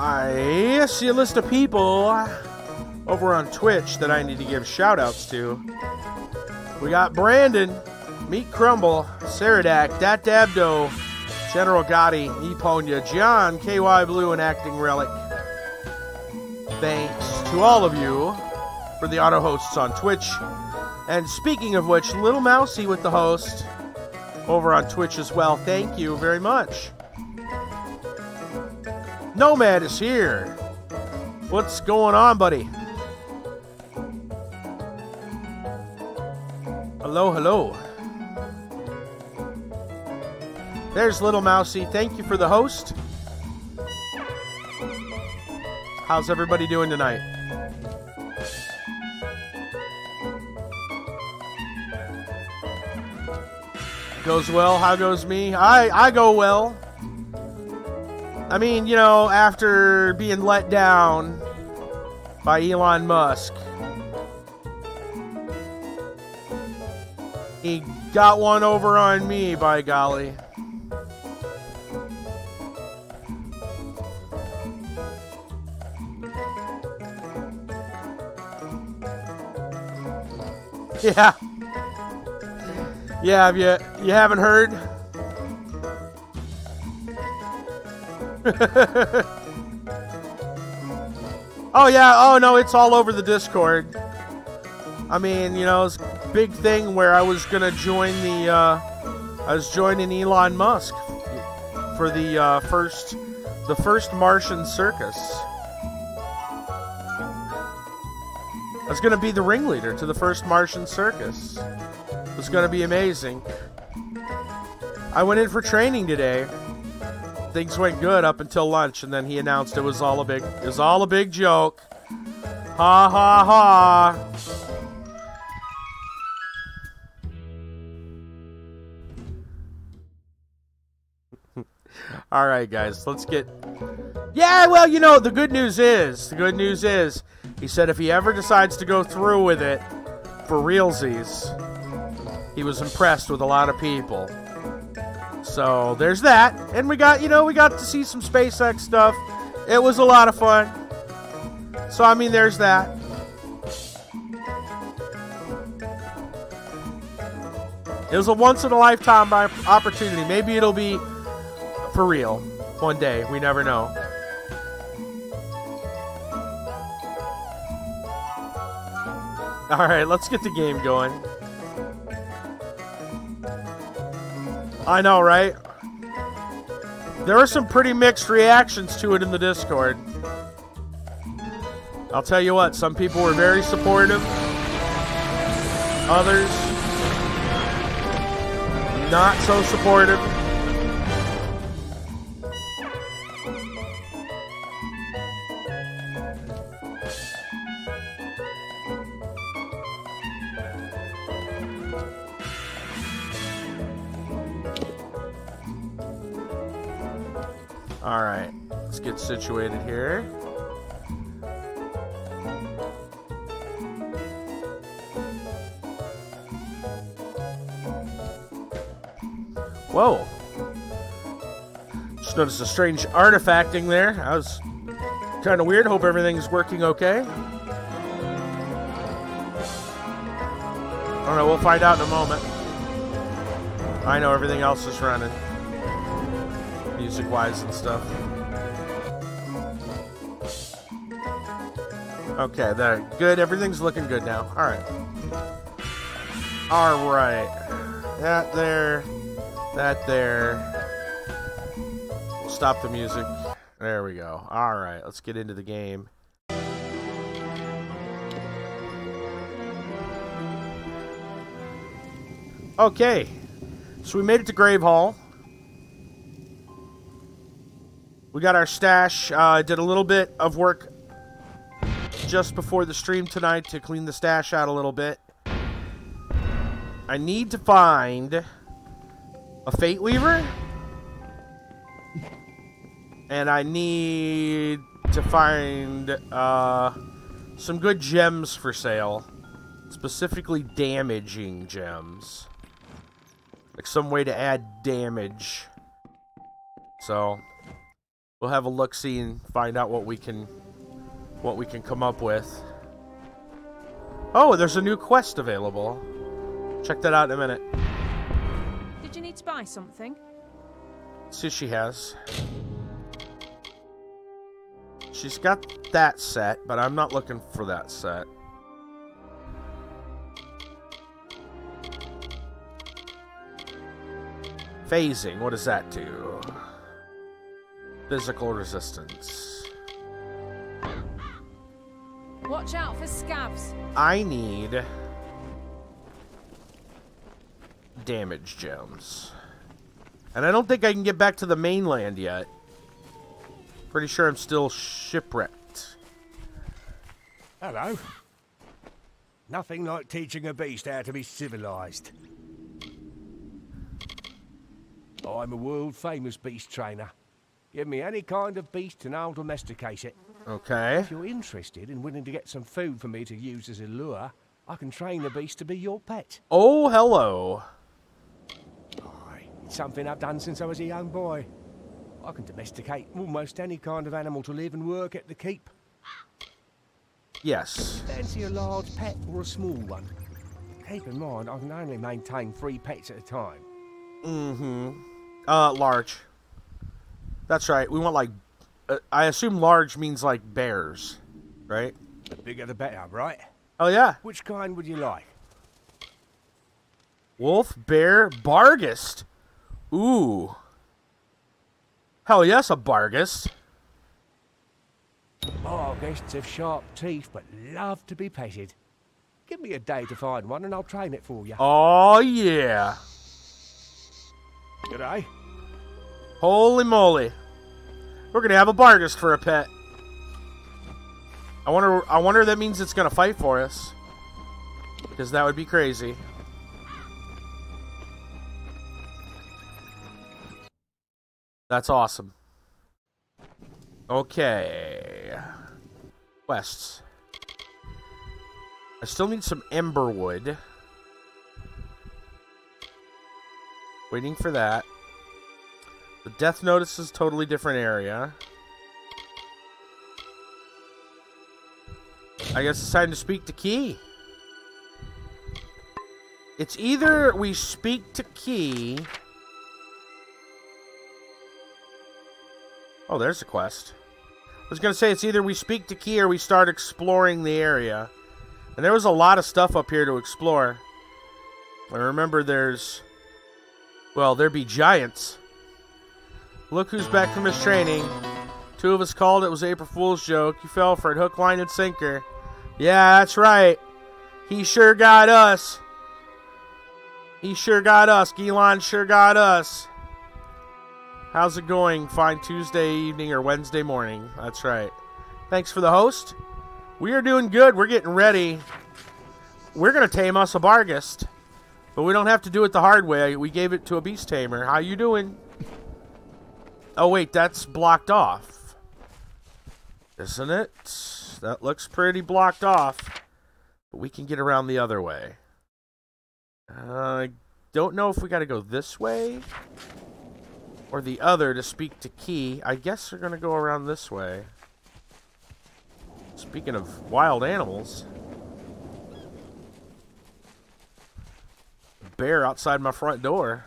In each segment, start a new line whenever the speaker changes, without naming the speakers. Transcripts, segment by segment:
I see a list of people over on Twitch that I need to give shout-outs to. We got Brandon, Meat Crumble, Saradak, Dat Dabdo, General Gotti, Eponia, John, KY Blue, and Acting Relic. Thanks to all of you for the auto hosts on Twitch. And speaking of which, Little Mousy with the host over on Twitch as well. Thank you very much. Nomad is here. What's going on, buddy? Hello, hello. There's Little Mousy. Thank you for the host. How's everybody doing tonight? Goes well. How goes me? I go well. I mean, you know, after being let down by Elon Musk, he got one over on me, by golly. Yeah. Yeah, you haven't heard? Oh yeah, oh no, it's all over the Discord. I mean, you know, it's a big thing where I was gonna join the, I was joining Elon Musk for the first Martian circus. I was gonna be the ringleader to the first Martian circus. It was gonna be amazing. I went in for training today. Things went good up until lunch, and then he announced it was all a big joke. Ha ha ha. All right, guys, let's get... Yeah, well, you know, the good news is, he said if he ever decides to go through with it for realsies, he was impressed with a lot of people. So there's that, and we got to see some SpaceX stuff. It was a lot of fun. So I mean, there's that. It was a once-in-a-lifetime opportunity. Maybe it'll be for real one day. We never know. All right, let's get the game going. I know, right? There were some pretty mixed reactions to it in the Discord. I'll tell you what, some people were very supportive. Others, not so supportive. Alright, let's get situated here. Whoa. Just noticed a strange artifacting there. That was kind of weird. Hope everything's working okay. I don't know, we'll find out in a moment. I know everything else is running. Music-wise and stuff. Okay, there. Good. Everything's looking good now. Alright. Alright. That there. That there. We'll stop the music. There we go. Alright, let's get into the game. Okay. So we made it to Grave Hall. We got our stash. Did a little bit of work just before the stream tonight to clean the stash out a little bit. I need to find a Fate Weaver. And I need to find some good gems for sale. Specifically damaging gems. Like some way to add damage. So we'll have a look-see and find out what we can come up with. Oh, there's a new quest available. Check that out in a minute.
Did you need to buy something?
Let's see what she has. She's got that set, but I'm not looking for that set. Phasing, what does that do? Physical resistance.
Watch out for scavs.
I need damage gems. And I don't think I can get back to the mainland yet. Pretty sure I'm still shipwrecked.
Hello. Nothing like teaching a beast how to be civilized. I'm a world-famous beast trainer. Give me any kind of beast and I'll domesticate it.
Okay.
If you're interested and willing to get some food for me to use as a lure, I can train the beast to be your pet.
Oh, hello.
Aye, it's something I've done since I was a young boy. I can domesticate almost any kind of animal to live and work at the keep.
Yes.
Fancy a large pet or a small one? Keep in mind, I can only maintain 3 pets at a time.
Mm-hmm. Large. That's right. We want, like... I assume large means, like, bears. Right?
The bigger the better, right?
Oh, yeah.
Which kind would you like?
Wolf, bear, Barghest. Ooh. Hell yes, a Barghest.
Barghests have sharp teeth, but love to be petted. Give me a day to find one and I'll train it for you.
Oh, yeah.
G'day.
Holy moly. We're gonna have a Barghest for a pet. I wonder if that means it's gonna fight for us. Because that would be crazy. That's awesome. Okay. Quests. I still need some ember wood. Waiting for that. The death notice is a totally different area. I guess it's time to speak to Key. It's either we speak to Key... Oh, there's a quest. I was going to say it's either we speak to Key or we start exploring the area. And there was a lot of stuff up here to explore. I remember there's... Well, there be giants. Look who's back from his training. 2 of us called it was April Fool's joke. You fell for it, hook, line, and sinker. Yeah, that's right. He sure got us. He sure got us. Gilon sure got us. How's it going? Fine Tuesday evening or Wednesday morning. That's right. Thanks for the host. We are doing good. We're getting ready. We're going to tame us a Barghest. But we don't have to do it the hard way. We gave it to a beast tamer. How you doing? Oh, wait. That's blocked off. Isn't it? That looks pretty blocked off. But we can get around the other way. I don't know if we got to go this way or the other to speak to Key. I guess we're going to go around this way. Speaking of wild animals. Bear outside my front door.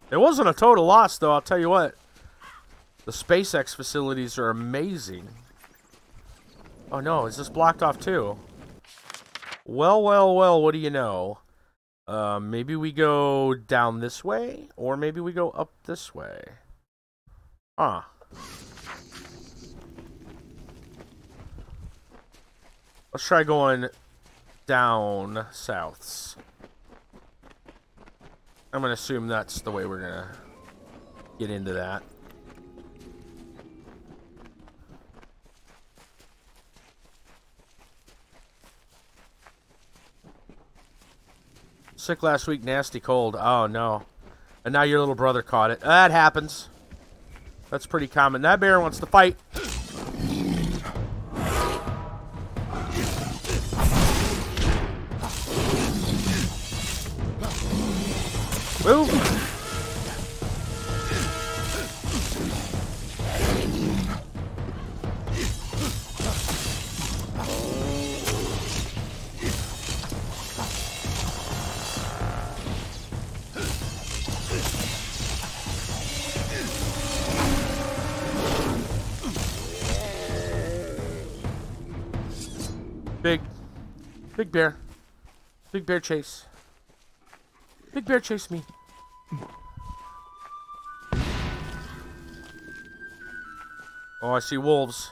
It wasn't a total loss, though, I'll tell you what. The SpaceX facilities are amazing. Oh no, is this blocked off too? Well, well, well, what do you know? Maybe we go down this way, or maybe we go up this way. Huh. Let's try going down souths. I'm gonna assume that's the way we're gonna get into that. Sick last week, nasty cold. Oh no. And now your little brother caught it. That happens. That's pretty common. That bear wants to fight. Move! Big bear. Big bear chase. Big bear chase me. Oh, I see wolves.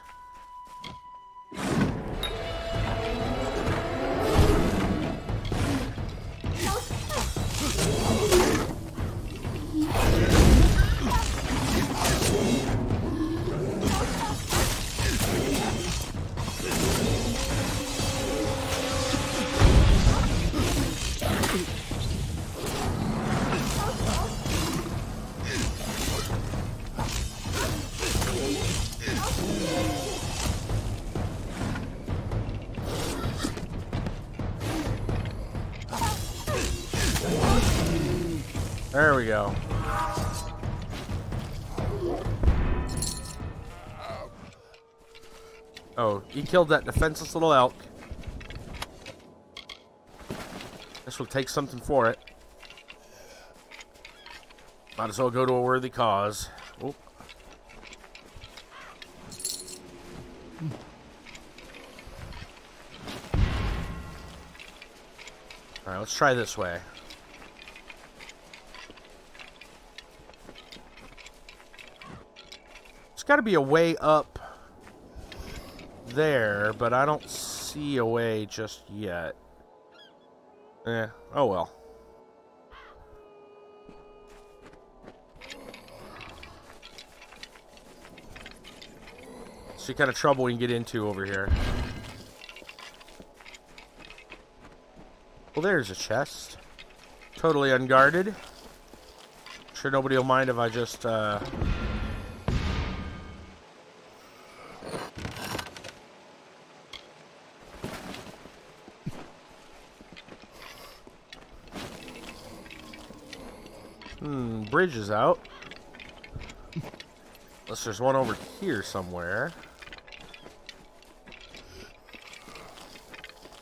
There we go. Oh, he killed that defenseless little elk. This will take something for it. Might as well go to a worthy cause. Oh. Alright, let's try this way. Got to be a way up there, but I don't see a way just yet. Oh well. See kind of trouble we can get into over here. Well, there's a chest. Totally unguarded. Sure nobody will mind if I just, bridge is out. Unless there's one over here somewhere.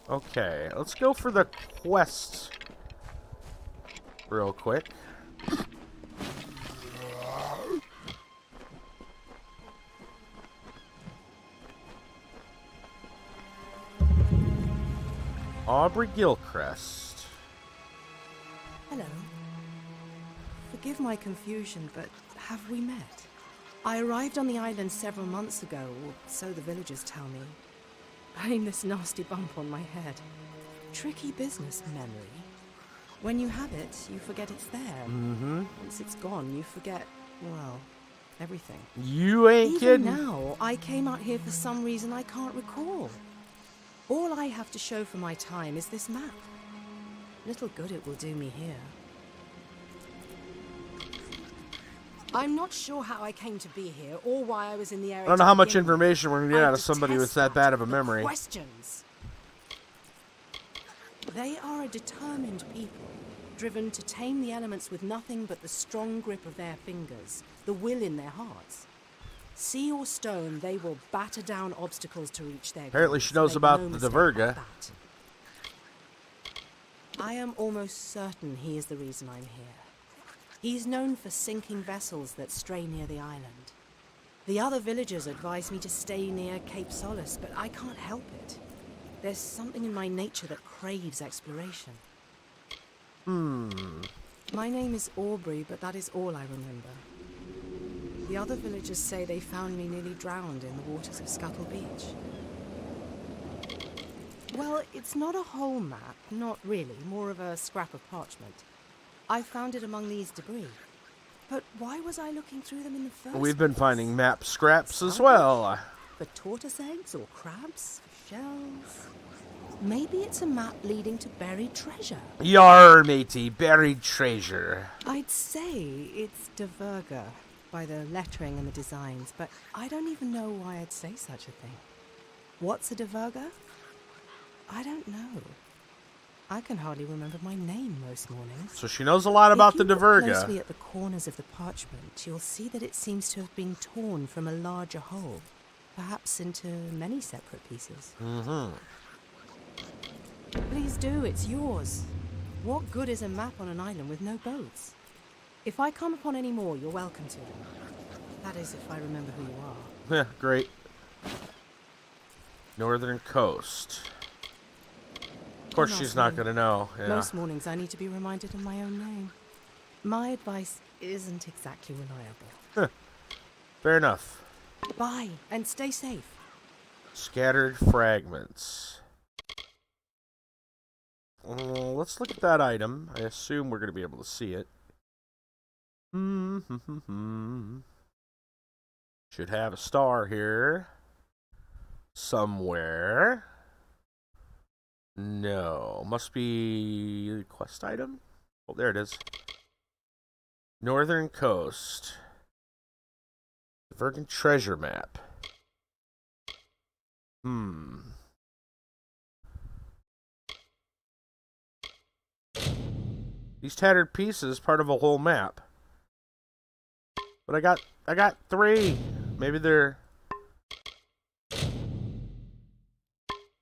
Okay, let's go for the quests real quick. Aubrey Gilchrist.
Hello. Forgive my confusion, but have we met? I arrived on the island several months ago, or so the villagers tell me. I mean, this nasty bump on my head. Tricky business, memory. When you have it, you forget it's there. Once it's gone, you forget, well, everything.
You ain't
Even
kidding.
now, I came out here for some reason I can't recall. All I have to show for my time is this map. Little good it will do me here. I'm not sure how I came to be here or why I was in the area.
I don't know how much information we're going to get out of somebody with that bad of a memory.
Questions. They are a determined people, driven to tame the elements with nothing but the strong grip of their fingers, the will in their hearts. Sea or stone, they will batter down obstacles to reach their goals.
Apparently she knows about the Diverga.
I am almost certain he is the reason I'm here. He's known for sinking vessels that stray near the island. The other villagers advise me to stay near Cape Solace, but I can't help it. There's something in my nature that craves exploration. My name is Aubrey, but that is all I remember. The other villagers say they found me nearly drowned in the waters of Scuttle Beach. Well, it's not a whole map, not really, more of a scrap of parchment. I found it among these debris. But why was I looking through them in the first
We've been
place?
finding map scraps as well.
For tortoise eggs or crabs? For shells? Maybe it's a map leading to buried treasure.
Yar, matey, buried treasure.
I'd say it's Diverga by the lettering and the designs, but I don't even know why I'd say such a thing. What's a Diverga? I don't know. I can hardly remember my name most mornings.
So she knows a lot about the
If you look
Diverga.
closely at the corners of the parchment, you'll see that it seems to have been torn from a larger whole, perhaps into many separate pieces. Please do, it's yours. What good is a map on an island with no boats? If I come upon any more, you're welcome to them. That is, if I remember who you are.
Yeah, great. Northern Coast. Of course, she's not going to know. Yeah.
Most mornings I need to be reminded of my own name. My advice isn't exactly reliable.
Fair enough.
Bye, and stay safe.
Scattered fragments. Let's look at that item. I assume we're going to be able to see it. Should have a star here. Somewhere. No. Must be a quest item? Oh, there it is. Northern Coast. Virgin Treasure Map. These tattered pieces part of a whole map. But I got 3. Maybe they're...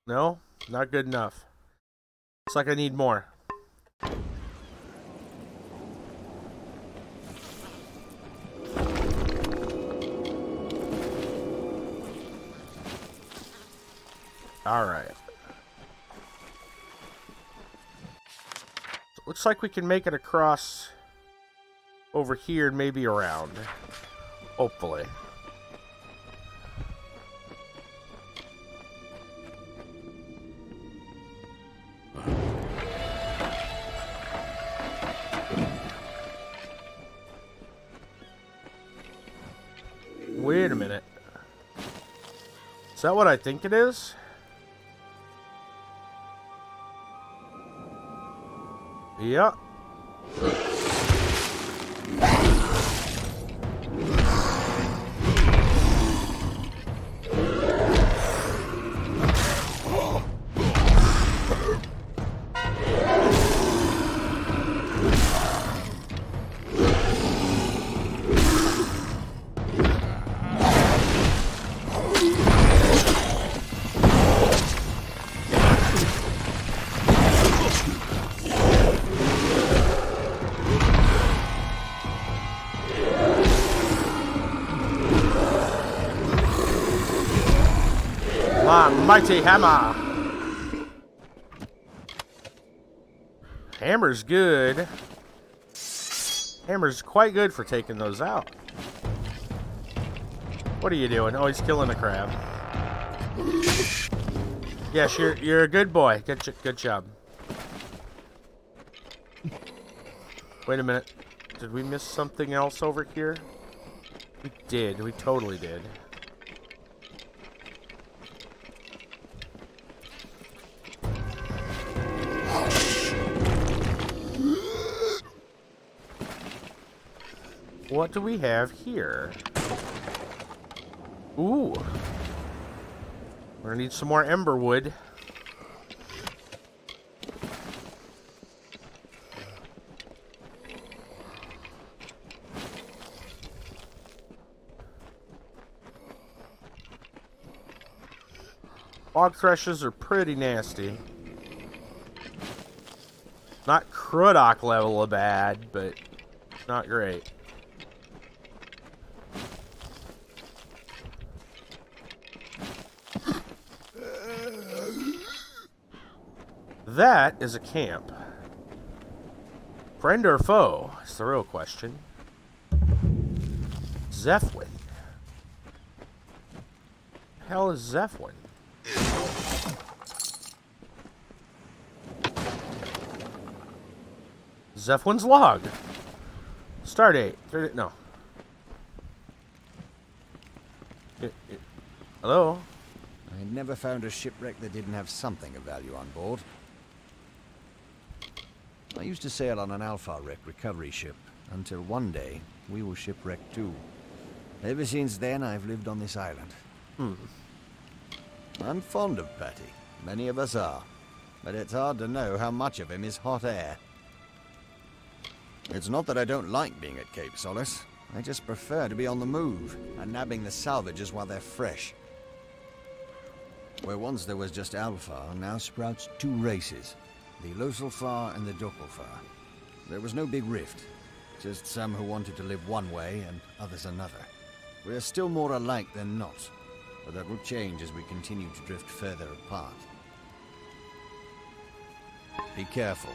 No? Not good enough. Looks like I need more. Alright. So looks like we can make it across over here and maybe around. Hopefully. Wait a minute. Is that what I think it is? Yep. Mighty hammer. Hammer's good. Hammer's quite good for taking those out. What are you doing? Oh, he's killing a crab. Yes, you're a good boy. Good job. Wait a minute. Did we miss something else over here? We did. We totally did. What do we have here? Ooh. We're gonna need some more ember wood. Bog thrushes are pretty nasty. Not Crudock level of bad, but not great. That is a camp. Friend or foe? That's the real question. Zephwin. The hell is Zephwin? Zephwin's log. Stardate. No. Hello?
I had never found a shipwreck that didn't have something of value on board. I used to sail on an Alpha wreck recovery ship, until one day we were shipwrecked too. Ever since then, I've lived on this island. I'm fond of Patty. Many of us are. But it's hard to know how much of him is hot air. It's not that I don't like being at Cape Solace. I just prefer to be on the move, and nabbing the salvages while they're fresh. Where once there was just Alpha, now sprouts two races. The Losalfar and the Dokalfar. There was no big rift. Just some who wanted to live one way and others another. We're still more alike than not. But that will change as we continue to drift further apart. Be careful.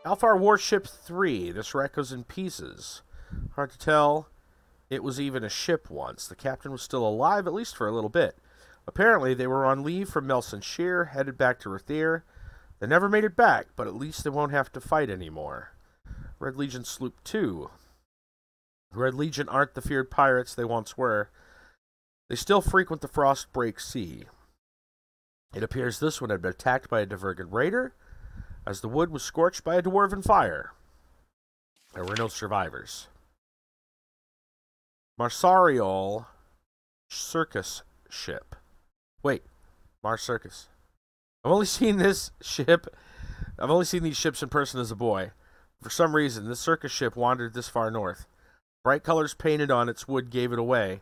Alfar Warship 3. This wreck was in pieces. Hard to tell. It was even a ship once. The captain was still alive, at least for a little bit. Apparently, they were on leave from Melson Shear, headed back to Thur. They never made it back, but at least they won't have to fight anymore. Red Legion Sloop 2. Red Legion aren't the feared pirates they once were. They still frequent the Frostbreak Sea. It appears this one had been attacked by a Divergent raider, as the wood was scorched by a dwarven fire. There were no survivors. Marsariol Circus ship. Wait, Mars Circus. I've only seen this ship. I've only seen these ships in person as a boy. For some reason, this circus ship wandered this far north. Bright colors painted on its wood gave it away.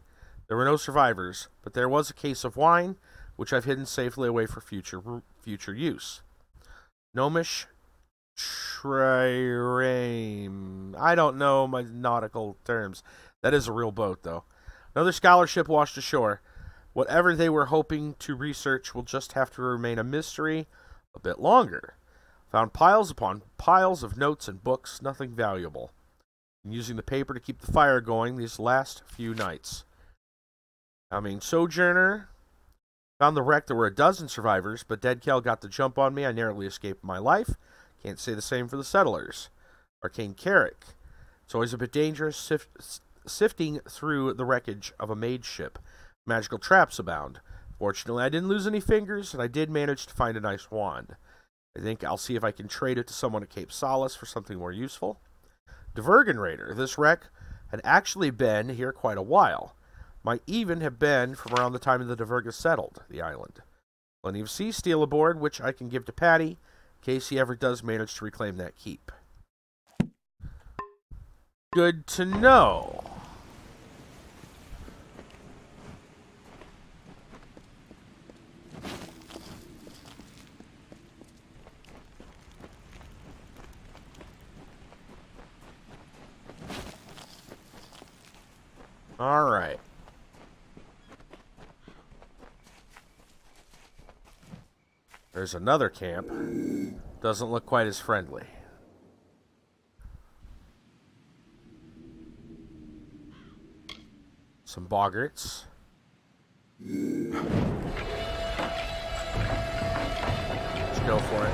There were no survivors, but there was a case of wine, which I've hidden safely away for future use. Gnomish Trireme. I don't know my nautical terms. That is a real boat, though. Another scholarship washed ashore. Whatever they were hoping to research will just have to remain a mystery a bit longer. Found piles upon piles of notes and books, nothing valuable. I'm using the paper to keep the fire going these last few nights. Sojourner. Found the wreck. There were a dozen survivors, but Dead Kel got the jump on me. I narrowly escaped my life. Can't say the same for the settlers. Arcane Carrick. It's always a bit dangerous. sifting through the wreckage of a mage ship. Magical traps abound. Fortunately, I didn't lose any fingers, and I did manage to find a nice wand. I think I'll see if I can trade it to someone at Cape Solace for something more useful. Divergen Raider. This wreck had actually been here quite a while. Might even have been from around the time the Divergen settled the island. Plenty of sea steel aboard, which I can give to Patty, in case he ever does manage to reclaim that keep. Good to know. All right. There's another camp. Doesn't look quite as friendly. Some boggarts. Let's go for it.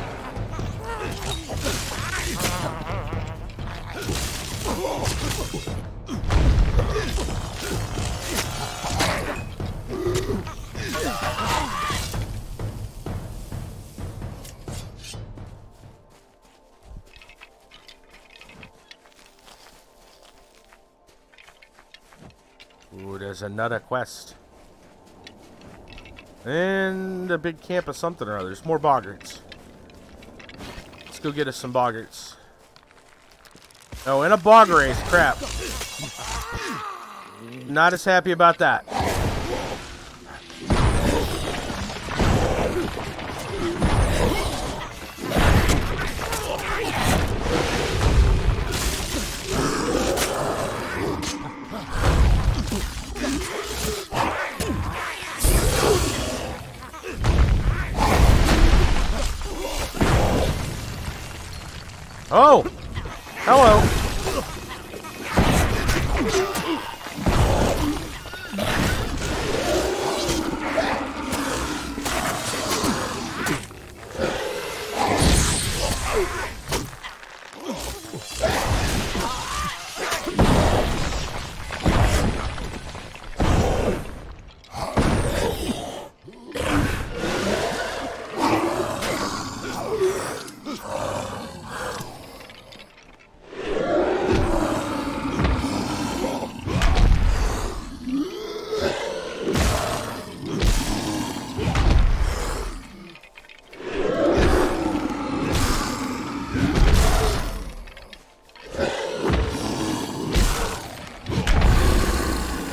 Ooh, there's another quest. And a big camp of something or other. There's more boggarts. Let's go get us some boggarts. Oh, and a bog race. Crap. Not as happy about that. Oh! Hello!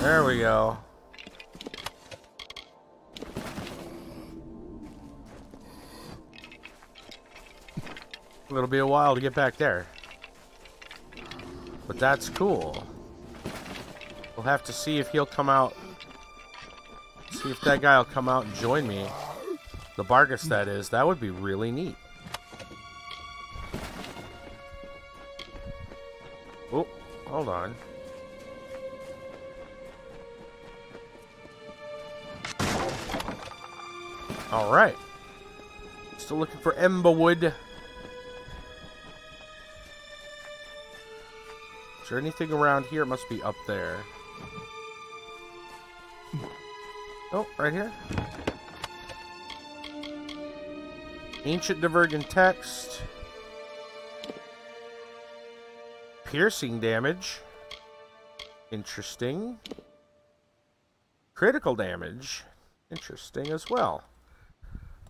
There we go. It'll be a while to get back there. But that's cool. We'll have to see if he'll come out. See if that guy will come out and join me. The Bargus, that is. That would be really neat. Oh, hold on. Alright. Still looking for Emberwood. Is there anything around here? It must be up there. Oh, right here. Ancient Divergen text. Piercing damage. Interesting. Critical damage. Interesting as well.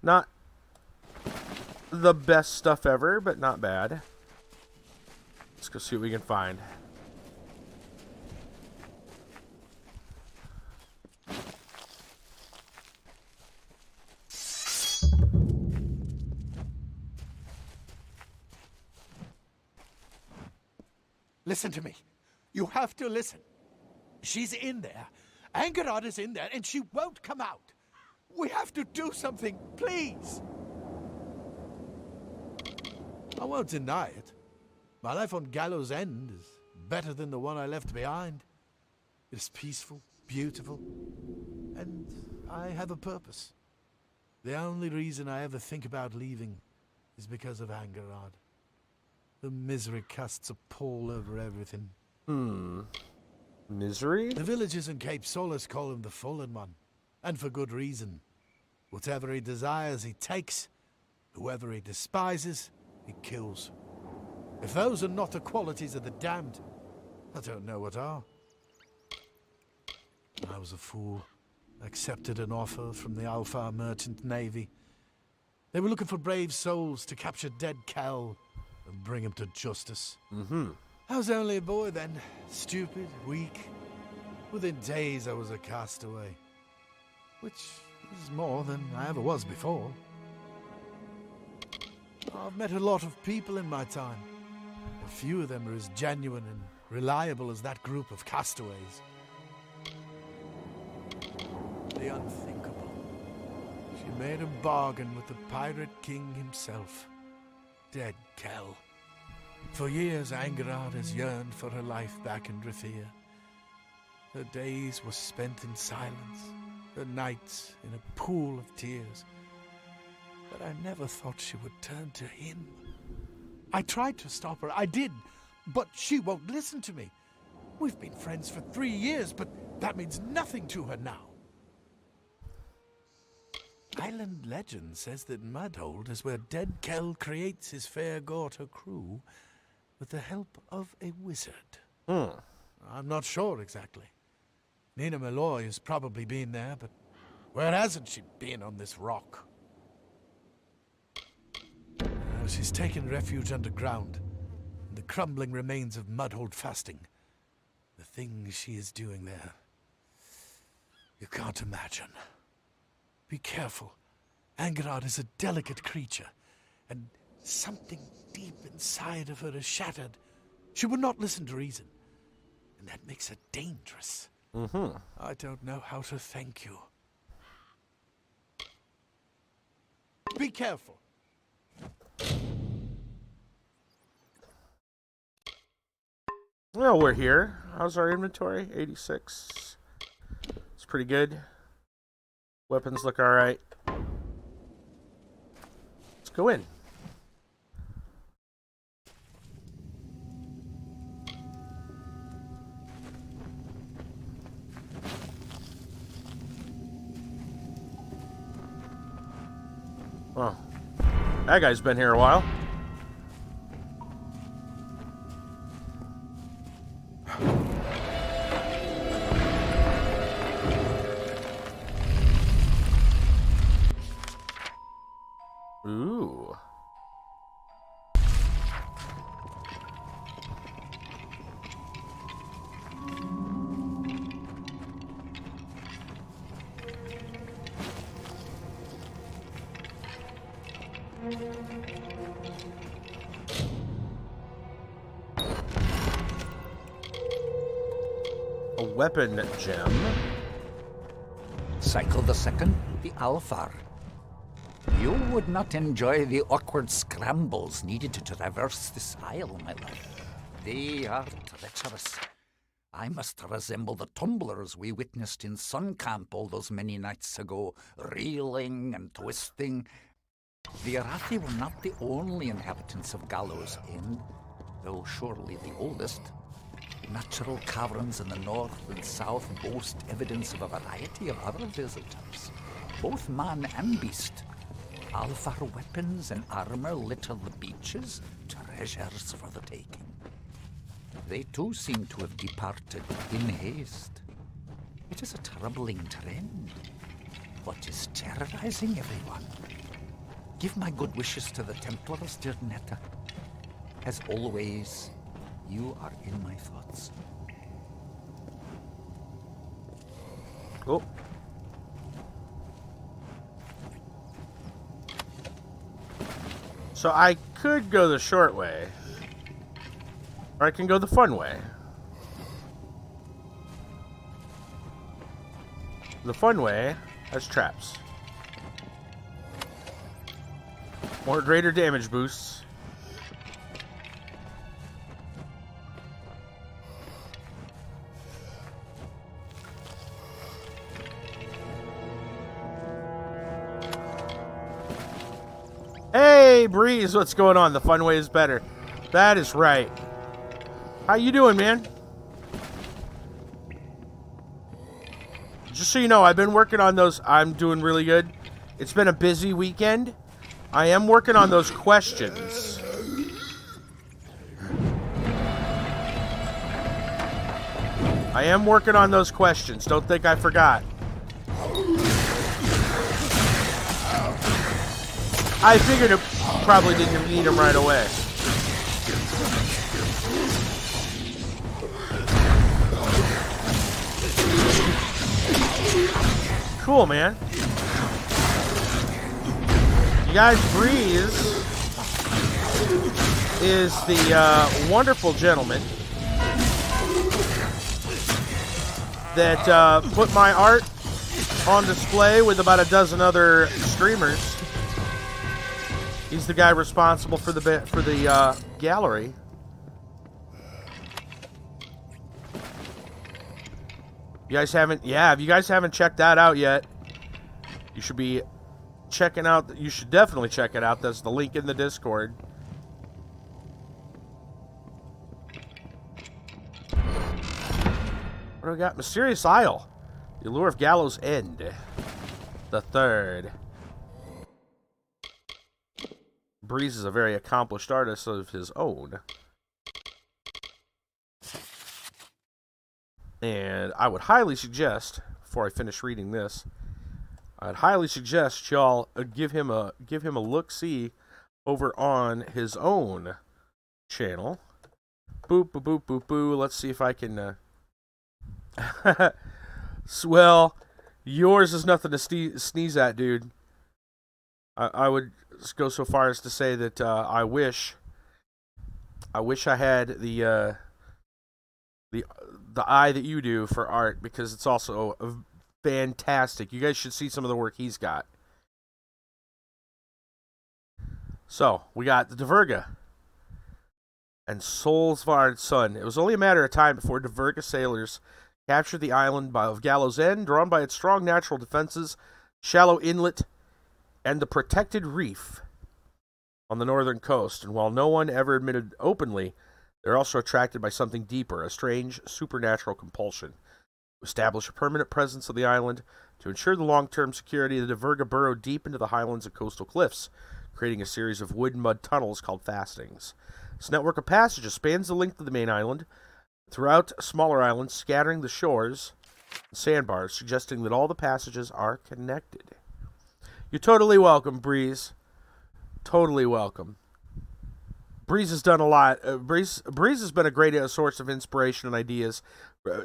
Not the best stuff ever, but not bad. Let's go see what we can find.
Listen to me. You have to listen. She's in there. Angarad is in there, and she won't come out. We have to do something, please. I won't deny it. My life on Gallows End is better than the one I left behind. It is peaceful, beautiful, and I have a purpose. The only reason I ever think about leaving is because of Angarad. The misery casts a pall over everything.
Misery?
The villagers in Cape Solace call him the Fallen One, and for good reason. Whatever he desires, he takes. Whoever he despises, he kills. If those are not the qualities of the damned, I don't know what are. I was a fool. Accepted an offer from the Alpha Merchant Navy. They were looking for brave souls to capture dead Cal and bring him to justice. I was only a boy then, stupid, weak. Within days I was a castaway, which is more than I ever was before. I've met a lot of people in my time. A few of them are as genuine and reliable as that group of castaways. The unthinkable. She made a bargain with the Pirate King himself. Dead Kel. For years, Angerard has yearned for her life back in Drithia. Her days were spent in silence, her nights in a pool of tears. But I never thought she would turn to him. I tried to stop her, I did, but she won't listen to me. We've been friends for 3 years, but that means nothing to her now. Island legend says that Mudhold is where dead Kel creates his fair Gorta crew with the help of a wizard. I'm not sure exactly. Nina Malloy has probably been there, but where hasn't she been on this rock? She's taken refuge underground, in the crumbling remains of Mudhold fasting. The things she is doing there, you can't imagine. Be careful. Angerard is a delicate creature, and something deep inside of her is shattered. She would not listen to reason, and that makes her dangerous. I don't know how to thank you. Be careful.
Well, we're here. How's our inventory? 86. It's pretty good. Weapons look alright. Let's go in. Oh. That guy's been here a while. Ooh. A weapon gem.
Cycle the second, the Alfar. You would not enjoy the awkward scrambles needed to traverse this isle, my love. They are treacherous. I must resemble the tumblers we witnessed in Sun Camp all those many nights ago, reeling and twisting. The Arathi were not the only inhabitants of Gallows End, though surely the oldest. Natural caverns in the north and south boast evidence of a variety of other visitors, both man and beast. Alfar weapons and armor litter the beaches, treasures for the taking. They too seem to have departed in haste. It is a troubling trend. What is terrorizing everyone? Give my good wishes to the Templars, dear Netta. As always, you are in my thoughts.
Oh. So I could go the short way, or I can go the fun way. The fun way has traps. More greater damage boosts. Hey, Breeze, what's going on? The fun way is better. That is right. How you doing, man? just so you know, I've been working on those. I'm doing really good. It's been a busy weekend. I am working on those questions. I am working on those questions. Don't think I forgot. I figured it probably didn't need them right away. Cool, man. You guys, Breeze is the wonderful gentleman that put my art on display with about a dozen other streamers. He's the guy responsible for the gallery. You guys haven't, if you guys haven't checked that out yet, you should be checking out. You should definitely check it out. That's the link in the Discord. What do we got? Mysterious Isle. The Allure of Gallows End. The third. Breeze is a very accomplished artist of his own. And I would highly suggest, before I finish reading this, I'd highly suggest y'all give him a look-see over on his own channel. Boop, boop, boop, boop, boop. Let's see if I can... Well, yours is nothing to sneeze at, dude. I would go so far as to say that I wish I had the eye that you do for art, because it's also fantastic. You guys should see some of the work he's got. So we got the Diverga and Solsvard's son. It was only a matter of time before Diverga sailors captured the island of Gallows End, drawn by its strong natural defenses, shallow inlet, and the protected reef on the northern coast. And while no one ever admitted openly, they're also attracted by something deeper, a strange supernatural compulsion to establish a permanent presence on the island. To ensure the long-term security, the Diverga burrowed deep into the highlands and coastal cliffs, creating a series of wood and mud tunnels called fastings. This network of passages spans the length of the main island, throughout smaller islands, scattering the shores and sandbars, suggesting that all the passages are connected. You're totally welcome, Breeze. Totally welcome. Breeze has done a lot. Breeze has been a great source of inspiration and ideas.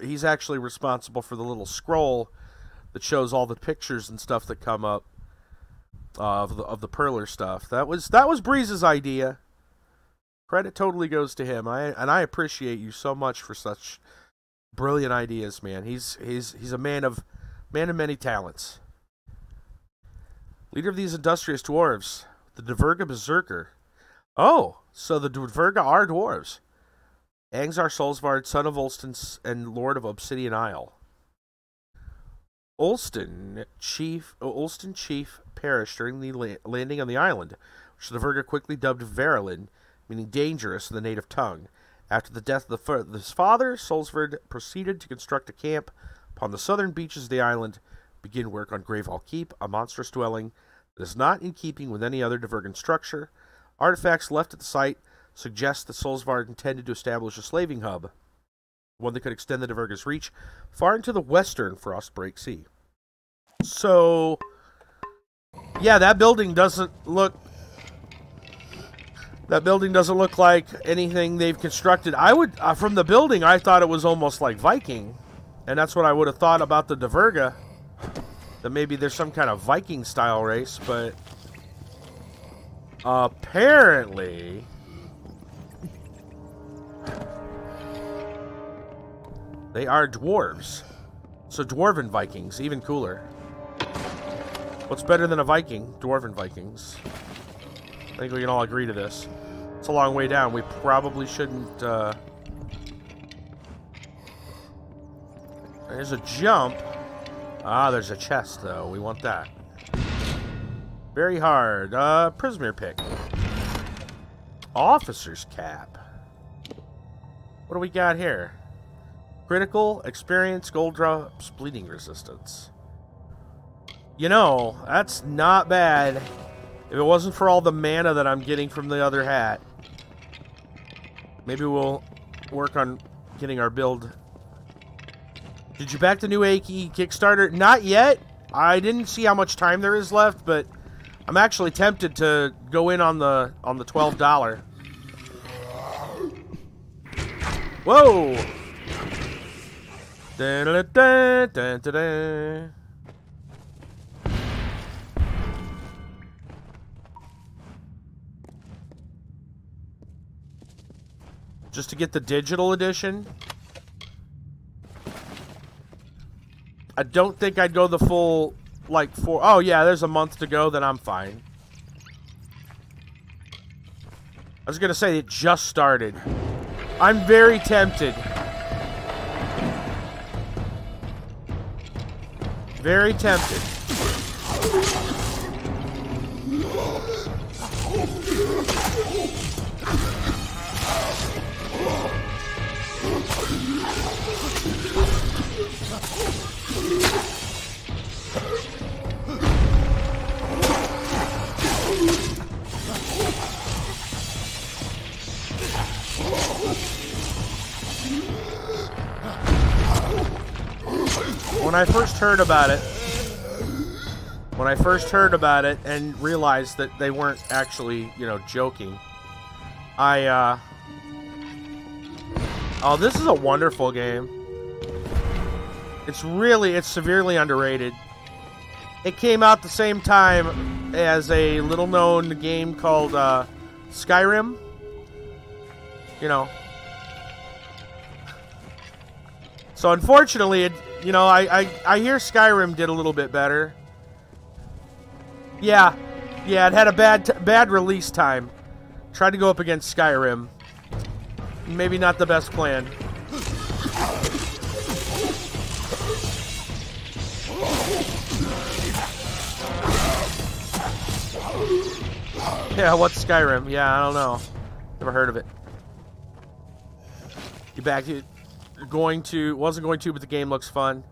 He's actually responsible for the little scroll that shows all the pictures and stuff that come up of the Perler stuff. That was Breeze's idea. Credit totally goes to him. I appreciate you so much for such brilliant ideas, man. He's a man of many talents. Leader of these industrious dwarves, the Diverga Berserker. Oh, so the Diverga are dwarves. Angzar Solsvard, son of Ulston and lord of Obsidian Isle. Ulston chief perished during the landing on the island, which the Diverga quickly dubbed Verilyn, meaning dangerous in the native tongue. After the death of his father, Solsvard proceeded to construct a camp upon the southern beaches of the island, begin work on Greyval Keep, a monstrous dwelling that is not in keeping with any other Divergan structure. Artifacts left at the site suggest that Solsvard intended to establish a slaving hub, one that could extend the Diverga's reach far into the western Frostbreak Sea. So, yeah, that building doesn't look like anything they've constructed. From the building, I thought it was almost like Viking, and that's what I would have thought about the Diverga. That maybe there's some kind of Viking-style race, but apparently they are dwarves. So dwarven Vikings, even cooler. What's better than a Viking? Dwarven Vikings. I think we can all agree to this. It's a long way down. We probably shouldn't... There's a jump. Ah, there's a chest, though. We want that. Very hard. Prisoner pick. Officer's cap. What do we got here? Critical, experience, gold drops, bleeding resistance. You know, that's not bad. If it wasn't for all the mana that I'm getting from the other hat. Maybe we'll work on getting our build. Did you back the new AE Kickstarter? Not yet. I didn't see how much time there is left, but I'm actually tempted to go in on the $12. Whoa! Da-da-da-da-da-da-da. Just to get the digital edition. I don't think I'd go the full, like, oh yeah, there's a month to go, then I'm fine. I was gonna say it just started. I'm very tempted. Very tempted. When I first heard about it and realized that they weren't actually, you know, joking, oh, this is a wonderful game. It's severely underrated. It came out the same time as a little-known game called Skyrim. You know. So unfortunately, you know, I hear Skyrim did a little bit better. Yeah, it had a bad release time. Tried to go up against Skyrim. Maybe not the best plan. Yeah, what's Skyrim? Yeah, I don't know. Never heard of it. You back to... wasn't going to, but the game looks fun.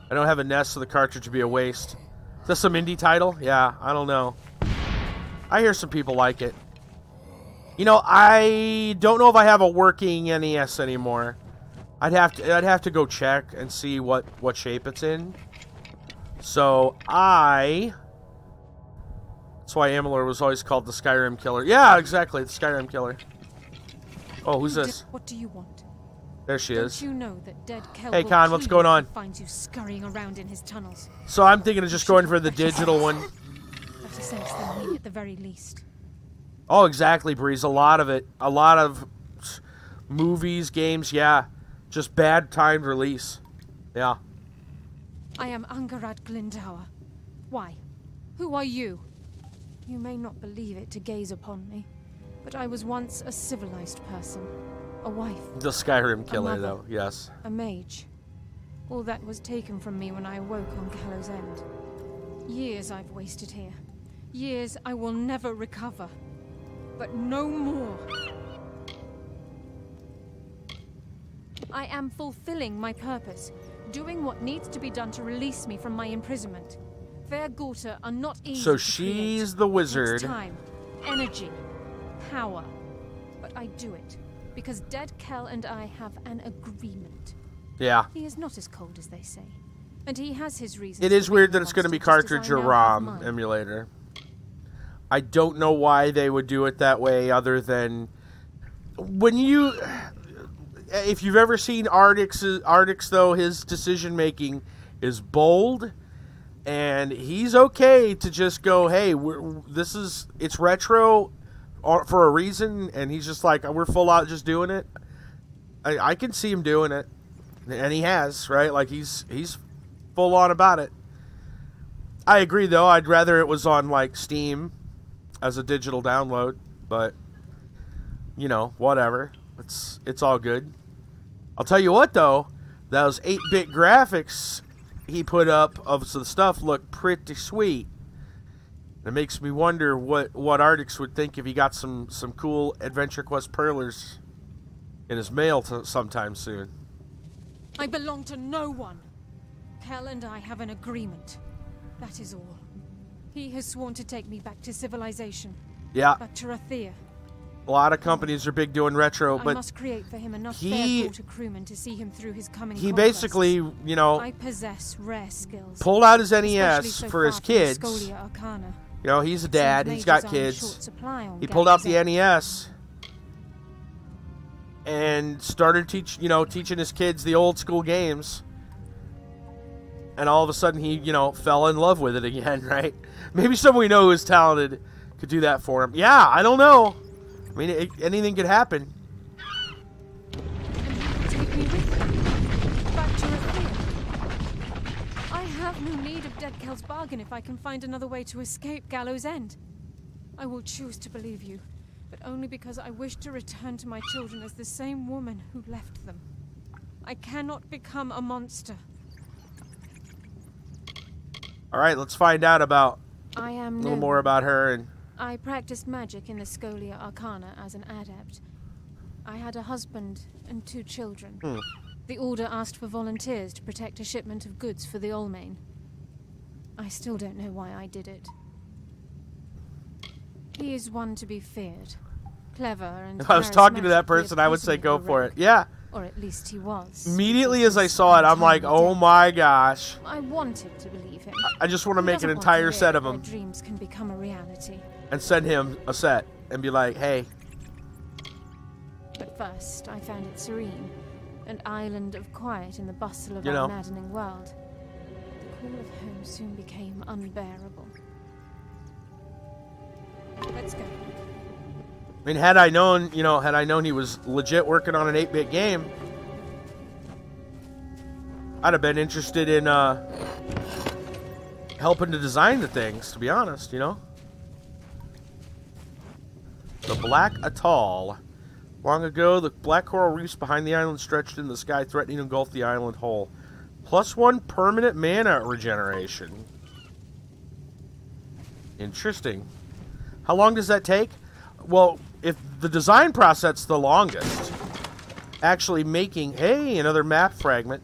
I don't have a nest, so the cartridge would be a waste. Is this some indie title? Yeah, I don't know. I hear some people like it. You know, I don't know if I have a working NES anymore. I'd have to go check and see what shape it's in. So that's why Amalur was always called the Skyrim Killer. Yeah, exactly, the Skyrim Killer. Oh, who's this?
What do you want?
There she is.
Don't you know that dead Kel
Hey, Con, what's going on?
Finds you scurrying around in his tunnels.
So I'm thinking of just going for the digital one.
Better sense than me at the very least.
Oh, exactly, Breeze. A lot of it. A lot of movies, games, yeah. Just bad timed release. Yeah.
I am Angarad Glindower. Why? Who are you? You may not believe it to gaze upon me, but I was once a civilized person. A wife.
The Skyrim Killer,
mother,
though, yes.
A mage. All that was taken from me when I awoke on Gallows End. Years I've wasted here. Years I will never recover. But no more. I am fulfilling my purpose, doing what needs to be done to release me from my imprisonment. Fair Gorta are not easy
So
to
she's
create.
the wizard.
It's time, energy, power. But I do it. Because Dead Kel and I have an agreement.
Yeah.
He is not as cold as they say. And he has his reasons.
It is weird that it's going to be cartridge or ROM emulator. I don't know why they would do it that way other than... When you... If you've ever seen Ardix, though, his decision-making is bold. And he's okay to just go, hey, it's retro... for a reason, and he's just like, we're full out just doing it. I can see him doing it, and he has, right? Like, he's full on about it. I agree, though. I'd rather it was on, like, Steam as a digital download, but, you know, whatever. It's all good. I'll tell you what, though, those 8-bit graphics he put up of the stuff look pretty sweet. It makes me wonder what Ardix would think if he got some cool Adventure Quest Perlers in his mail sometime soon.
I belong to no one. Kel and I have an agreement. That is all. He has sworn to take me back to civilization.
Yeah.
Back to Thur.
A lot of companies are big doing retro, but
I must create for him enough fair-quarter crewmen to see him through his coming
he
conquests.
basically, you know,
I possess rare skills.
pulled out his NES
so
for his
far from
kids.
Scholia Arcana.
You know, he's a dad.
Seems
He's got
Major's on
kids.
short supply on
He pulled out the
Gallow's End.
NES and started teaching his kids the old school games. And all of a sudden, he, fell in love with it again, right? Maybe someone we know who's talented could do that for him. Yeah, I don't know. I mean, anything could happen.
Take me with you. Back to Thur. I have no need of Dead Kel's bargain if I can find another way to escape Gallow's End. I will choose to believe you, but only because I wish to return to my children as the same woman who left them. I cannot become a monster.
All right, let's find out about
I am
a little
no
more about her. And
I practiced magic in the Scholia Arcana as an adept. I had a husband and 2 children. The Order asked for volunteers to protect a shipment of goods for the Olmane. I still don't know why I did it. He is one to be feared. Clever and
if I was talking to that
charismatic,
person,
yet
I would say go
possibly
for it.
heroic.
Yeah.
Or at least he was.
Immediately as I saw it, I'm like, oh my gosh.
I wanted to believe him.
I just want to
He
make
doesn't
an
want
entire
to
set
live
of
where
them
dreams can become a reality.
and send him a set and be like, hey.
But first, I found it serene. An island of quiet in the bustle of
You know.
our maddening world. The call of home soon became unbearable. Let's go.
I mean, had I known he was legit working on an 8-bit game, I'd have been interested in helping to design the things, to be honest, The Black Atoll. Long ago, the black coral reefs behind the island stretched in the sky, threatening to engulf the island whole. +1 permanent mana regeneration. Interesting. How long does that take? Well, if the design process the longest, actually making... Hey, another map fragment.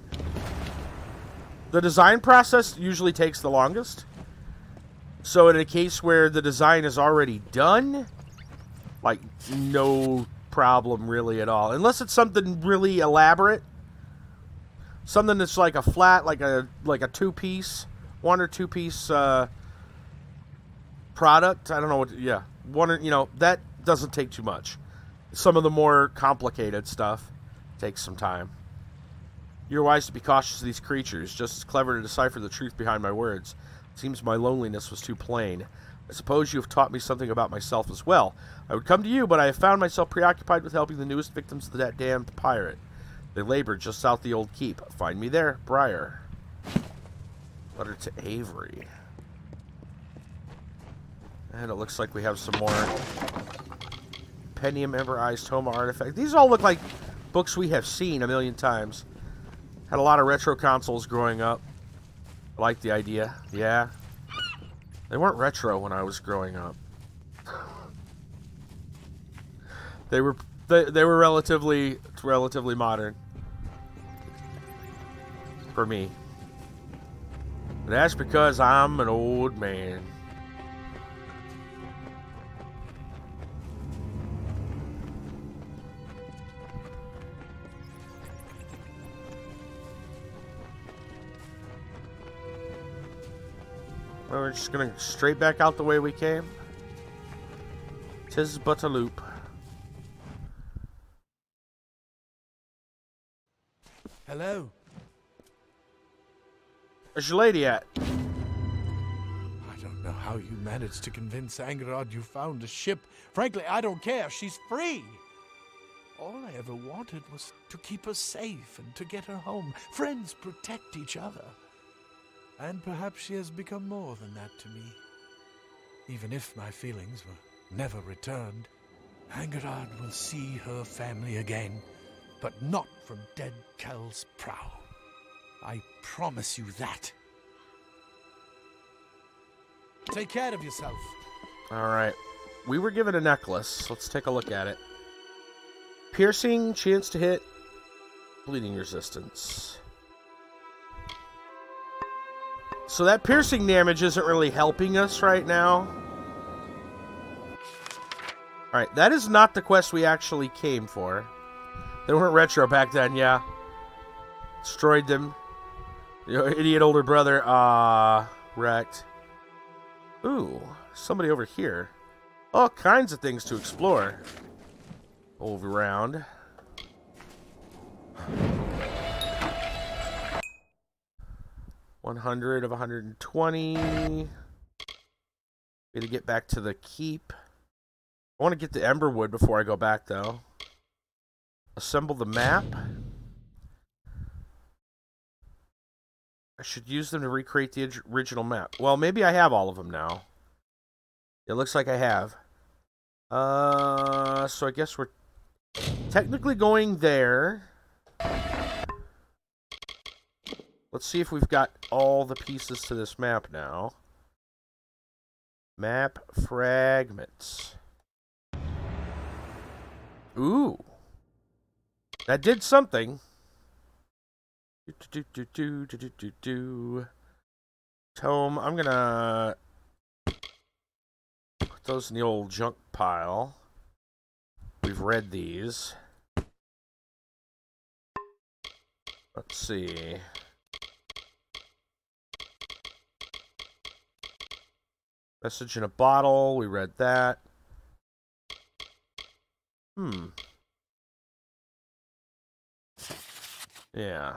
The design process usually takes the longest. So in a case where the design is already done, like, no problem really at all. Unless it's something really elaborate. Something that's like a flat, like a 2-piece, 1 or 2-piece product. I don't know what, yeah. That doesn't take too much. Some of the more complicated stuff takes some time. You're wise to be cautious of these creatures, just as clever to decipher the truth behind my words. It seems my loneliness was too plain. I suppose you have taught me something about myself as well. I would come to you, but I have found myself preoccupied with helping the newest victims of that damned pirate. They labor just south the old keep. Find me there, Briar. Letter to Avery. And it looks like we have some more Pentium Emberized Toma artifact. These all look like books we have seen a million times. Had a lot of retro consoles growing up. I like the idea. Yeah. They weren't retro when I was growing up. They were relatively modern. For me. But that's because I'm an old man. Well, we're just gonna straight back out the way we came. 'Tis but a loop.
Hello.
Where's your lady at?
I don't know how you managed to convince Angerod you found a ship. Frankly, I don't care. She's free. All I ever wanted was to keep her safe and to get her home. Friends protect each other. And perhaps she has become more than that to me. Even if my feelings were never returned, Angerod will see her family again, but not from dead Kel's prow. I promise you that. Take care of yourself.
Alright. We were given a necklace. Let's take a look at it. Piercing, chance to hit, bleeding resistance. So that piercing damage isn't really helping us right now. Alright, that is not the quest we actually came for. They weren't retro back then, yeah. Destroyed them. Your idiot older brother. Wrecked. Ooh, somebody over here. All kinds of things to explore. Over around. $100 of 120. Gotta get back to the keep. I want to get the Emberwood before I go back, though. Assemble the map. I should use them to recreate the original map. Well, maybe I have all of them now. It looks like I have. So I guess we're technically going there. Let's see if we've got all the pieces to this map now. Map fragments. Ooh. That did something. Tome. I'm gonna put those in the old junk pile. We've read these. Let's see. Message in a bottle. We read that. Yeah.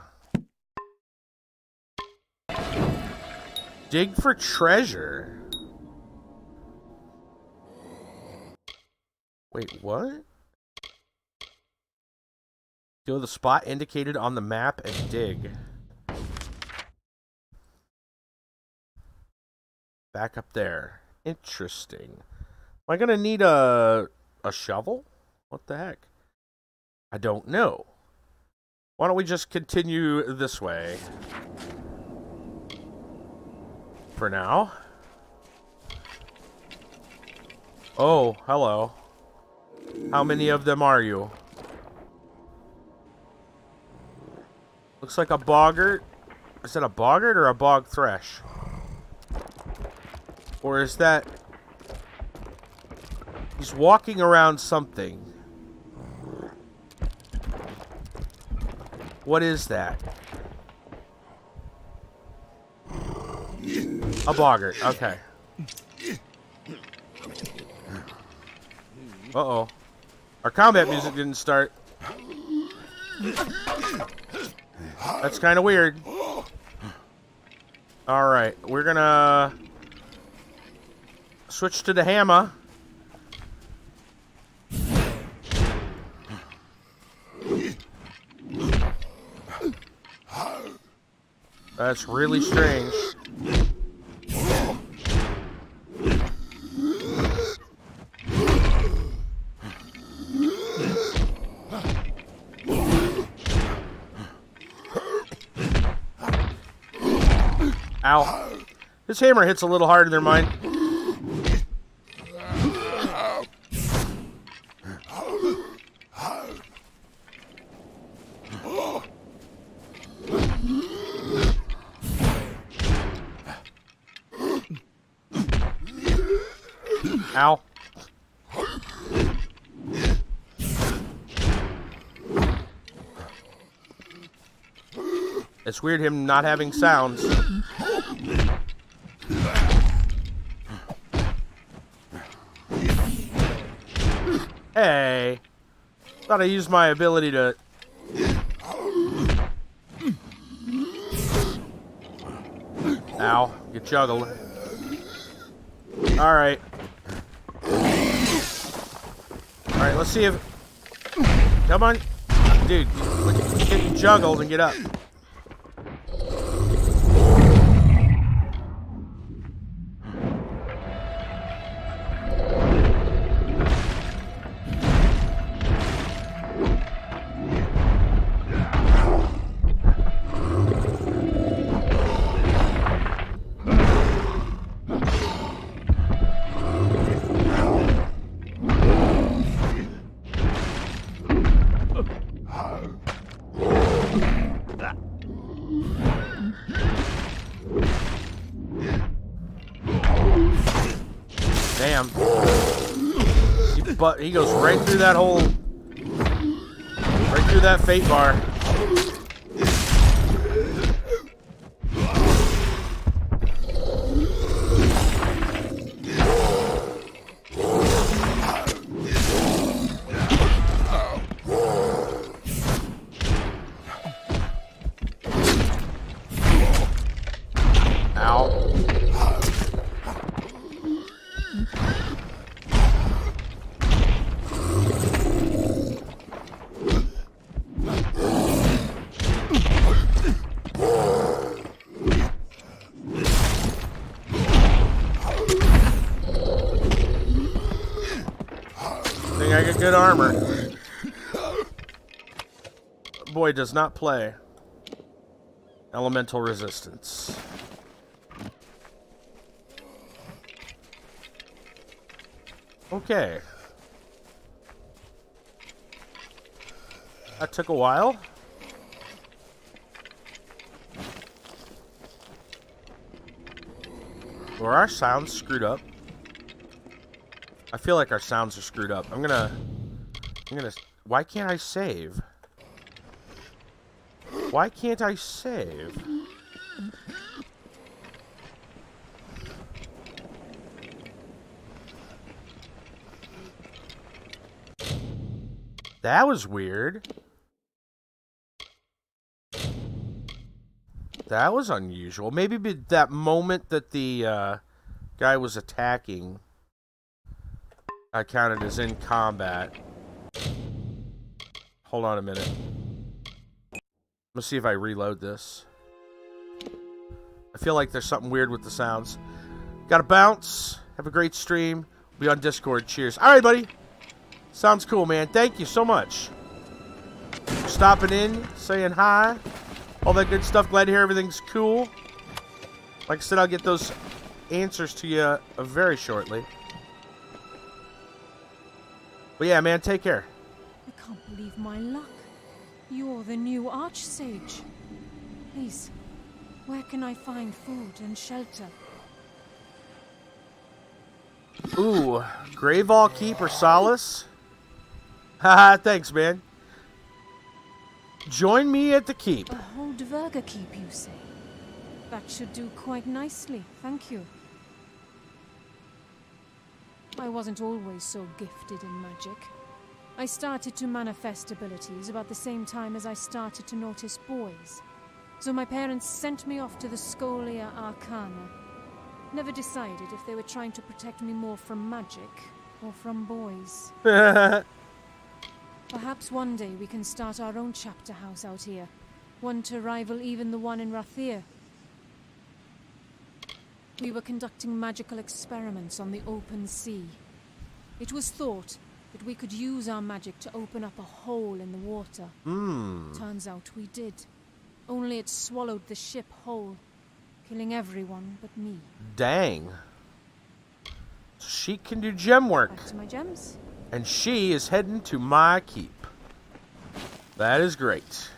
Dig for treasure. Wait, what? Go to the spot indicated on the map and dig. Back up there. Interesting. Am I gonna need a shovel? What the heck? I don't know. Why don't we just continue this way? For now. Oh, hello. How many of them are you? Looks like a boggart. Is that a boggart or a bog thresh? Or is that... He's walking around something. What is that? A boggart, okay. Uh-oh. Our combat music didn't start. That's kind of weird. Alright, we're gonna... switch to the hammer. That's really strange. Ow. This hammer hits a little harder than mine. Ow. It's weird him not having sounds. Hey. Thought I used my ability to... Ow. Get juggled. Alright. Alright, let's see if... Come on. Dude, get juggled and get up. Damn. He goes right through that hole. Right through that fate bar. I got good armor. Boy does not play. Elemental resistance. Okay. That took a while. Were our sounds screwed up? I feel like our sounds are screwed up. I'm gonna... Why can't I save? Why can't I save? That was weird. That was unusual. Maybe that moment that the guy was attacking, I counted as in combat. Hold on a minute. Let's see if I reload this. I feel like there's something weird with the sounds. Gotta bounce. Have a great stream. Be on Discord. Cheers. Alright, buddy. Sounds cool, man. Thank you so much. Stopping in, saying hi. All that good stuff. Glad to hear everything's cool. Like I said, I'll get those answers to you very shortly. But yeah, man, take care.
I can't believe my luck. You're the new Archsage. Please, where can I find food and shelter?
Ooh, Greyval Keep or Solace? Haha, thanks, man. Join me at the keep.
A whole Dverga keep, you say? That should do quite nicely, thank you. I wasn't always so gifted in magic. I started to manifest abilities about the same time as I started to notice boys. So my parents sent me off to the Scholia Arcana. Never decided if they were trying to protect me more from magic or from boys. Perhaps one day we can start our own chapter house out here. One to rival even the one in Rathir. We were conducting magical experiments on the open sea. It was thought that we could use our magic to open up a hole in the water. Turns out we did. Only it swallowed the ship whole, killing everyone but me.
Dang. She can do gem work.
Back to my gems.
And she is heading to my keep. That is great.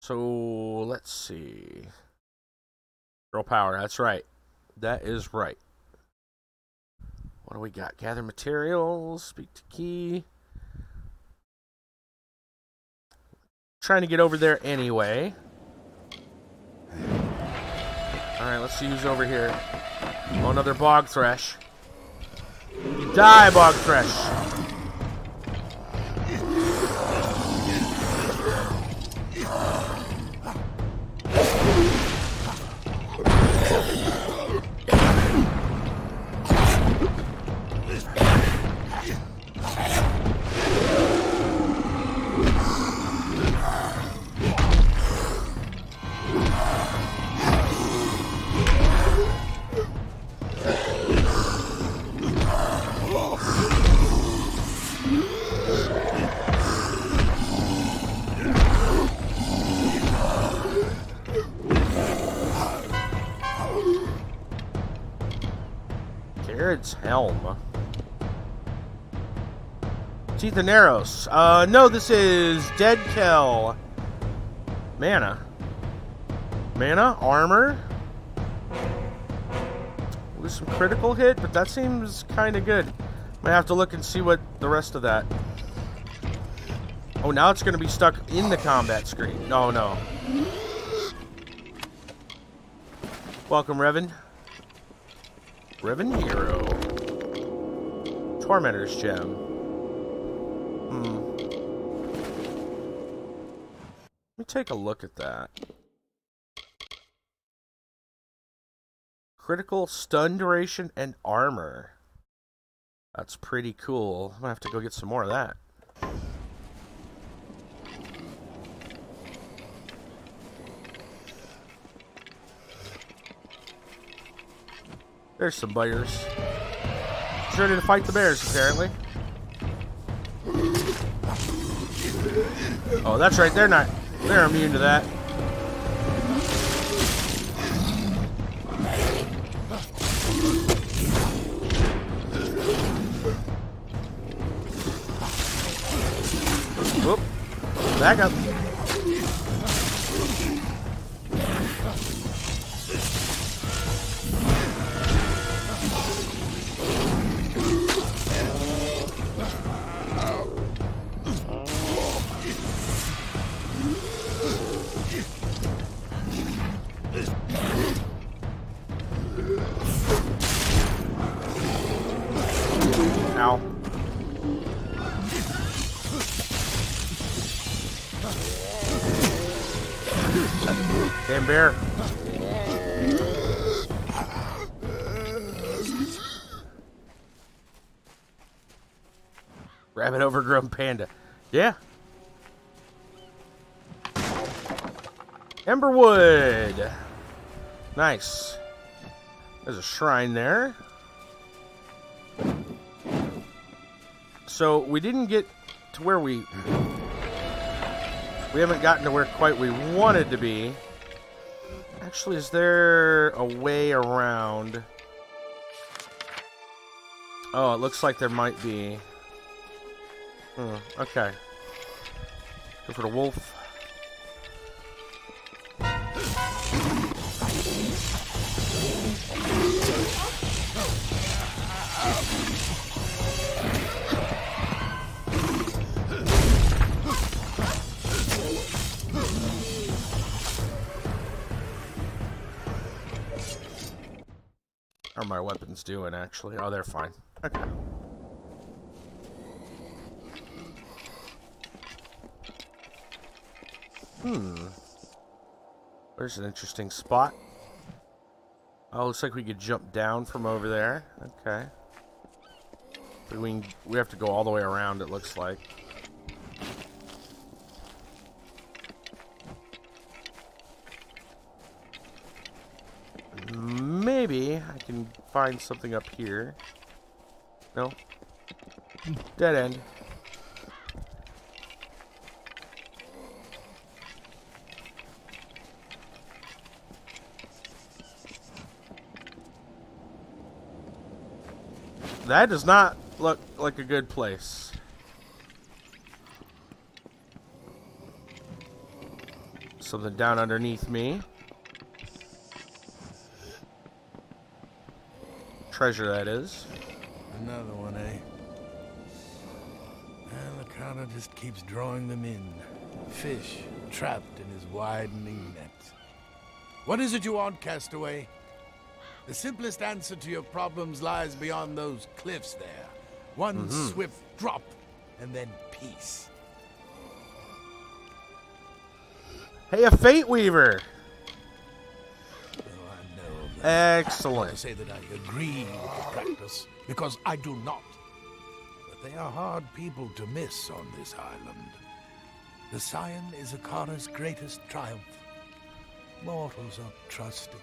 So, let's see. Girl power, that's right. That is right. What do we got? Gather materials, speak to key. Trying to get over there anyway. Alright, let's see who's over here. Oh, another bog thresh. You die, bog thresh. Helm. Teeth and arrows. No, this is Dead Kill. Mana. Mana, armor. With some critical hit, but that seems kind of good. Might have to look and see what the rest of that. Oh, now it's going to be stuck in the combat screen. No, no. Welcome, Revan. Revan Hero. Tormentor's Gem. Let me take a look at that. Critical stun duration and armor. That's pretty cool. I'm gonna have to go get some more of that. There's some biters. He's ready to fight the bears, apparently. Oh, that's right. They're immune to that. Whoop. Back up. Ow. Damn bear. Rabbit overgrown panda. Yeah. Emberwood. Nice. There's a shrine there. So we didn't get to where we haven't gotten to where quite we wanted to be. Actually, is there a way around? Oh, it looks like there might be. Okay. Go for the wolf. How are my weapons doing, actually? Oh, they're fine. Okay. There's an interesting spot. Oh, looks like we could jump down from over there. Okay. But we have to go all the way around, it looks like. Maybe I can find something up here. No. Dead end. That does not look like a good place. Something down underneath me. Treasure, that is.
Another one, eh? And the counter just keeps drawing them in. Fish trapped in his widening net. What is it you want, castaway? The simplest answer to your problems lies beyond those cliffs there. One swift drop, and then peace.
Hey, a Fate Weaver!
Excellent.
Excellent.
To say that I agree with the practice, because I do not. But they are hard people to miss on this island. The Scion is Akara's greatest triumph. Mortals are trusted.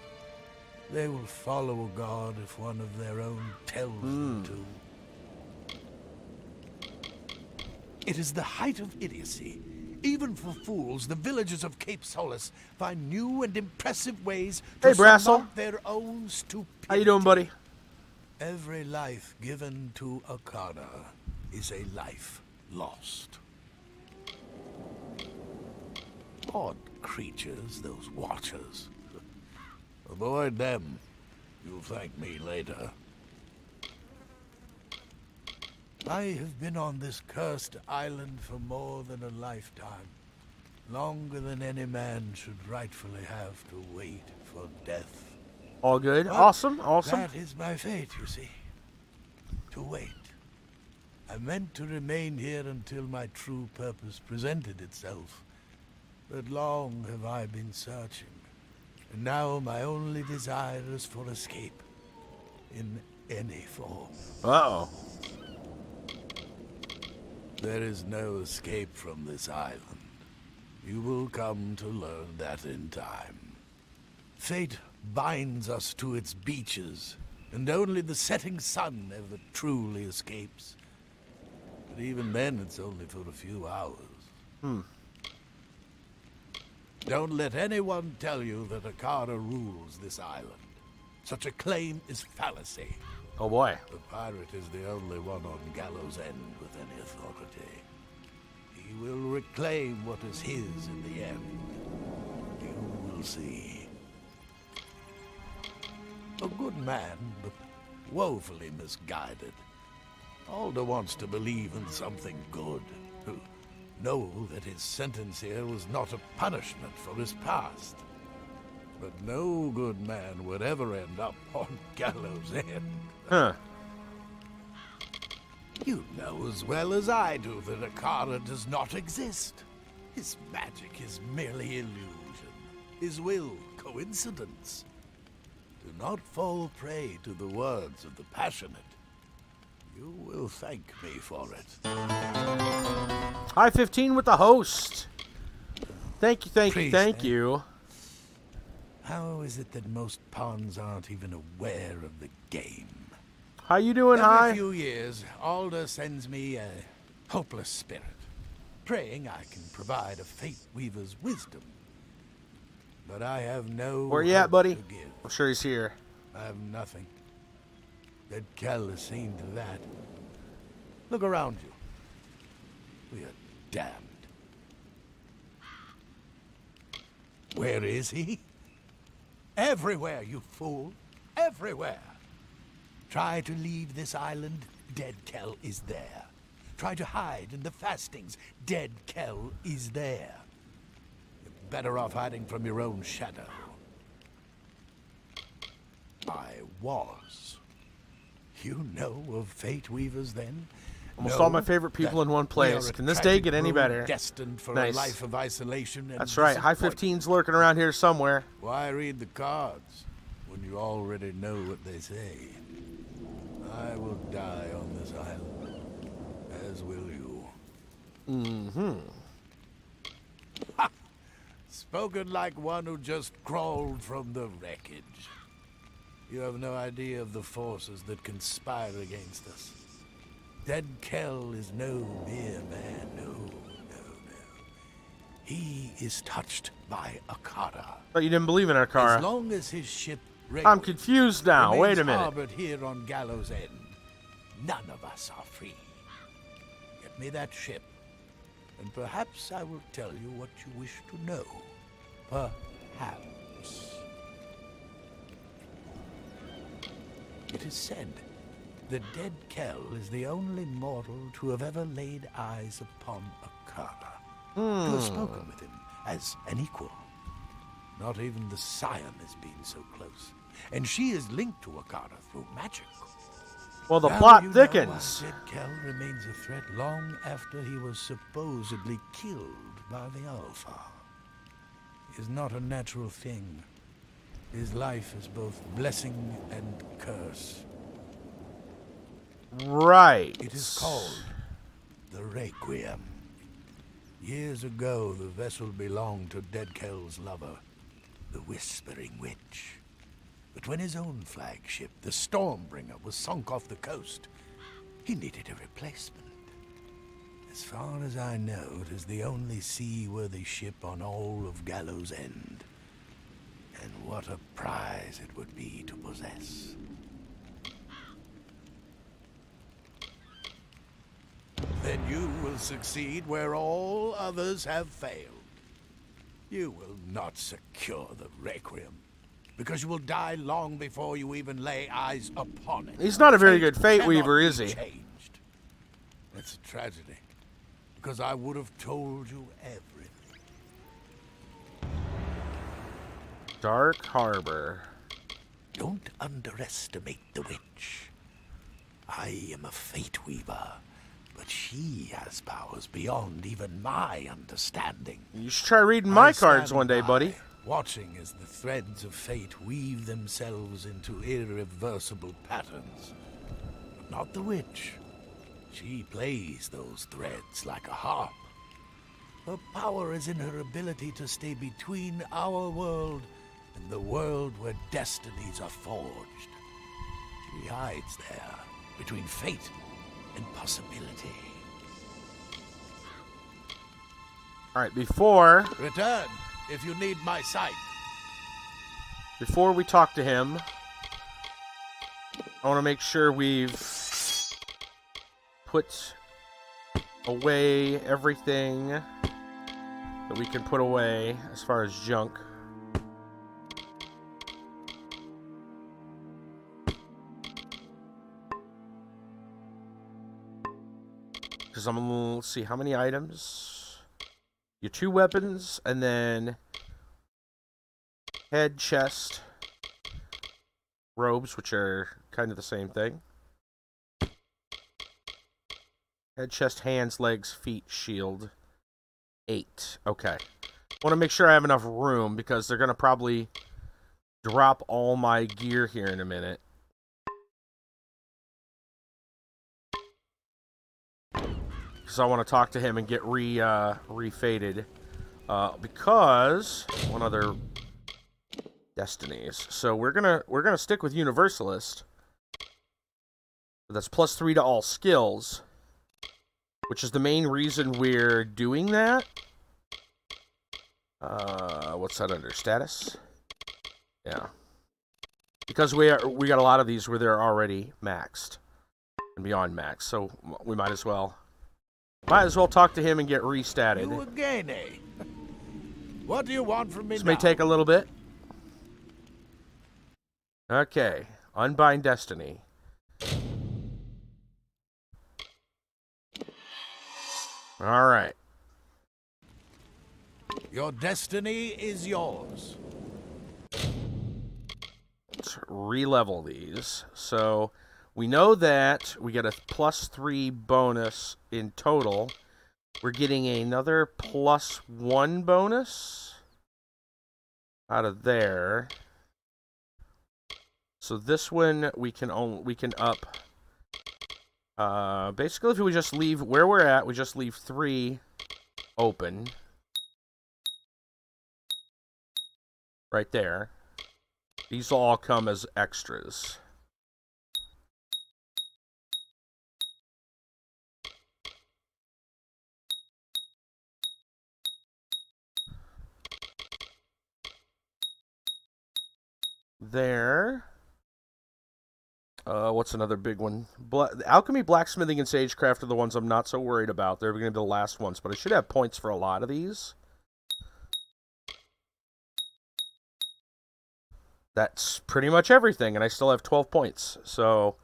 They will follow a god if one of their own tells them to. It is the height of idiocy. Even for fools, the villagers of Cape Solace find new and impressive ways to surmount their own stupidity.
How you doing, buddy?
Every life given to Akara is a life lost. Odd creatures, those watchers. Avoid them. You'll thank me later. I have been on this cursed island for more than a lifetime. Longer than any man should rightfully have to wait for death.
All good.
But
awesome.
that is my fate, you see. To wait. I meant to remain here until my true purpose presented itself. But long have I been searching. And now my only desire is for escape. In any form.
Uh-oh.
There is no escape from this island. You will come to learn that in time. Fate binds us to its beaches, and only the setting sun ever truly escapes. But even then, it's only for a few hours. Don't let anyone tell you that Akara rules this island. Such a claim is fallacy.
Oh boy.
The pirate is the only one on Gallows End with any authority. He will reclaim what is his in the end. You will see. A good man, but woefully misguided. Alder wants to believe in something good. To know that his sentence here was not a punishment for his past. But no good man would ever end up on Gallows End.
Huh.
You know as well as I do that Akara does not exist. His magic is merely illusion. His will, coincidence. Do not fall prey to the words of the passionate. You will thank me for it.
High 15 with the host. Thank you, thank you,
Priest,
thank you.
How is it that most pawns aren't even aware of the game?
How you doing,
Every
High?
few years, Alder sends me a hopeless spirit, praying I can provide a Fate Weaver's wisdom. But I have no
Where you at,
hope
buddy?
to give.
I'm sure he's here.
I have nothing. That Kell has seen to that. Look around you. We are damned. Where is he? Everywhere, you fool. Everywhere. Try to leave this island, dead Kell is there. Try to hide in the fastings, dead Kell is there. You're better off hiding from your own shadow. I was. You know of Fate Weavers then?
Almost
Know
all my favorite people
that
in one
we
place.
are a
Can this day
tragic
get any
brood
better?
Destined for
Nice.
a life of isolation and
That's right. High
disappointment.
15's lurking around here somewhere.
Why read the cards when you already know what they say? I will die on this island, as will you.
Mm-hmm.
Ha! Spoken like one who just crawled from the wreckage. You have no idea of the forces that conspire against us. Dead Kell is no mere man, no. He is touched by Akara.
But you didn't believe in our
As
car.
long as his ship
I'm confused now. Wait a minute.
harbored here on Gallows End, none of us are free. Get me that ship, and perhaps I will tell you what you wish to know. Perhaps. It is said the dead Kell is the only mortal to have ever laid eyes upon Akara. To have spoken with him as an equal. Not even the Scion has been so close. And she is linked to Akara through magic.
Well, the
Now
plot
you know
thickens.
why Dead Kell remains a threat long after he was supposedly killed by the Alpha. He is not a natural thing. His life is both blessing and curse.
Right.
It is called the Requiem. Years ago, the vessel belonged to Dead Kell's lover, the Whispering Witch. But when his own flagship, the Stormbringer, was sunk off the coast, he needed a replacement. As far as I know, it is the only seaworthy ship on all of Gallows End. And what a prize it would be to possess. then you will succeed where all others have failed. You will not secure the Requiem, because you will die long before you even lay eyes upon it.
He's not a very good Fate
cannot
Weaver,
be
is he?
Changed. It's a tragedy, because I would have told you everything.
Dark Harbor.
Don't underestimate the witch. I am a Fate Weaver, but she has powers beyond even my understanding.
You should try reading my cards one day, buddy.
Watching as the threads of fate weave themselves into irreversible patterns. But not the witch. She plays those threads like a harp. Her power is in her ability to stay between our world and the world where destinies are forged. She hides there, between fate and possibility.
Alright, before
Return if you need my sight.
we talk to him, I want to make sure we've put away everything that we can put away as far as junk. Because let's see, how many items? Your 2 weapons, and then head, chest, robes, which are kind of the same thing. Head, chest, hands, legs, feet, shield. 8. Okay. Want to make sure I have enough room, because they're going to probably drop all my gear here in a minute. Because I want to talk to him and get refaded. Because one other destinies. So we're gonna stick with Universalist. That's +3 to all skills, which is the main reason we're doing that. What's that under? Status? Yeah. Because we got a lot of these where they're already maxed and beyond max, so we might as well talk to him and get restatted.
You again, eh? What do you want from me
This
now?
may take a little bit. Okay. Unbind Destiny. Alright.
Your destiny is yours.
Let's re-level these. So we know that we get a +3 bonus in total. We're getting another +1 bonus out of there. So this one we can up. Basically, if we just leave where we're at, we just leave 3 open. Right there. These will all come as extras. There. What's another big one? Alchemy, blacksmithing, and sagecraft are the ones I'm not so worried about. They're going to be the last ones, but I should have points for a lot of these. That's pretty much everything, and I still have 12 points. So,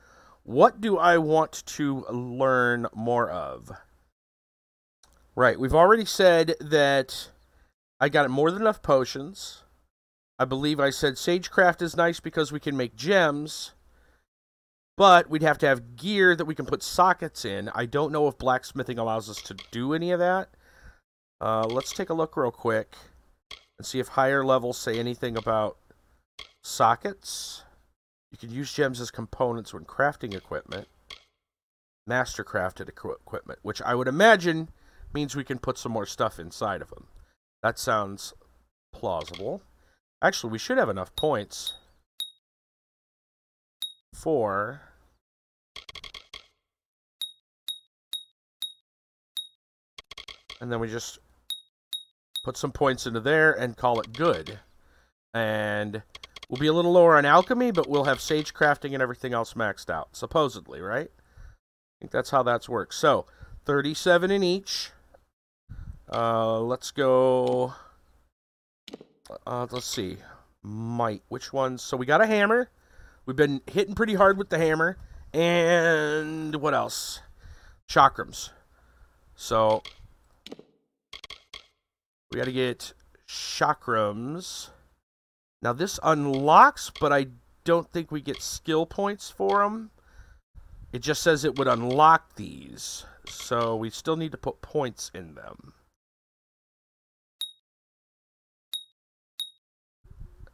what do I want to learn more of? Right, we've already said that I got more than enough potions. I believe I said sagecraft is nice because we can make gems, but we'd have to have gear that we can put sockets in. I don't know if blacksmithing allows us to do any of that. Let's take a look real quick and see if higher levels say anything about sockets. You can use gems as components when crafting equipment. Master crafted equipment, which I would imagine means we can put some more stuff inside of them. That sounds plausible. Actually, we should have enough points for and then we just put some points into there and call it good. And we'll be a little lower on alchemy, but we'll have sage crafting and everything else maxed out, supposedly, right? I think that's how that works. So, 37 in each. Let's go. Let's see. Might. Which ones? So we got a hammer. We've been hitting pretty hard with the hammer. And what else? Chakrams. So we got to get chakrams. Now this unlocks, but I don't think we get skill points for them. It just says it would unlock these. So we still need to put points in them.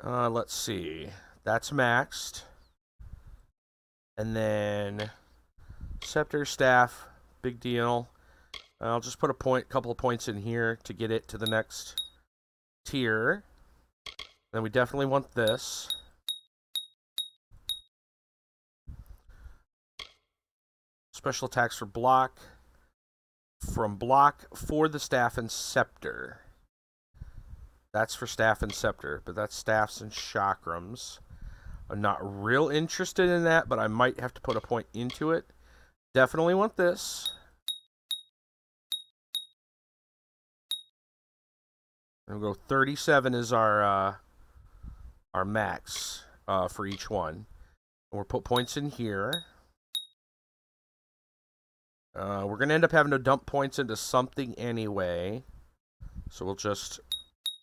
Let's see. That's maxed. And then scepter, staff, big deal. I'll just put a couple of points in here to get it to the next tier. Then we definitely want this. Special attacks for block. From block for the staff and scepter. That's for staff and scepter, but that's staffs and chakrams. I'm not real interested in that, but I might have to put a point into it. Definitely want this. And we'll go 37 is our max for each one. And we'll put points in here. We're going to end up having to dump points into something anyway. So we'll just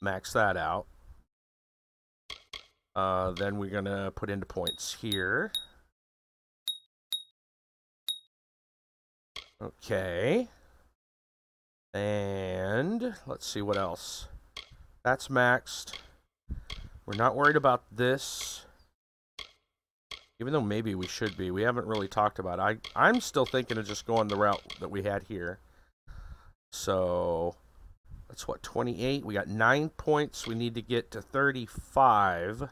max that out. Then we're going to put into points here. Okay. And let's see what else. That's maxed. We're not worried about this. Even though maybe we should be. We haven't really talked about it. I'm still thinking of just going the route that we had here. So that's what, 28? We got 9 points. We need to get to 35.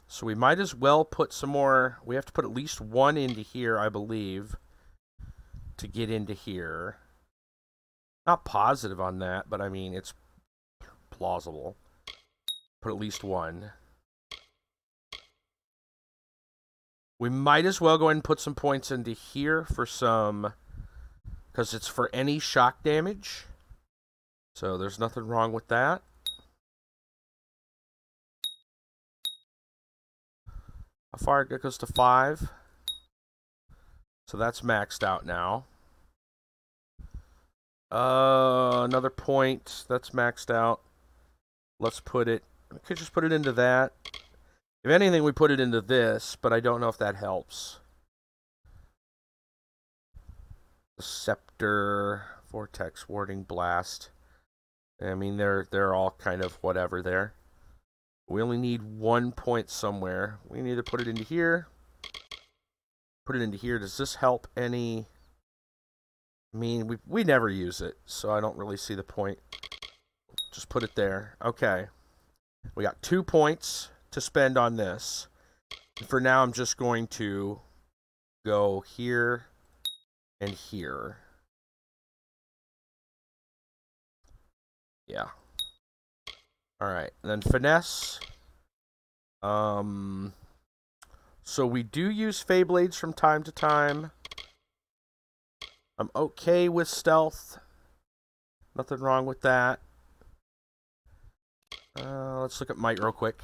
So we might as well put some more. We have to put at least one into here, I believe, to get into here. Not positive on that, but I mean, it's plausible. Put at least one. We might as well go ahead and put some points into here for some, because it's for any shock damage. So there's nothing wrong with that. How far it goes to 5. So that's maxed out now. Another point. That's maxed out. Let's put it, we could just put it into that. If anything, we put it into this, but I don't know if that helps. The scepter, vortex, warding, blast. I mean, they're all kind of whatever there. We only need 1 point somewhere. We need to put it into here. Put it into here. Does this help any? I mean, we never use it, so I don't really see the point. Just put it there. Okay. We got 2 points to spend on this. For now, I'm just going to go here and here. Yeah. Alright, and then finesse. So we do use Fey Blades from time to time. I'm okay with stealth. Nothing wrong with that. Let's look at might real quick.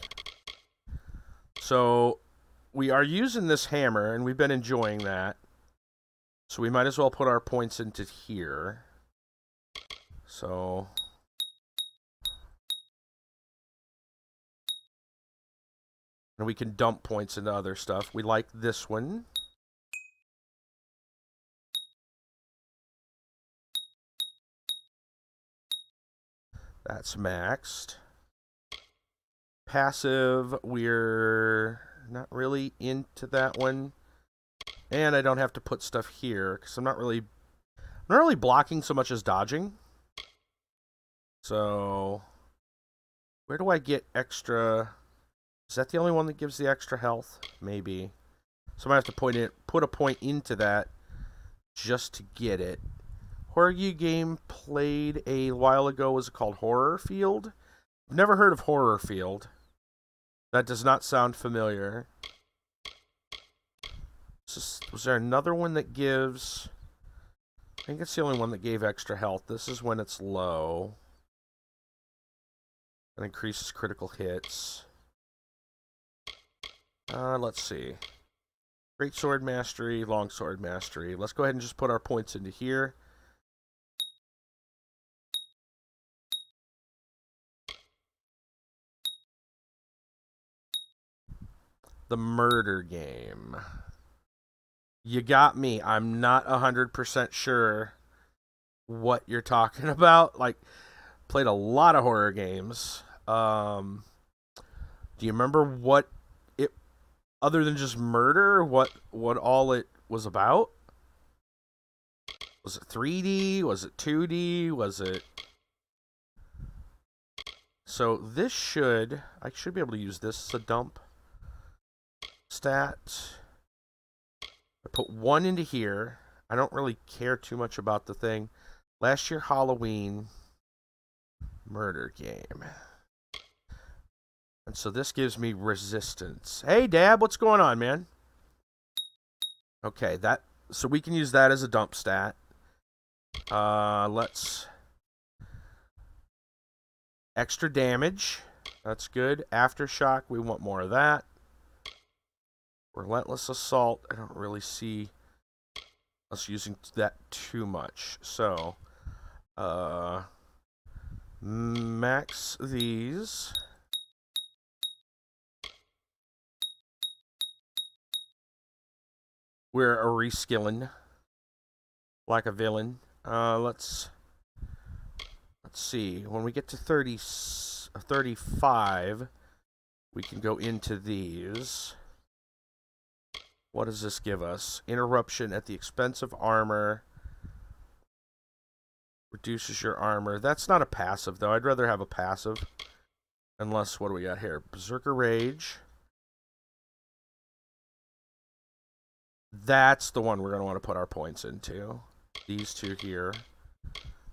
So we are using this hammer, and we've been enjoying that. So we might as well put our points into here. So and we can dump points into other stuff. We like this one. That's maxed. Passive, we're not really into that one. And I don't have to put stuff here, because I'm not really blocking so much as dodging. So where do I get extra? Is that the only one that gives the extra health? Maybe. So I might have to put a point into that just to get it. Horror game played a while ago. Was it called Horror Field? I've never heard of Horror Field. That does not sound familiar. Was there another one that gives I think it's the only one that gave extra health. This is when it's low. It increases critical hits. Let's see. Great Sword Mastery, Long Sword Mastery. Let's go ahead and just put our points into here. The murder game. You got me. I'm not 100% sure what you're talking about. Like, played a lot of horror games. Do you remember what it, other than just murder, what all it was about? Was it 3D? Was it 2D? Was it... So this should... I should be able to use this as a dump stat. I put 1 into here. I don't really care too much about the thing. Last year Halloween murder game. And so this gives me resistance. Hey Dab, what's going on, man? Okay, that, so we can use that as a dump stat. Let's extra damage. That's good. Aftershock, we want more of that. Relentless Assault, I don't really see us using that too much. So, max these. We're a reskilling like a villain. Let's see. When we get to 35, we can go into these. What does this give us? Interruption at the expense of armor. Reduces your armor. That's not a passive, though. I'd rather have a passive. Unless, what do we got here? Berserker Rage. That's the one we're going to want to put our points into. These two here.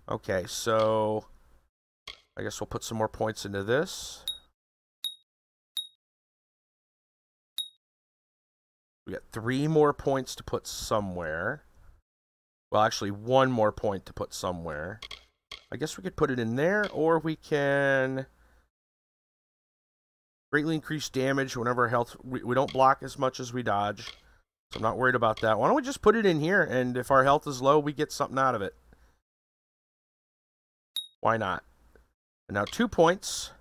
Okay, so... I guess we'll put some more points into this. We got 3 more points to put somewhere. Well, actually, 1 more point to put somewhere. I guess we could put it in there, or we can greatly increase damage whenever our health... We don't block as much as we dodge, so I'm not worried about that. Why don't we just put it in here, and if our health is low, we get something out of it. Why not? And now 2 points,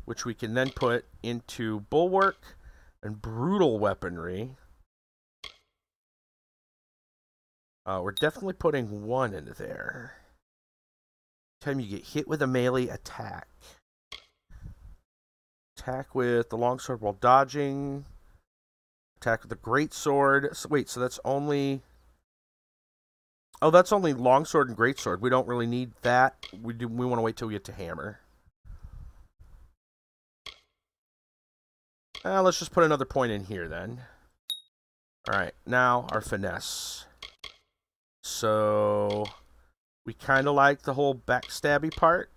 which we can then put into Bulwark and Brutal Weaponry. We're definitely putting 1 into there. Time you get hit with a melee attack. Attack with the longsword while dodging. Attack with the greatsword. So, wait, so that's only... Oh, that's only longsword and greatsword. We don't really need that. We want to wait till we get to hammer. Let's just put another point in here then. Alright, now our finesse. So, we kind of like the whole backstabby part.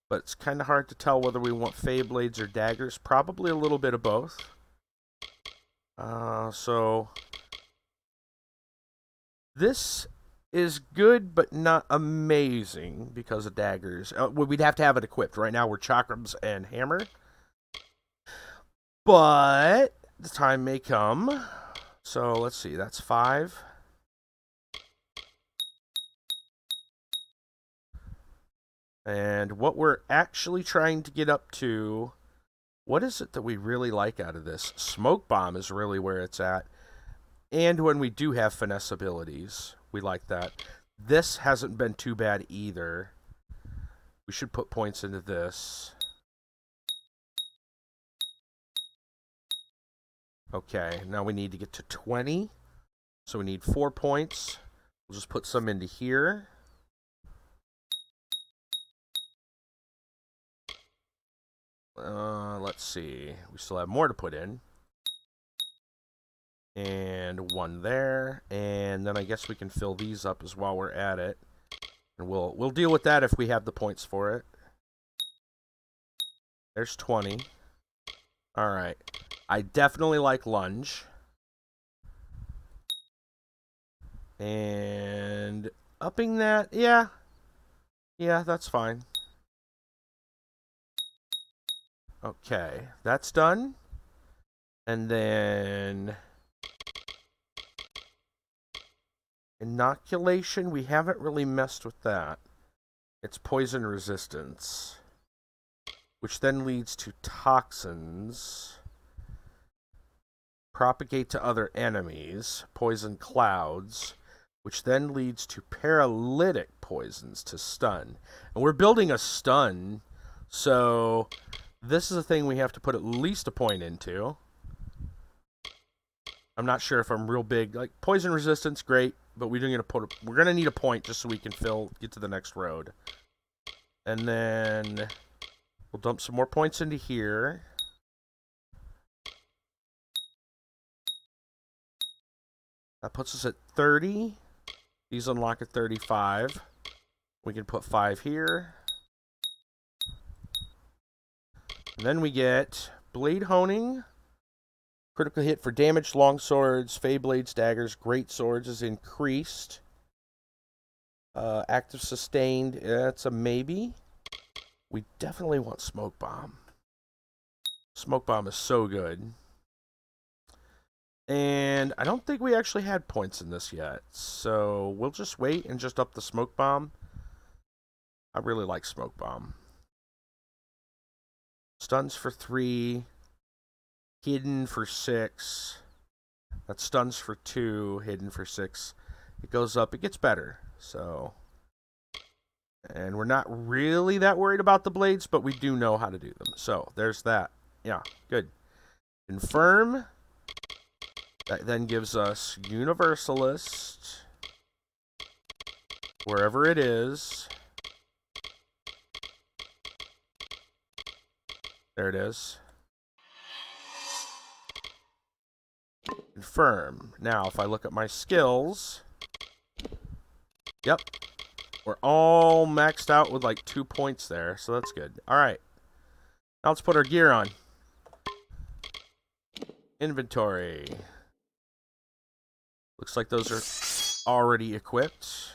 But it's kind of hard to tell whether we want Fey Blades or daggers. Probably a little bit of both. So, this is good, but not amazing because of daggers. We'd have to have it equipped. Right now, we're chakrams and hammer. But the time may come. So, let's see. That's 5. And what we're actually trying to get up to... What is it that we really like out of this? Smoke Bomb is really where it's at. And when we do have finesse abilities, we like that. This hasn't been too bad either. We should put points into this. Okay, now we need to get to 20. So we need 4 points. We'll just put some into here. Let's see. We still have more to put in. And 1 there. And then I guess we can fill these up as while we're at it. And we'll deal with that if we have the points for it. There's 20. Alright. I definitely like lunge. And Upping that? Yeah. Yeah, that's fine. Okay, that's done. And then inoculation, we haven't really messed with that. It's poison resistance, which then leads to toxins. Propagate to other enemies, poison clouds, which then leads to paralytic poisons to stun. And we're building a stun, so this is a thing we have to put at least a point into. I'm not sure if I'm real big. Like, poison resistance, great, but we're gonna need a point just so we can get to the next road. And then we'll dump some more points into here. That puts us at 30. These unlock at 35. We can put 5 here. And then we get blade honing. Critical hit for damaged longswords, fey blades, daggers, great swords is increased. Active sustained, that's a maybe. We definitely want smoke bomb. Smoke bomb is so good. And I don't think we actually had points in this yet, so we'll just wait and just up the smoke bomb. I really like smoke bomb. Stuns for 3, hidden for 6. That stuns for 2, hidden for 6. It goes up, it gets better. So, and we're not really that worried about the blades, but we do know how to do them. So there's that. Yeah, good. Confirm. That then gives us Universalist, wherever it is. There it is. Confirm. Now, if I look at my skills, yep, we're all maxed out with like 2 points there, so that's good. All right, now let's put our gear on. Inventory. Looks like those are already equipped.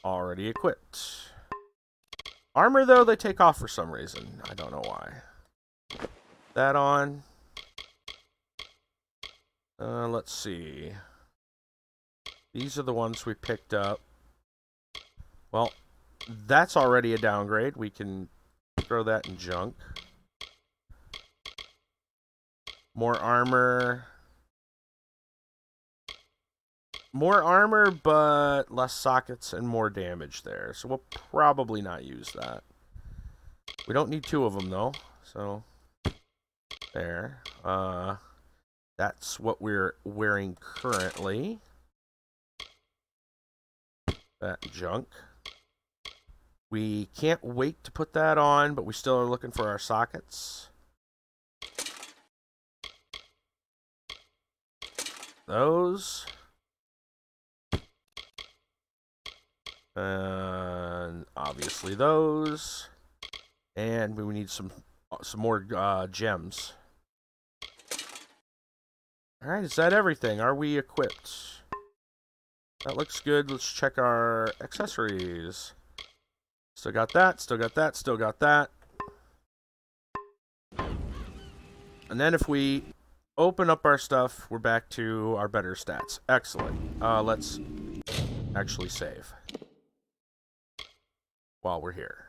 Already equipped. Armor, though, they take off for some reason. I don't know why. That on. Let's see. These are the ones we picked up. Well, that's already a downgrade. We can throw that in junk. More armor. More armor, but less sockets and more damage there. So we'll probably not use that. We don't need 2 of them, though. So, there. That's what we're wearing currently. That junk. We can't wait to put that on, but we still are looking for our sockets. Those. And obviously those. And we need some more gems. Alright, is that everything? Are we equipped? That looks good. Let's check our accessories. Still got that, still got that, still got that. And then if we open up our stuff, we're back to our better stats. Excellent. Let's actually save while we're here.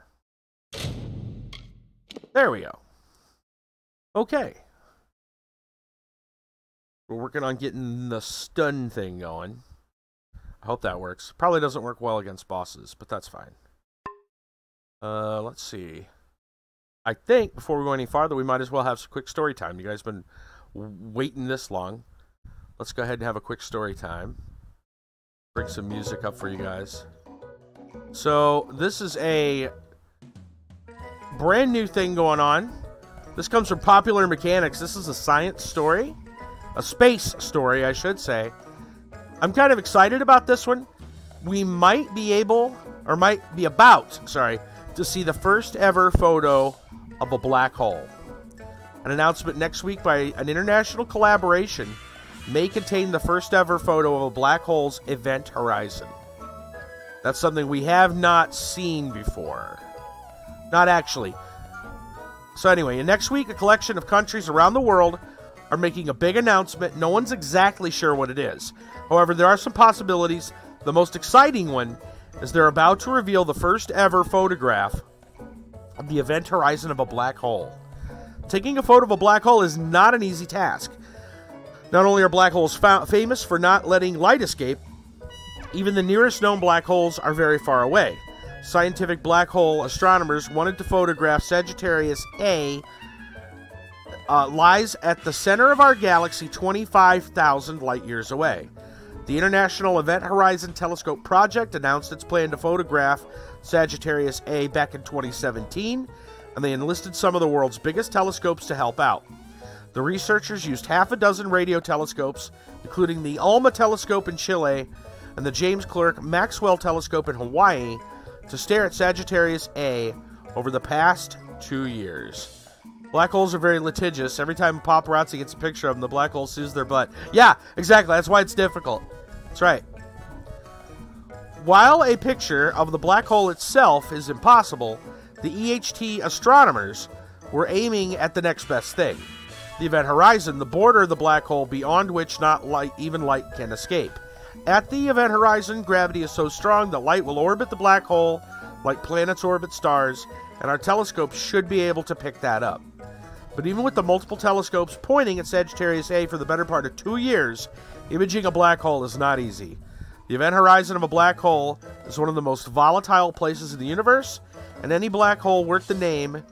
There we go. Okay. We're working on getting the stun thing going. I hope that works. Probably doesn't work well against bosses, but that's fine. Let's see. I think before we go any farther, we might as well have some quick story time. You guys been waiting this long. Let's go ahead and have a quick story time. Bring some music up for you guys. So this is a brand new thing going on. This comes from Popular Mechanics. This is a science story. A space story, I should say. I'm kind of excited about this one. We might be able, or might be about, sorry, to see the first ever photo of a black hole. An announcement next week by an international collaboration may contain the first ever photo of a black hole's event horizon. That's something we have not seen before. Not actually. So anyway, next week, a collection of countries around the world are making a big announcement. No one's exactly sure what it is. However, there are some possibilities. The most exciting one is they're about to reveal the first ever photograph of the event horizon of a black hole. Taking a photo of a black hole is not an easy task. Not only are black holes famous for not letting light escape, even the nearest known black holes are very far away. Scientific black hole astronomers wanted to photograph Sagittarius A. Lies at the center of our galaxy 25,000 light years away. The International Event Horizon Telescope Project announced its plan to photograph Sagittarius A back in 2017, and they enlisted some of the world's biggest telescopes to help out. The researchers used half a dozen radio telescopes, including the ALMA telescope in Chile and the James Clerk Maxwell telescope in Hawaii, to stare at Sagittarius A over the past 2 years. Black holes are very litigious. Every time a paparazzi gets a picture of them, the black hole sues their butt. Yeah, exactly. That's why it's difficult. That's right. While a picture of the black hole itself is impossible, the EHT astronomers were aiming at the next best thing. The event horizon, the border of the black hole beyond which not even light can escape. At the event horizon, gravity is so strong that light will orbit the black hole like planets orbit stars, and our telescopes should be able to pick that up. But even with the multiple telescopes pointing at Sagittarius A for the better part of 2 years, imaging a black hole is not easy. The event horizon of a black hole is one of the most volatile places in the universe, and any black hole worth the name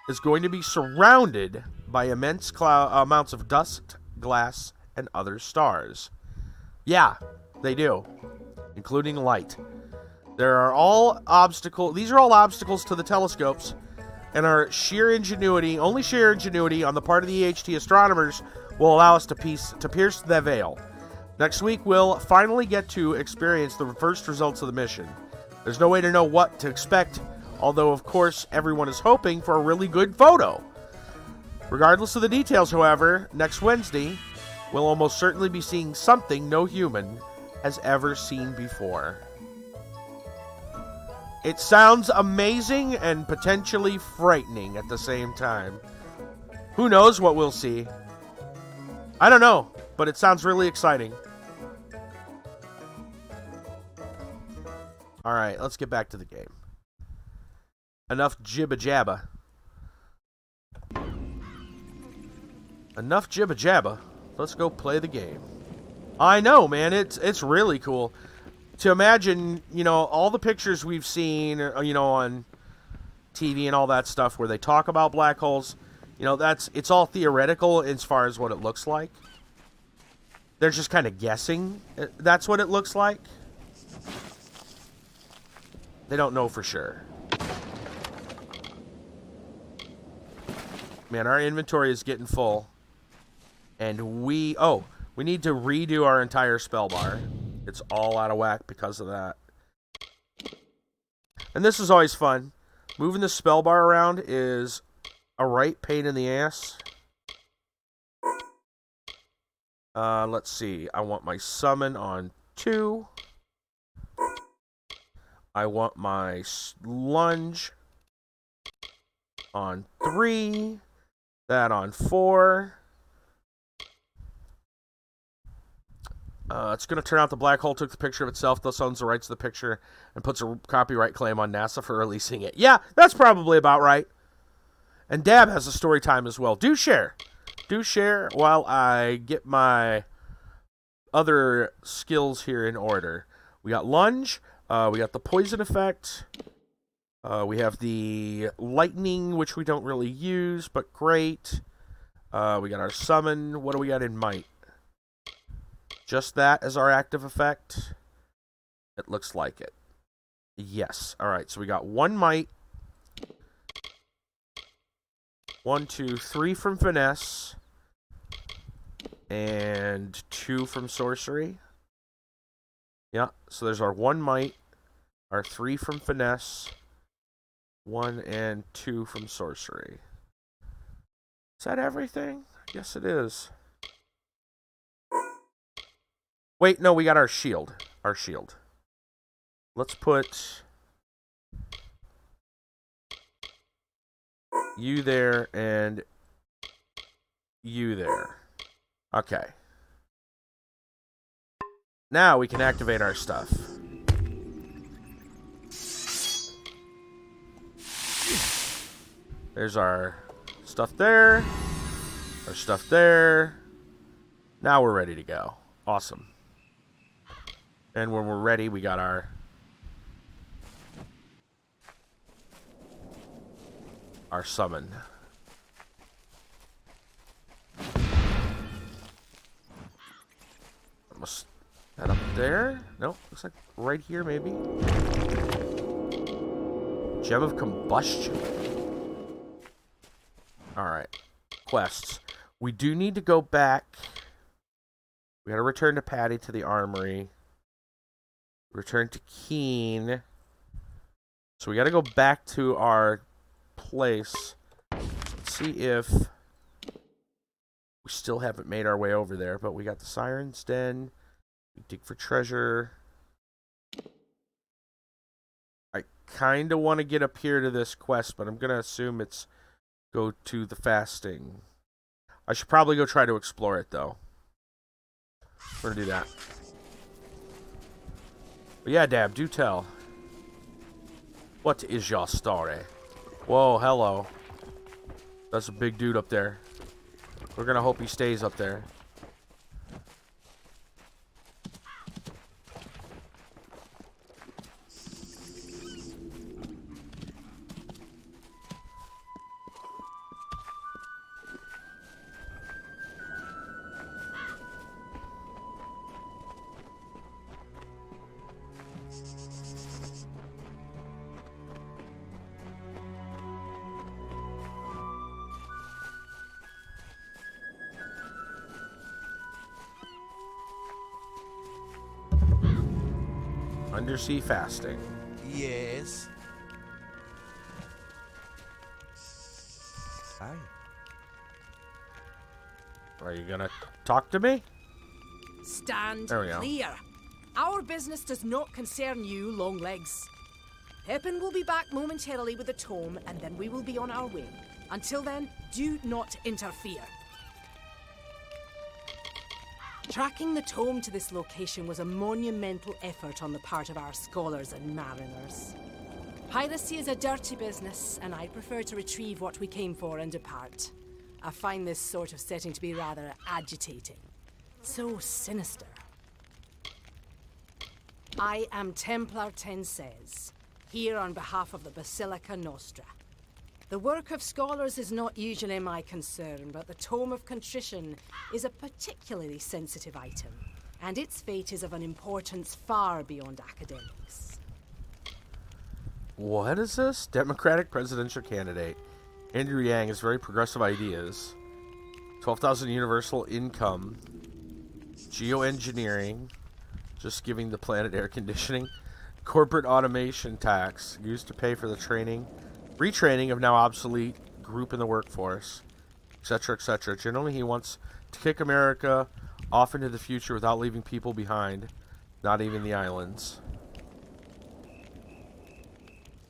is going to be surrounded by immense amounts of dust, glass, and other stars. Yeah, they do, including light. These are all obstacles to the telescopes, and our sheer ingenuity on the part of the EHT astronomers will allow us to pierce the veil. Next week, we'll finally get to experience the first results of the mission. There's no way to know what to expect, although, of course, everyone is hoping for a really good photo. Regardless of the details, however, next Wednesday, we'll almost certainly be seeing something no human has ever seen before. It sounds amazing and potentially frightening at the same time. Who knows what we'll see? I don't know, but it sounds really exciting. Alright, let's get back to the game. Enough jibba jabba. Enough jibba jabba. Let's go play the game. I know, man. It's really cool to imagine, all the pictures we've seen, on TV and all that stuff where they talk about black holes. It's all theoretical as far as what it looks like. They're just kind of guessing that's what it looks like. They don't know for sure. Man, our inventory is getting full. And we need to redo our entire spell bar. It's all out of whack because of that. And this is always fun. Moving the spell bar around is a right pain in the ass. Let's see. I want my summon on 2. I want my lunge on 3. That on 4. It's going to turn out the black hole took the picture of itself, thus owns the rights to the picture, and puts a copyright claim on NASA for releasing it. Yeah, that's probably about right. And Dab has a story time as well. Do share. Do share while I get my other skills here in order. We got lunge. We got the poison effect. We have the lightning, which we don't really use, but great. We got our summon. What do we got in might? Just that as our active effect? It looks like it. Yes. Alright, so we got 1 might. 1, 2, 3 from finesse. And 2 from sorcery. Yeah, so there's our 1 might. Our 3 from finesse. 1 and 2 from sorcery. Is that everything? I guess it is. Wait, no, we got our shield. Our shield. Let's put you there and you there. Okay. Now we can activate our stuff. There's our stuff there. Our stuff there. Now we're ready to go. Awesome. And when we're ready, we got our summon. Almost that up there? Nope, looks like right here maybe. Gem of Combustion. Alright. Quests. We do need to go back. We gotta return to Patty to the armory. Return to Keen. So we gotta go back to our place. Let's see if we still haven't made our way over there, but we got the Siren's Den. We dig for treasure. I kind of want to get up here to this quest, but I'm going to assume it's go to the fasting. I should probably go try to explore it, though. We're going to do that. But yeah, Dab, do tell. What is your story? Whoa, hello. That's a big dude up there. We're going to hope he stays up there. Undersea fasting.
Yes.
Aye.
Are you gonna talk to me?
Stand
There we go.
clear. Our business does not concern you, Longlegs. Pippin will be back momentarily with the tome, and then we will be on our way. Until then, do not interfere. Tracking the tome to this location was a monumental effort on the part of our scholars and mariners. Piracy is a dirty business, and I prefer to retrieve what we came for and depart. I find this sort of setting to be rather agitating. So sinister. I am Templar Tensez, here on behalf of the Basilica Nostra. The work of scholars is not usually my concern, but the Tome of Contrition is a particularly sensitive item, and its fate is of an importance far beyond academics.
What is this? Democratic presidential candidate. Andrew Yang has very progressive ideas. 12,000 universal income. Geoengineering. Just giving the planet air conditioning. Corporate automation tax. Used to pay for the training. Retraining of now obsolete group in the workforce. Etc., etc. Generally, he wants to kick America off into the future without leaving people behind. Not even the islands.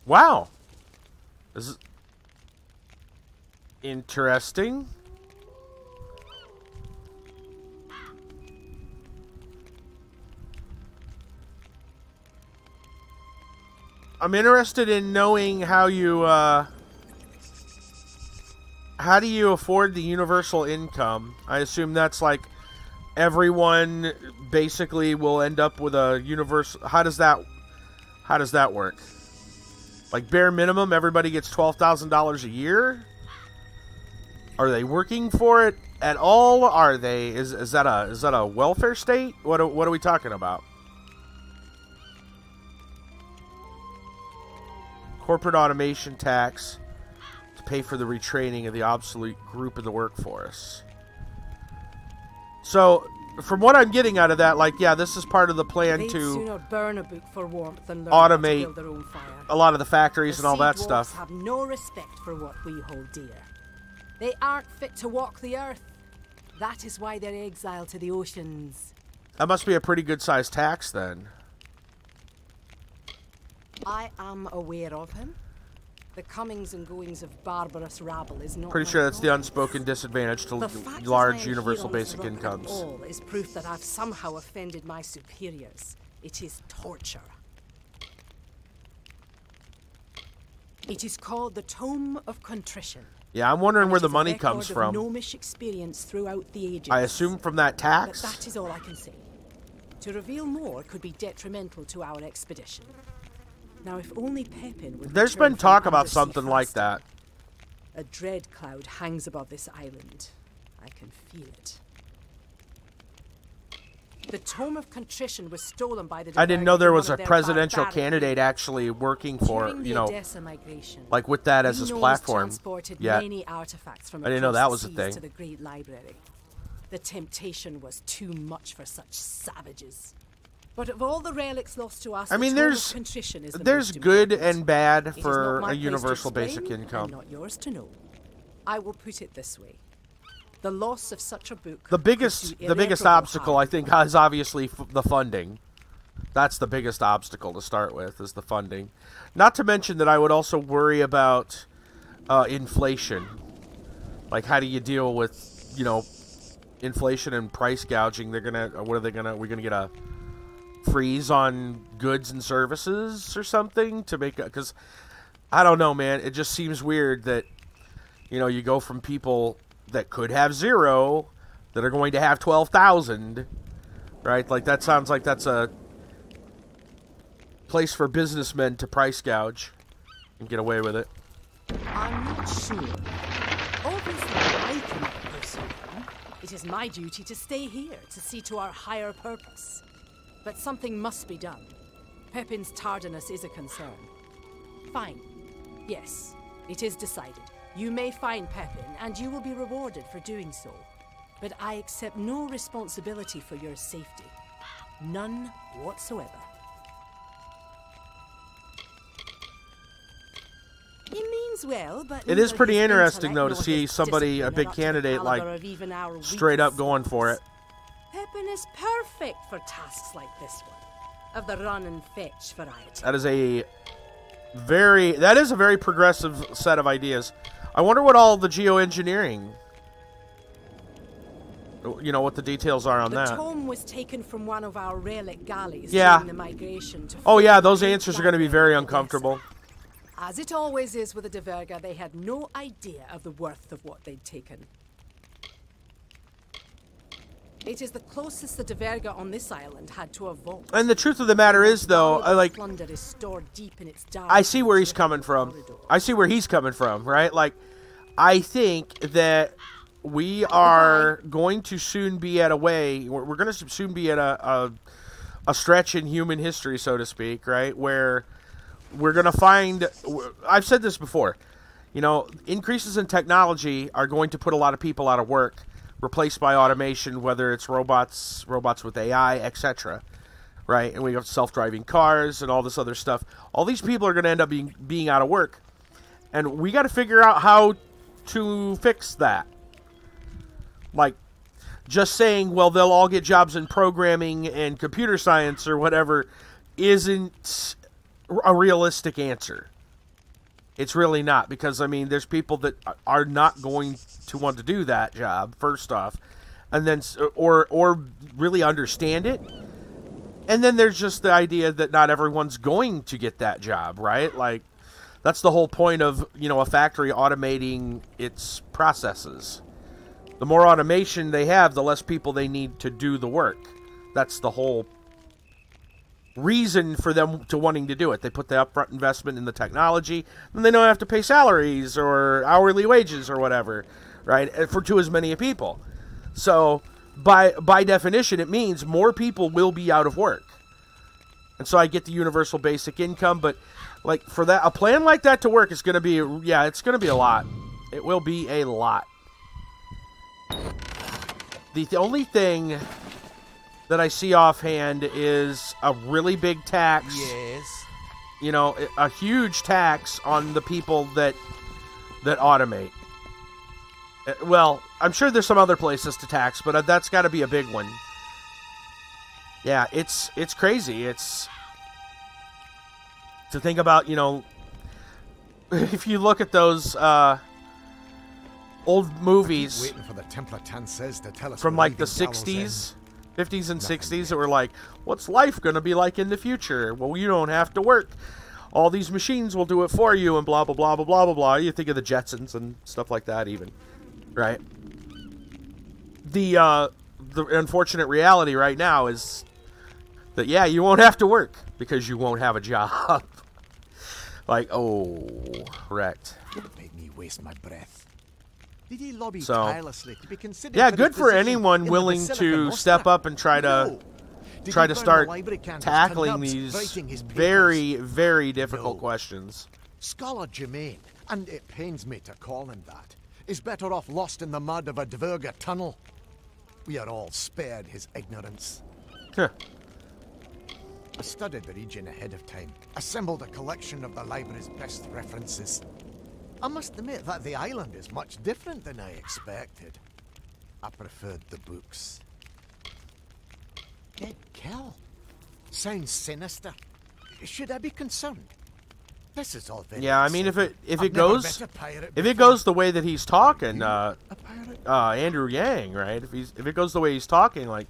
Wow! This is interesting. I'm interested in knowing how you, how do you afford the universal income? I assume that's like everyone basically will end up with a universal. How does that work? Like bare minimum, everybody gets $12,000 a year? Are they working for it at all? Are they? Is that a welfare state? What are we talking about? Corporate automation tax to pay for the retraining of the obsolete group in the workforce. So, from what I'm getting out of that, like, yeah, this is part of the plan
They'd
to
sooner burn a book for warmth than learn
automate
how to build their own fire.
a lot of the factories
The
and all that
sea
stuff.
dwarfs have no respect for what we hold dear. They aren't fit to walk the earth. That is why they're exiled to the oceans.
That must be a pretty good-sized tax, then.
I am aware of him. The comings and goings of barbarous rabble is not.
Pretty sure that's the unspoken disadvantage to large universal basic incomes.
All is proof that I've somehow offended my superiors. It is torture. It is called the Tome of Contrition.
Yeah, I'm wondering where the money comes from.
Gnomish experience throughout the ages.
I assume from that tax.
But that is all I can say. To reveal more could be detrimental to our expedition. Now, if only Pepin would.
There's been talk about something like that.
A dread cloud hangs above this island. I can feel it. The Tome of Contrition was stolen by the.
I didn't know there was a presidential candidate actually working for, you know, like with that as his platform. Yeah, I didn't know that was a thing.
To the Great Library. The temptation was too much for such savages. But of all the relics lost to us,
I mean, there's good and bad for a universal basic income.
Not yours to know. I will put it this way. The loss of such a book.
The biggest obstacle, I think, is obviously the funding. That's the biggest obstacle to start with, is the funding. Not to mention that I would also worry about inflation. Like, how do you deal with, you know, inflation and price gouging? We're gonna get a freeze on goods and services or something to make, because I don't know, man. It just seems weird that, you know, you go from people that could have 0 that are going to have 12,000, right? Like, that sounds like that's a place for businessmen to price gouge and get away with it.
I'm not sure. Obviously, I cannot pursue them. It is my duty to stay here to see to our higher purpose. But something must be done. Pepin's tardiness is a concern. Fine. Yes, it is decided. You may find Pepin, and you will be rewarded for doing so. But I accept no responsibility for your safety. None whatsoever. He means well, but
it is pretty interesting, though, to see somebody, a big candidate, like, straight up going for it.
Pepin is perfect for tasks like this one, of the run and fetch variety.
That is a very progressive set of ideas. I wonder what all the geoengineering, you know, what the details are on that.
The tome was taken from one of our relic galleys
during
the migration to.
Oh yeah, those answers are going to be very uncomfortable.
As it always is with the Diverga, they had no idea of the worth of what they'd taken. It is the closest the Diverga on this island had to a vault.
And the truth of the matter is, though, I see where he's coming from. I see where he's coming from, right? Like, I think that we are going to soon be at we're going to soon be at a stretch in human history, so to speak, right? Where we're going to find, I've said this before, you know, increases in technology are going to put a lot of people out of work, replaced by automation, whether it's robots with AI, etc. Right? And we have self-driving cars and all this other stuff. All these people are going to end up being out of work. And we got to figure out how to fix that. Like, just saying, well, they'll all get jobs in programming and computer science or whatever isn't a realistic answer. It's really not, because, I mean, there's people that are not going to want to do that job, first off, and then, or really understand it. And then there's just the idea that not everyone's going to get that job, right? Like, that's the whole point of, you know, a factory automating its processes. The more automation they have, the less people they need to do the work. That's the whole reason for them to wanting to do it. They put the upfront investment in the technology, and they don't have to pay salaries or hourly wages or whatever, right? To as many people. So by definition, it means more people will be out of work. And so I get the universal basic income, but like for that, a plan like that to work is going to be, yeah, it's going to be a lot. It will be a lot. The only thing that I see offhand is a really big tax.
Yes.
You know, a huge tax on the people that automate. Well, I'm sure there's some other places to tax, but that's got to be a big one. Yeah, it's crazy. It's to think about, you know, if you look at those old movies
Waiting for the Templar Tances to tell us
from
we're
like the
leaving Gallows
60s,
End.
50s and
Nothing
60s
yet.
that were like, what's life going to be like in the future? Well, you don't have to work. All these machines will do it for you and blah, blah, blah, blah, blah, blah, blah. You think of the Jetsons and stuff like that even, right? The unfortunate reality right now is that, yeah, you won't have to work because you won't have a job. Like, oh, wrecked.
Don't make me waste my breath. Did he lobby
So,
tirelessly to be considered
yeah,
for
good
his
for
position
anyone
in the
willing
Basilica
to
Nostra?
step up and try to
No. Did he burn
start
the library candles to
tackling
nubs,
these
writing his papers?
very, very difficult
No.
questions.
Scholar Germain, and it pains me to call him that, is better off lost in the mud of a Dverga tunnel. We are all spared his ignorance.
Huh.
I studied the region ahead of time, assembled a collection of the library's best references. I must admit that the island is much different than I expected. I preferred the books. Dead kill. Sounds sinister. Should I be concerned? This is all very
Yeah, I mean, if
exciting.
it
I've never
goes
met a pirate
if it
before.
goes the way that he's talking,
A pirate?
Andrew Yang, right? If it goes the way he's talking, like,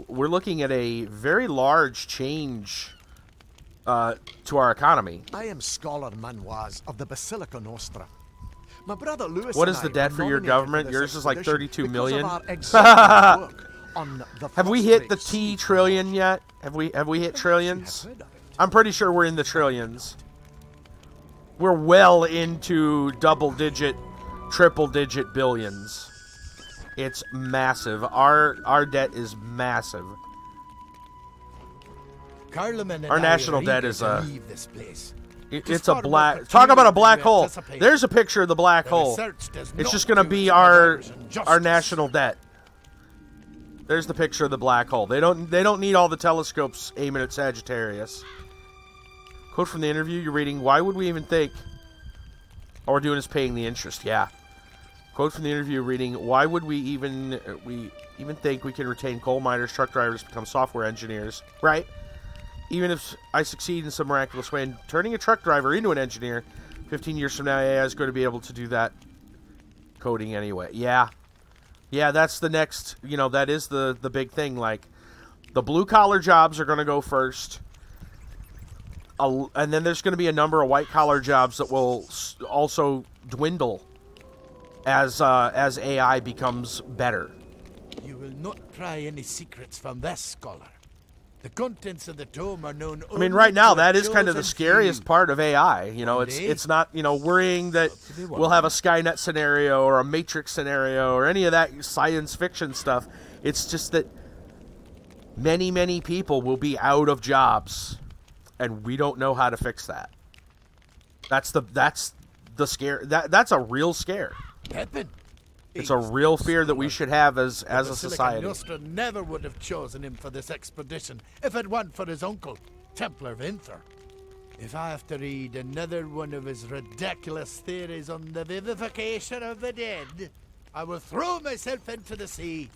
we're looking at a very large change to our economy.
I am Scholar Manoise of the Basilica Nostra. My brother Lewis
What
and
is the
I
debt
were
for your
nominated
government?
this
Yours is like
expedition
32
because
million.
of our exemplary work on the
Have we hit the
phosphate
T
seed
trillion yet? Have we hit trillions?
I've heard of it.
I'm pretty sure we're in the trillions. We're well into double-digit, triple-digit billions. It's massive. Our debt is massive.
Carloman and
Our
I
national
are
debt
eager
is
to
a-
leave this place.
It's a black. Talk about a black hole. There's a picture of the black hole. It's just going to be our national debt. There's the picture of the black hole. They don't need all the telescopes aiming at Sagittarius. Quote from the interview you're reading, why would we even think all we're doing is paying the interest? Yeah. Quote from the interview reading, why would we even think we can retain coal miners, truck drivers, become software engineers? Right? Even if I succeed in some miraculous way in turning a truck driver into an engineer, 15 years from now AI is going to be able to do that coding anyway. Yeah. Yeah, that's the next, that is the big thing. Like, the blue-collar jobs are going to go first. And then there's going to be a number of white-collar jobs that will also dwindle as AI becomes better.
You will not pry any secrets from this scholar. The contents of the tome are known
I mean,
only
right now,
to a
that is kind of the
chosen
scariest
few.
part of AI.
One day,
It's not, worrying that we'll have a Skynet scenario or a Matrix scenario or any of that science fiction stuff. It's just that many, many people will be out of jobs, and we don't know how to fix that. That's the scare. That's a real scare.
Pepin.
It's a real fear that we should have as a
Basilica
society.
Nostra never would have chosen him for this expedition if it weren't for his uncle, Templar Thur. If I have to read another one of his ridiculous theories on the vivification of the dead, I will throw myself into the sea.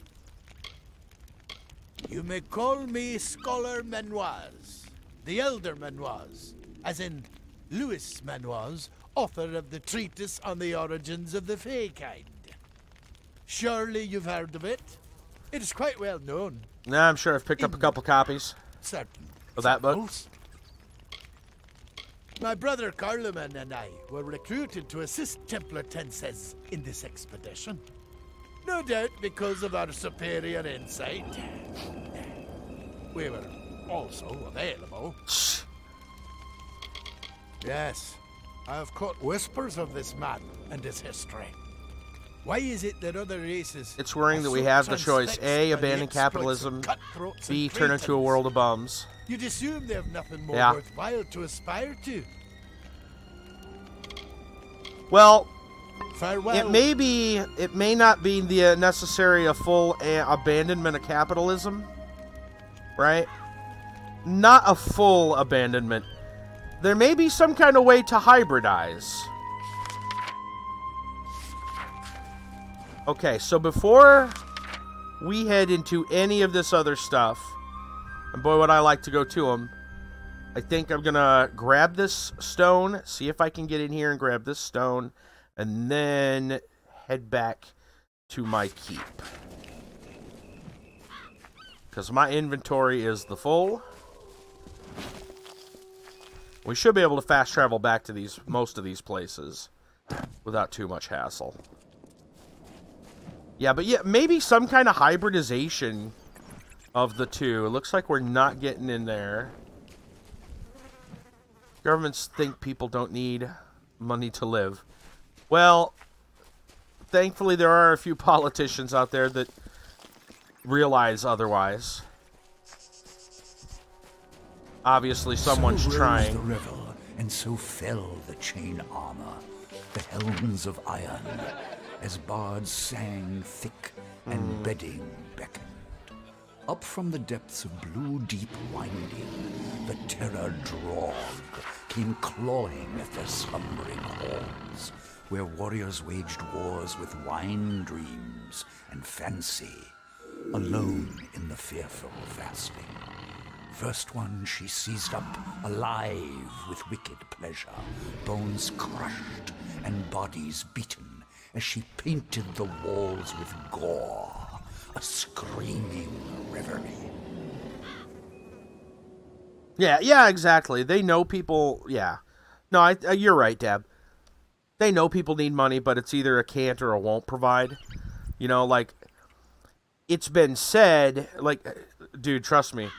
You may call me Scholar Manoise, the Elder Manoise, as in Louis Manoise, author of the treatise on the origins of the Fey kind. Surely you've heard of it. It is quite well known.
Nah, I'm sure I've picked up a couple copies
Certain.
of that book.
My brother Carloman and I were recruited to assist Templar Tenses in this expedition. No doubt because of our superior insight. We were also available. Yes, I have caught whispers of this man and his history. Why is it that other races...
It's worrying that we
are
have
so
the choice.
transfixed
A,
by the
abandon
exploits of
capitalism.
cutthroats
B,
and
turn into a
traitors?
world of bums.
You'd assume they have nothing more
Yeah.
worthwhile to aspire to.
Well,
Farewell.
it may not be the necessary a full abandonment of capitalism, right? Not a full abandonment. There may be some kind of way to hybridize. Okay, so before we head into any of this other stuff, And boy, would I like to go to them. I think I'm going to grab this stone, see if I can get in here and grab this stone, and then head back to my keep. Because my inventory is the full. We should be able to fast travel back to most of these places without too much hassle. Yeah, but yeah, maybe some kind of hybridization of the two. It looks like we're not getting in there. Governments think people don't need money to live. Well, thankfully there are a few politicians out there that realize otherwise. Obviously, someone's trying.
The river, and so fell the chain armor, the helms of iron, as bards sang thick and bedding beckoned. Up from the depths of blue deep winding, the terror drog came clawing at their slumbering halls, where warriors waged wars with wine dreams and fancy, alone in the fearful fasting. First one she seized up, alive with wicked pleasure, bones crushed and bodies beaten, as she painted the walls with gore, a screaming reverie.
Yeah, exactly. They know people, yeah. No, you're right, Deb. They know people need money, but it's either a can't or a won't provide. You know, like, it's been said, like, dude, trust me,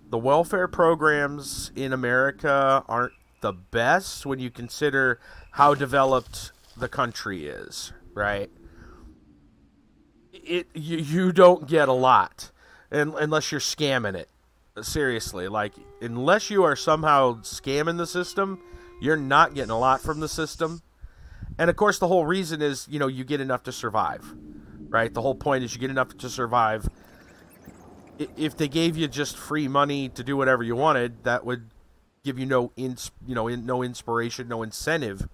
the welfare programs in America aren't the best when you consider how developed the country is, right? You don't get a lot unless you're scamming it. Seriously, like, unless you are somehow scamming the system, you're not getting a lot from the system. And of course, the whole reason is, you know, you get enough to survive, right? The whole point is you get enough to survive. If they gave you just free money to do whatever you wanted, that would give you no inspiration, no incentive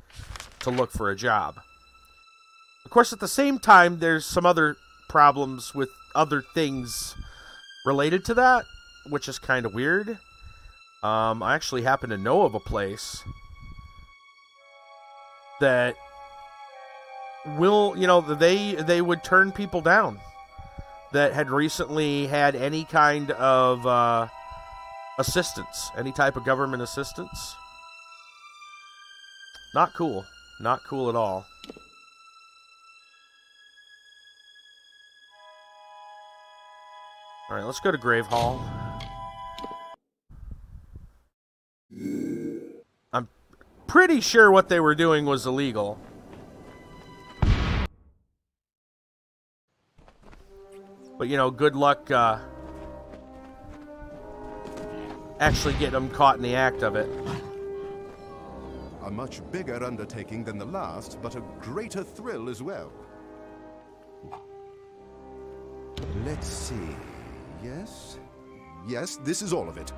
to look for a job. Of course, at the same time, there's some other problems with other things related to that, which is kind of weird. I actually happen to know of a place that will, you know, they would turn people down that had recently had any kind of assistance, any type of government assistance. Not cool. Not cool at all. Alright, let's go to Grave Hall. I'm pretty sure what they were doing was illegal. But, you know, good luck actually getting them caught in the act of it.
A much bigger undertaking than the last, but a greater thrill as well. Let's see. Yes? Yes, this is all of it.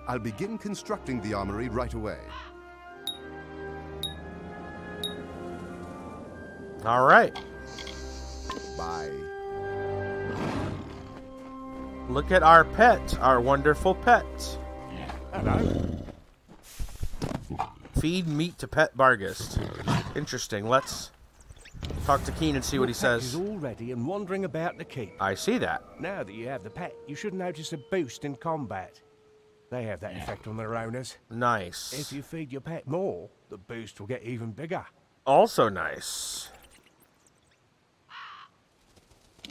I'll begin constructing the armory right away.
All right.
Bye.
Look at our pet, our wonderful pet.
Hello.
Feed meat to Pet Bargist. Interesting. Let's talk to Keen and see what he says.
Is all ready and wandering about the keep.
I see that.
Now that you have the pet, you should notice a boost in combat. They have that effect on their owners.
Nice.
If you feed your pet more, the boost will get even bigger.
Also nice.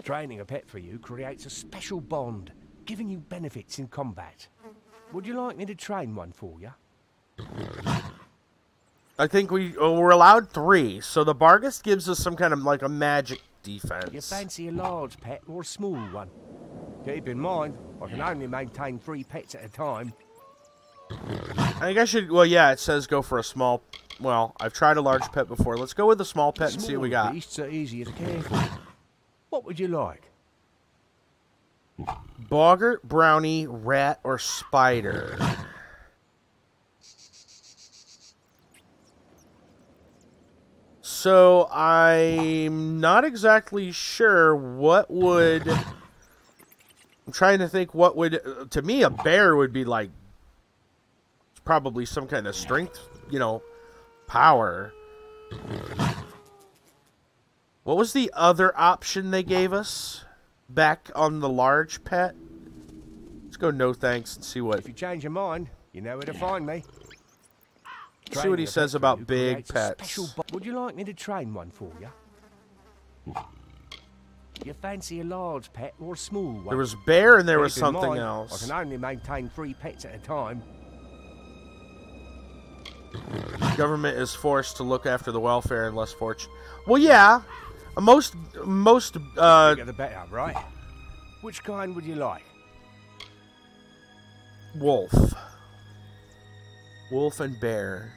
Training a pet for you creates a special bond, giving you benefits in combat. Would you like me to train one for you?
I think we're allowed 3, so the Bargist gives us some kind of like a magic defense.
You fancy a large pet or a small one? Keep in mind, I can only maintain 3 pets at a time.
I think I should, well, yeah, it says go for a small, well, I've tried a large pet before. Let's go with a small pet and see what we got.
Beasts are easier to care for. What would you like?
Boggart, brownie, rat, or spider? So I'm not exactly sure what would I'm trying to think what would... To me, a bear would be like... Probably some kind of strength, you know, power. What was the other option they gave us? Back on the large pet? Let's go no thanks and see what...
If you change your mind, you know where to find me.
See what he says about big pets.
Would you like me to train one for you? You fancy a large pet or a small one?
There was bear and there was
Keep in
something
mind,
else.
I can only maintain 3 pets at a time.
Government is forced to look after the welfare and less fortunate. Well, yeah. Most
Bigger the better, right? Which kind would you like?
wolf. Wolf and bear.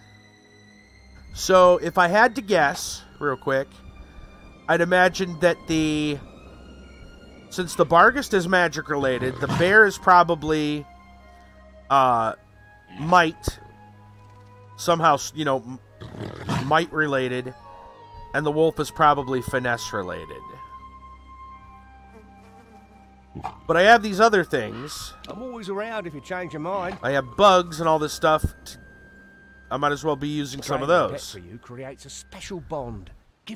So, if I had to guess, real quick, I'd imagine that since the Barghest is magic related, the bear is probably might. Somehow, you know, might related. And the wolf is probably finesse related. But I have these other things.
I'm always around if you change your mind.
I have bugs and all this stuff. I might as well be using some of
Training a pet
those.
for you creates a special bond.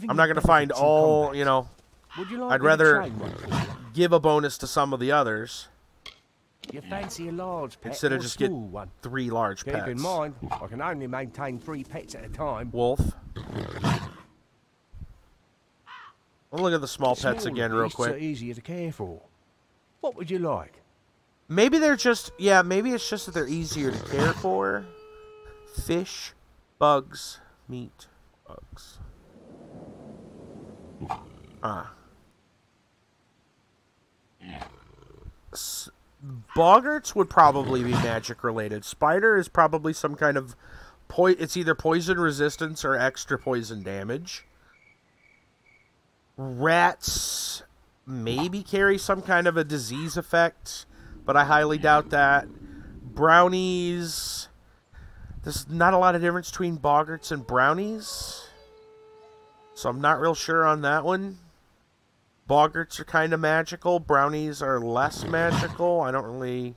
I'm not going to find all, you know.
Would you like
I'd
me to
rather
train one for you?
give a bonus to some of the others
You fancy a large pet
instead
or
of just
small
get
one?
3 large
Keep
pets.
in mind, I can only maintain 3 pets at a time.
Wolf. I'll look at the small pets
Smaller
again real
beasts
quick.
are easier to care for. What would you like?
Maybe they're just, yeah, maybe it's just that they're easier to care for. Fish, bugs, meat, bugs. Boggarts would probably be magic related. Spider is probably some kind of it's either poison resistance or extra poison damage. Rats maybe carry some kind of a disease effect, but I highly doubt that. Brownies, there's not a lot of difference between boggarts and brownies, so I'm not real sure on that one. Boggarts are kind of magical. Brownies are less magical. I don't really...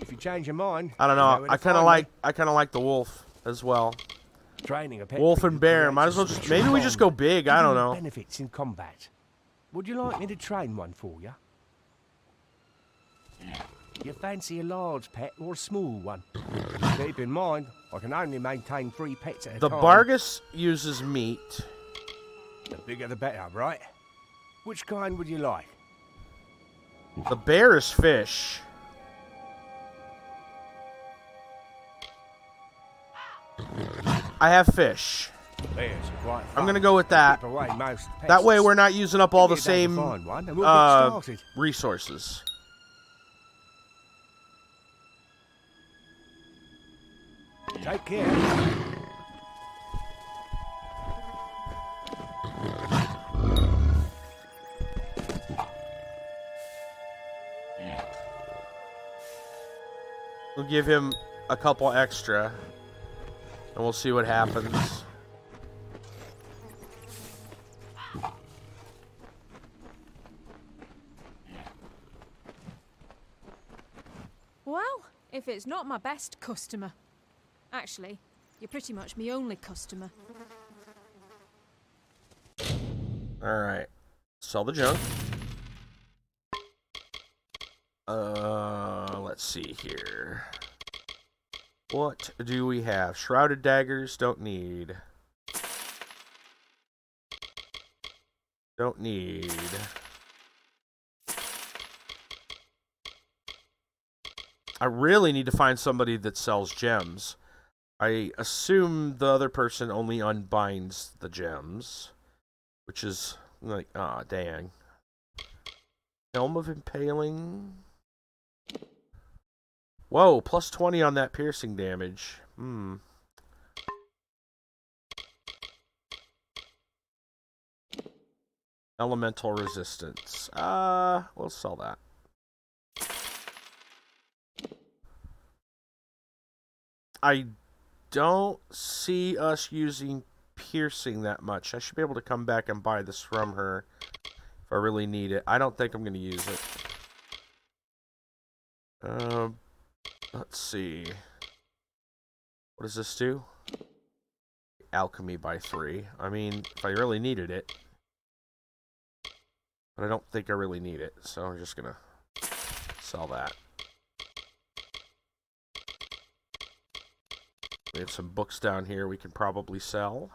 If you change your mind,
I don't know. I kind of like the wolf as well.
Training a pet
Wolf
for
and
you
bear.
creates
Might
a
as well just...
special
Maybe we just
bond,
go big. I don't
giving you
know.
benefits in combat. Would you like me to train one for you? You fancy a large pet or a small one? Keep in mind, I can only maintain 3 pets at a
The
time.
Barghest uses meat.
The bigger the better, right? Which kind would you like?
The bear is fish. I have fish.
Bears are quite
I'm
fun.
going to go with that.
Keep away most
That way
pests.
we're not using up all the
Get down to
same
find one and we'll get started.
resources.
Take care.
We'll give him a couple extra, and we'll see what happens.
Well, if it's not my best customer. Actually, you're pretty much my only customer.
Alright. Sell the junk. Let's see here. What do we have? Shrouded daggers, don't need. Don't need. I really need to find somebody that sells gems. I assume the other person only unbinds the gems, which is like, ah, dang. Helm of Impaling. Whoa, plus 20 on that piercing damage. Elemental resistance. We'll sell that. I don't see us using piercing that much. I should be able to come back and buy this from her if If I really need it. I don't think I'm going to use it. Let's see. What does this do? Alchemy by 3. I mean, if I really needed it. But I don't think I really need it. So I'm just going to sell that. We have some books down here we can probably sell.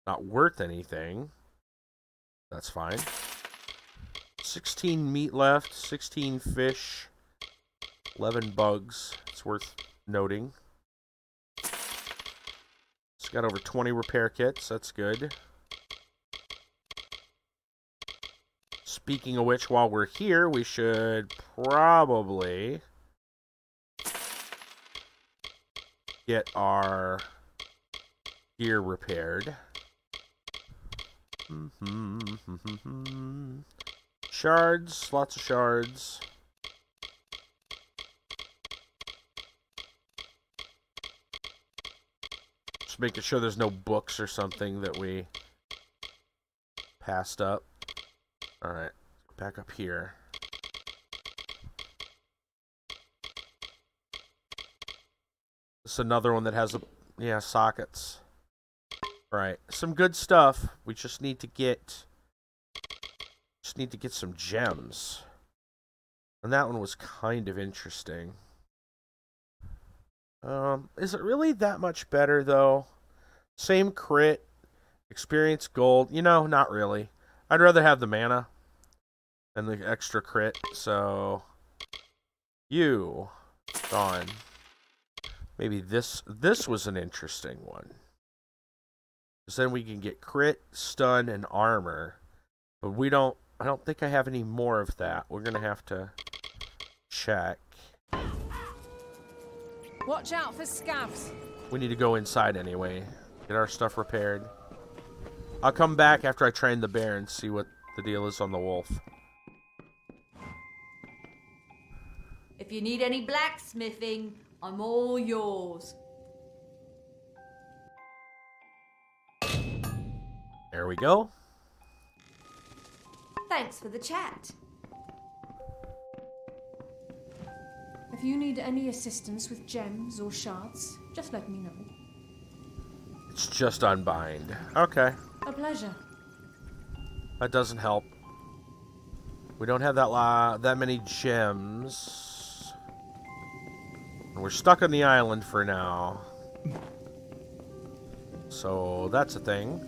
Not worth anything. That's fine. 16 meat left, 16 fish, 11 bugs. It's worth noting. It's got over 20 repair kits. That's good. Speaking of which, while we're here, we should probably get our gear repaired. Shards, lots of shards. Just making sure there's no books or something that we passed up. Alright, back up here. This is another one that has sockets. Right, some good stuff. We just need to get some gems. And that one was kind of interesting. Is it really that much better though? Same crit, experience gold. You know, not really. I'd rather have the mana and the extra crit. So you gone. Maybe this was an interesting one. Because then we can get crit, stun, and armor. But I don't think I have any more of that. We're going to have to check.
Watch out for scavs.
We need to go inside anyway. Get our stuff repaired. I'll come back after I train the bear and see what the deal is on the wolf.
If you need any blacksmithing, I'm all yours.
There we go.
Thanks for the chat.
If you need any assistance with gems or shards, just let me know.
It's just unbind. Okay.
A pleasure.
That doesn't help. We don't have that many gems. And we're stuck on the island for now. So that's a thing.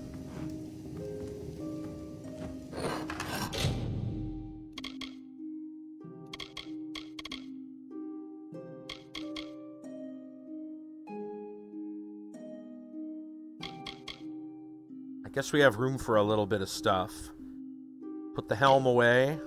I guess we have room for a little bit of stuff. Put the helm away.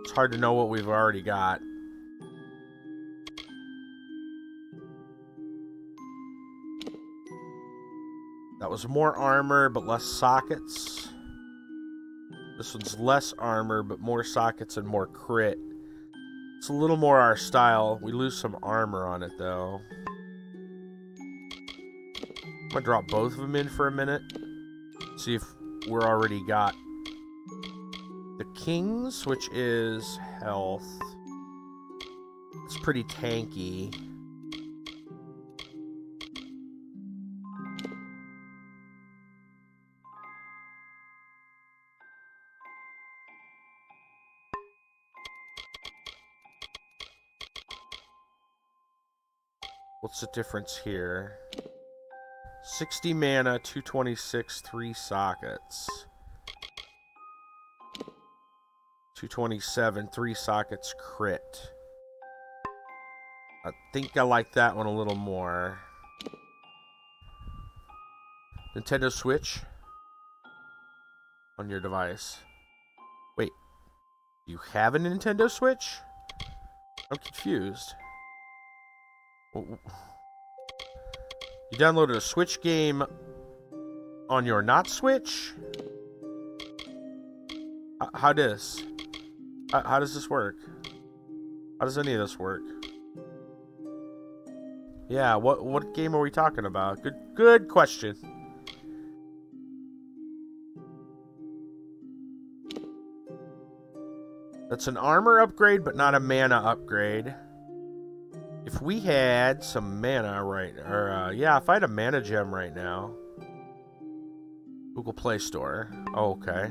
It's hard to know what we've already got. That was more armor, but less sockets. This one's less armor, but more sockets and more crit. It's a little more our style. We lose some armor on it, though. I'm gonna drop both of them in for a minute. See if we're already got the Kings, which is health. It's pretty tanky. What's the difference here? 60 mana, 226, 3 sockets. 227, 3 sockets, crit. I think I like that one a little more. Nintendo Switch on your device. Wait, you have a Nintendo Switch? I'm confused. You downloaded a Switch game on your not Switch? How does this work? How does any of this work? Yeah, what game are we talking about? Good question. That's an armor upgrade, but not a mana upgrade. If we had some mana yeah, if I had a mana gem right now. Google Play Store. Oh, okay.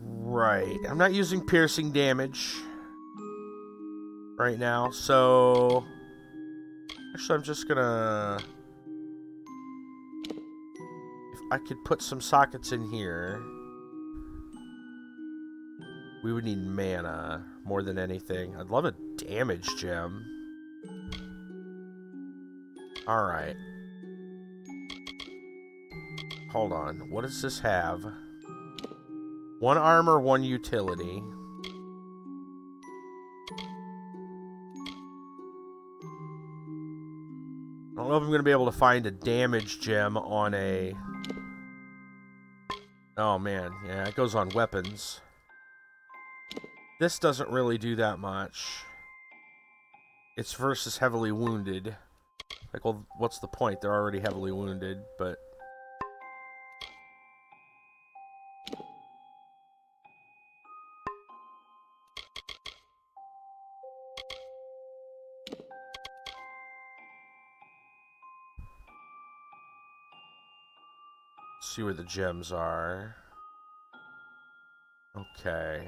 Right. I'm not using piercing damage right now, so actually I'm just gonna, if I could put some sockets in here, we would need mana more than anything. I'd love a damage gem. Alright. Hold on. What does this have? 1 armor, 1 utility. I don't know if I'm going to be able to find a damage gem on a... Oh man, yeah, it goes on weapons. This doesn't really do that much. It's versus heavily wounded. Like, well, what's the point? They're already heavily wounded, but... see where the gems are. Okay.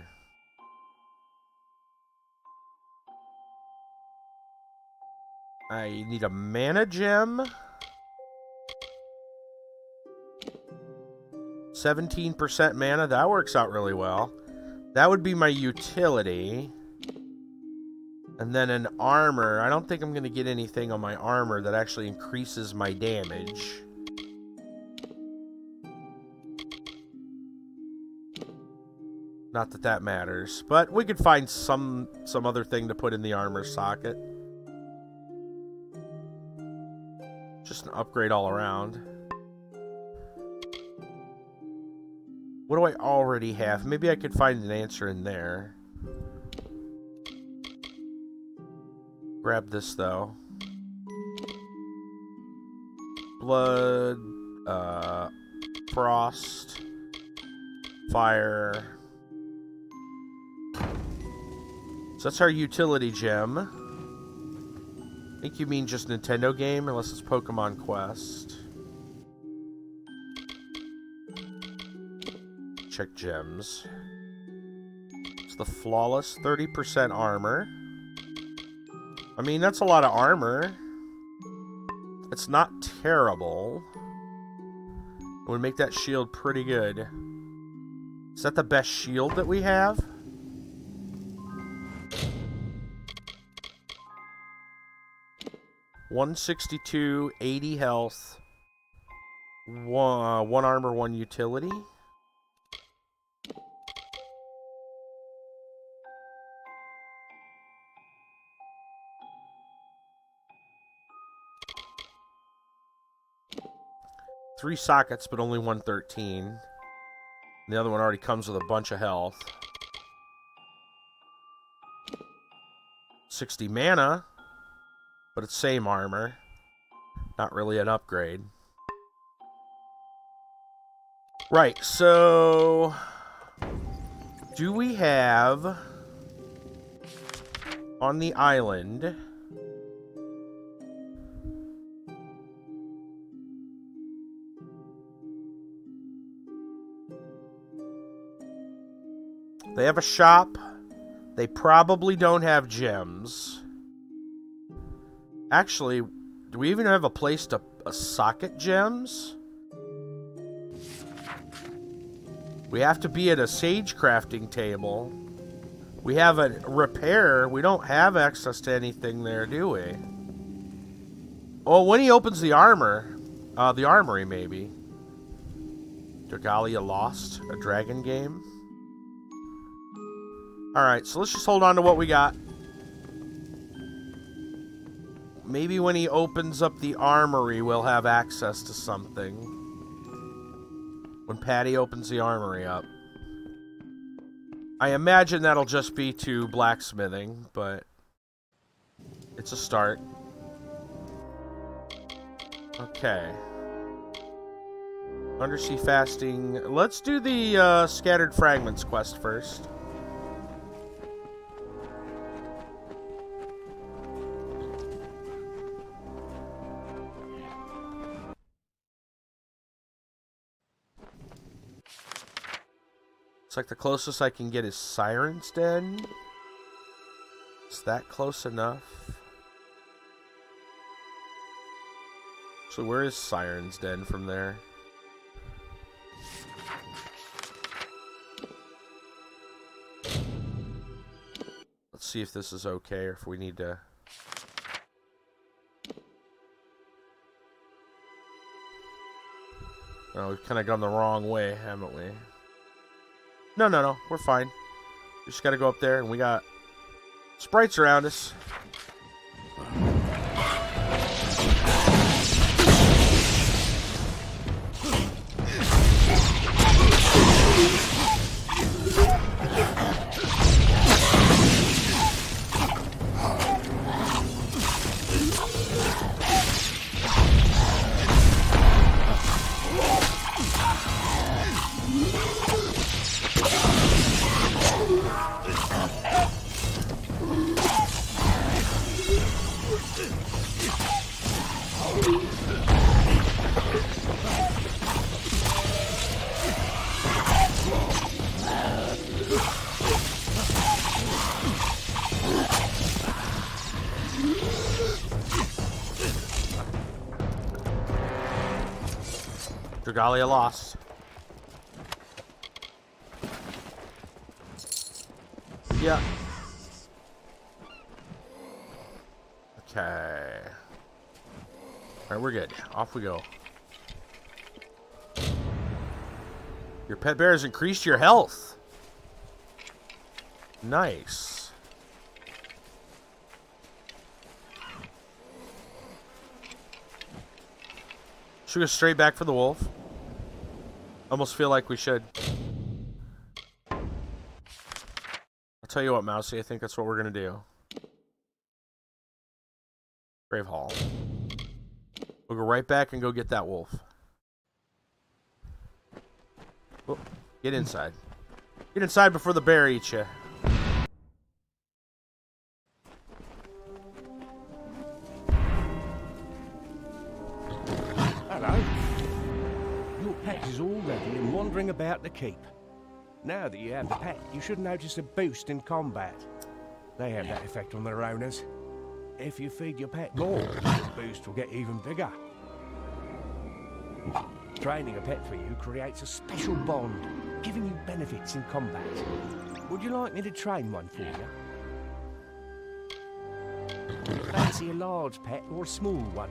I need a mana gem. 17% mana. That works out really well. That would be my utility. And then an armor. I don't think I'm going to get anything on my armor that actually increases my damage. Not that that matters, but we could find some other thing to put in the armor socket. Just an upgrade all around. What do I already have? Maybe I could find an answer in there. Grab this though. Blood, frost, fire. So that's our utility gem. I think you mean just Nintendo game, unless it's Pokemon Quest. Check gems. It's the flawless 30% armor. I mean, that's a lot of armor. It's not terrible. It would make that shield pretty good. Is that the best shield that we have? $162, 80 health, one armor, 1 utility. Three sockets, but only 113. And the other one already comes with a bunch of health. 60 mana. But it's same armor. Not really an upgrade. Right, so... do we have... on the island... they have a shop. They probably don't have gems. Actually, do we even have a place to socket gems? We have to be at a sage crafting table. We have a repair. We don't have access to anything there, do we? Oh, when he opens the armor, the armory maybe. Dragalia Lost, a dragon game. Alright, so let's just hold on to what we got. Maybe when he opens up the armory, we'll have access to something. When Patty opens the armory up. I imagine that'll just be to blacksmithing, but it's a start. Okay. Undersea fasting. Let's do the scattered fragments quest first. It's like the closest I can get is Siren's Den. Is that close enough? So where is Siren's Den from there? Let's see if this is okay or if we need to... Oh, we've kind of gone the wrong way, haven't we? No, we're fine. We just gotta go up there and we got sprites around us. Dragalia lost. Yeah. Okay. Alright, we're good. Off we go. Your pet bear has increased your health. Nice. Should we go straight back for the wolf? Almost feel like we should. I'll tell you what, Mousy, I think that's what we're gonna do. Grave Hall. We'll go right back and go get that wolf. Oh, get inside. Get inside before the bear eats you.
Hello. Your pet is all ready and wandering about the keep. Now that you have the pet, you should notice a boost in combat. They have that effect on their owners. If you feed your pet more, the boost will get even bigger. Training a pet for you creates a special bond, giving you benefits in combat. Would you like me to train one for you? Fancy a large pet or a small one?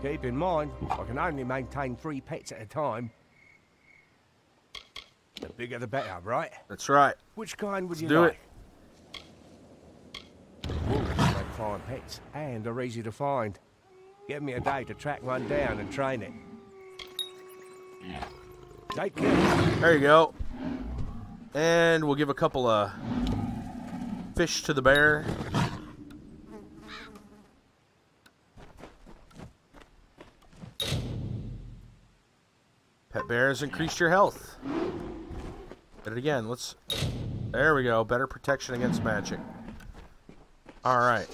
Keep in mind, I can only maintain 3 pets at a time. The bigger the better, right?
That's right.
Which kind would you
do
like? Wolves make fine pets and are easy to find. Give me a day to track one down and train it. Take care.
There you go. And we'll give a couple of fish to the bear. Pet bear has increased your health. Hit it again. Let's... There we go. Better protection against magic. Alright.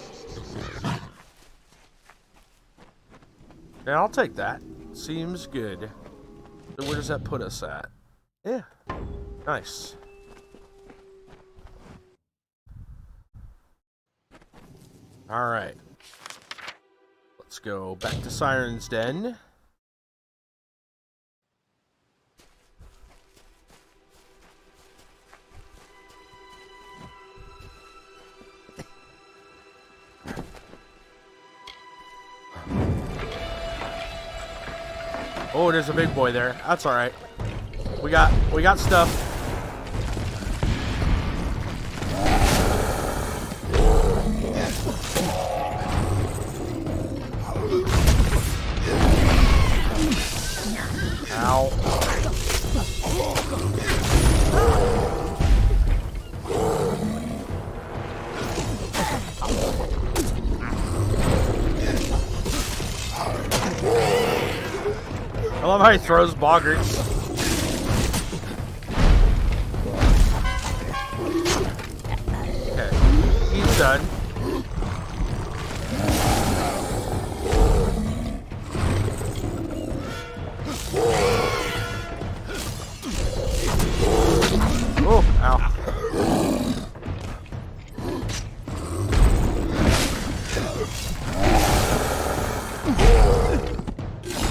Yeah, I'll take that. Seems good. So where does that put us at? Yeah. Nice. Alright. Let's go back to Siren's Den. Oh, there's a big boy there. That's all right. We got stuff. love how he throws boggarts. Okay, he's done. Oh, ow.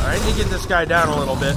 I need to get this guy down a little bit.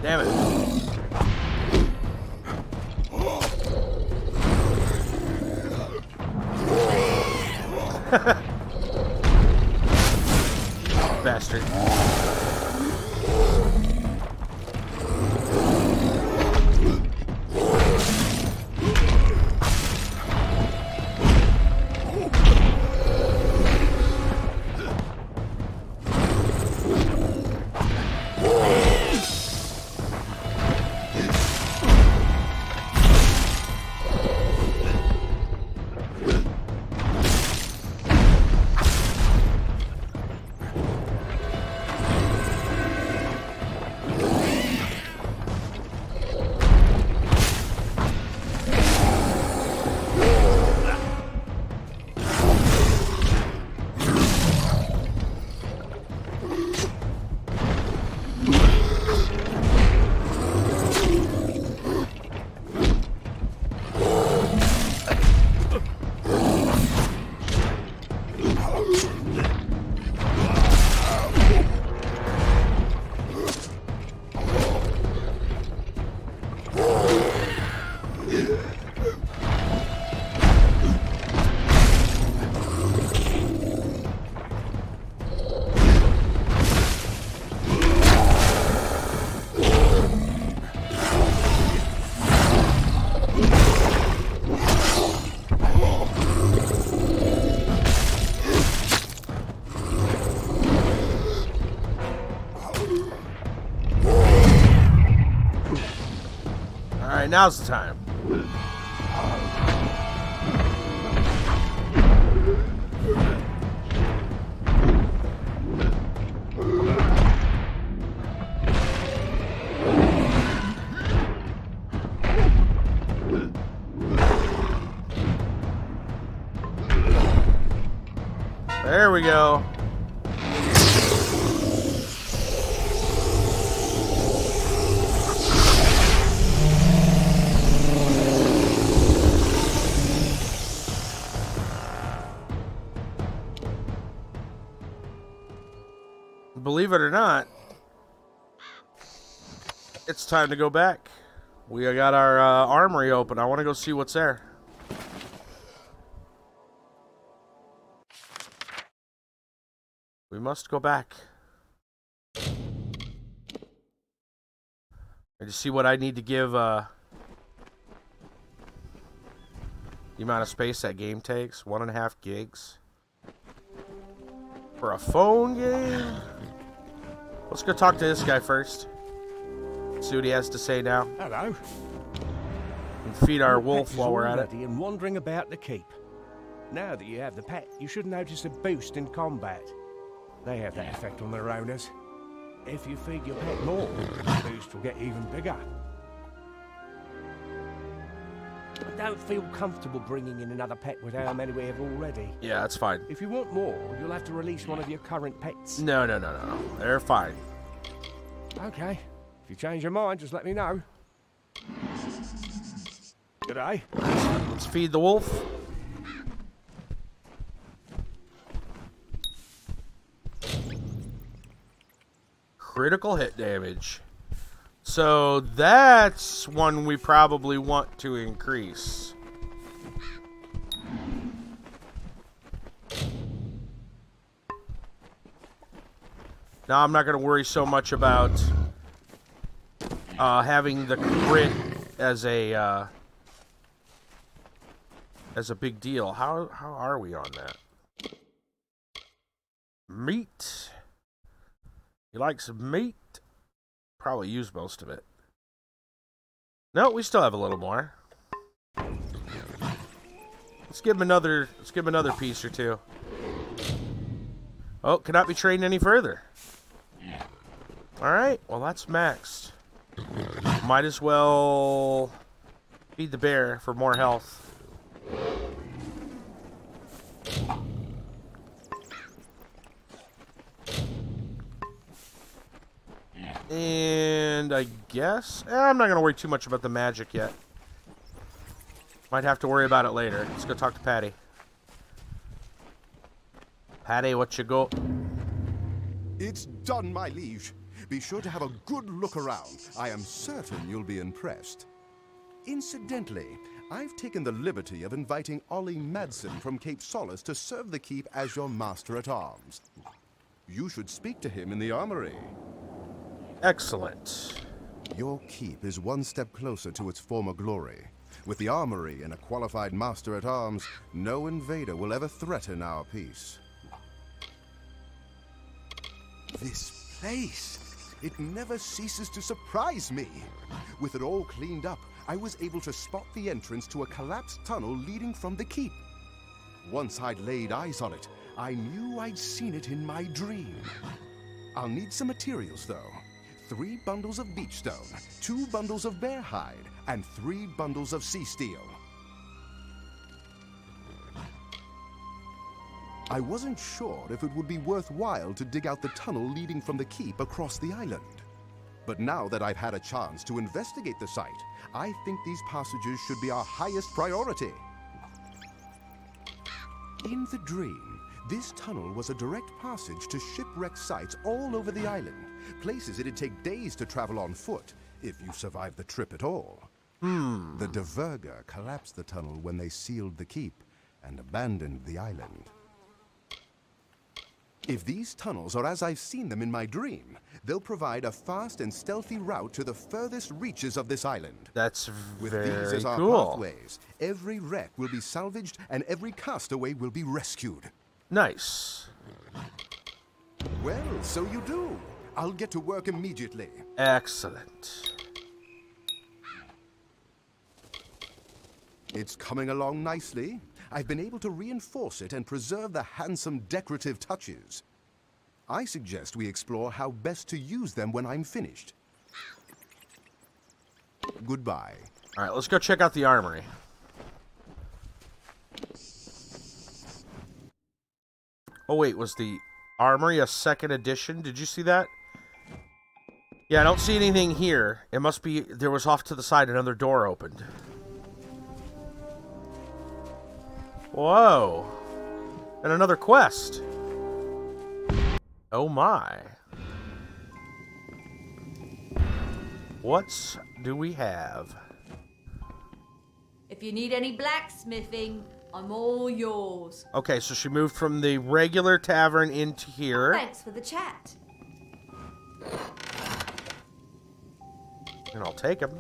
Damn it. Bastard. Alright, now's the time. There we go. Believe it or not, it's time to go back. We got our armory open. I want to go see what's there. We must go back. And to see what I need to give the amount of space that game takes. 1.5 gigs. For a phone game? Let's go talk to this guy first. See what he has to say now.
Hello.
And feed our wolf while we're at it.
And wandering about the keep. Now that you have the pet, you should notice a boost in combat. They have that effect on their owners. If you feed your pet more, the boost will get even bigger. I don't feel comfortable bringing in another pet with how many we have already.
Yeah, that's fine.
If you want more, you'll have to release one of your current pets.
No. They're fine.
Okay. If you change your mind, just let me know. Good day.
Let's feed the wolf. Critical hit damage. So that's one we probably want to increase. Now I'm not going to worry so much about having the crit as a big deal. How are we on that? Meat. He likes meat. Probably use most of it. No, we still have a little more. Let's give him another piece or two. Oh, cannot be trained any further. Alright, well that's maxed. Might as well feed the bear for more health. And I guess I'm not going to worry too much about the magic yet. Might have to worry about it later. Let's go talk to Patty. Patty, what you go?
It's done, my liege. Be sure to have a good look around. I am certain you'll be impressed. Incidentally, I've taken the liberty of inviting Ollie Madsen from Cape Solace to serve the keep as your master-at-arms. You should speak to him in the armory.
Excellent.
Your keep is one step closer to its former glory. With the armory and a qualified master-at-arms, no invader will ever threaten our peace. This place, it never ceases to surprise me. With it all cleaned up, I was able to spot the entrance to a collapsed tunnel leading from the keep. Once I'd laid eyes on it, I knew I'd seen it in my dream. I'll need some materials, though. 3 bundles of beach stone, 2 bundles of bear hide, and 3 bundles of sea steel. I wasn't sure if it would be worthwhile to dig out the tunnel leading from the keep across the island. But now that I've had a chance to investigate the site, I think these passages should be our highest priority. In the dream, this tunnel was a direct passage to shipwreck sites all over the island, places it'd take days to travel on foot, if you survived the trip at all. The Diverger collapsed the tunnel when they sealed the keep and abandoned the island. If these tunnels are as I've seen them in my dream, they'll provide a fast and stealthy route to the furthest reaches of this island.
That's
With
very
these as our
cool.
pathways, every wreck will be salvaged and every castaway will be rescued.
Nice.
Well, so you do. I'll get to work immediately.
Excellent.
It's coming along nicely. I've been able to reinforce it and preserve the handsome decorative touches. I suggest we explore how best to use them when I'm finished. Goodbye.
All right, let's go check out the armory. Oh wait, was the armory a 2nd edition? Did you see that? Yeah, I don't see anything here. It must be there was off to the side another door opened. Whoa. And another quest. Oh my. What do we have?
If you need any blacksmithing, I'm all yours.
Okay, so she moved from the regular tavern into here.
Thanks for the chat.
And I'll take them.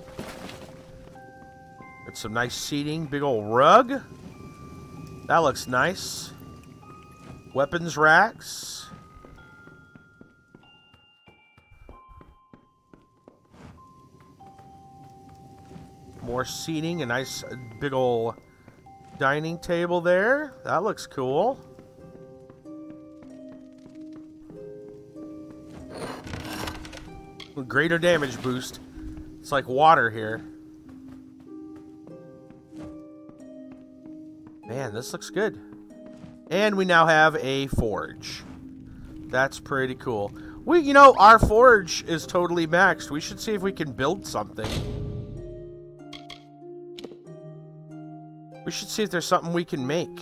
Got some nice seating, big old rug. That looks nice. Weapons racks. More seating, a nice big old dining table there. That looks cool. Greater damage boost. It's like water here. Man, this looks good. And we now have a forge. That's pretty cool. You know, our forge is totally maxed. We should see if we can build something. We should see if there's something we can make.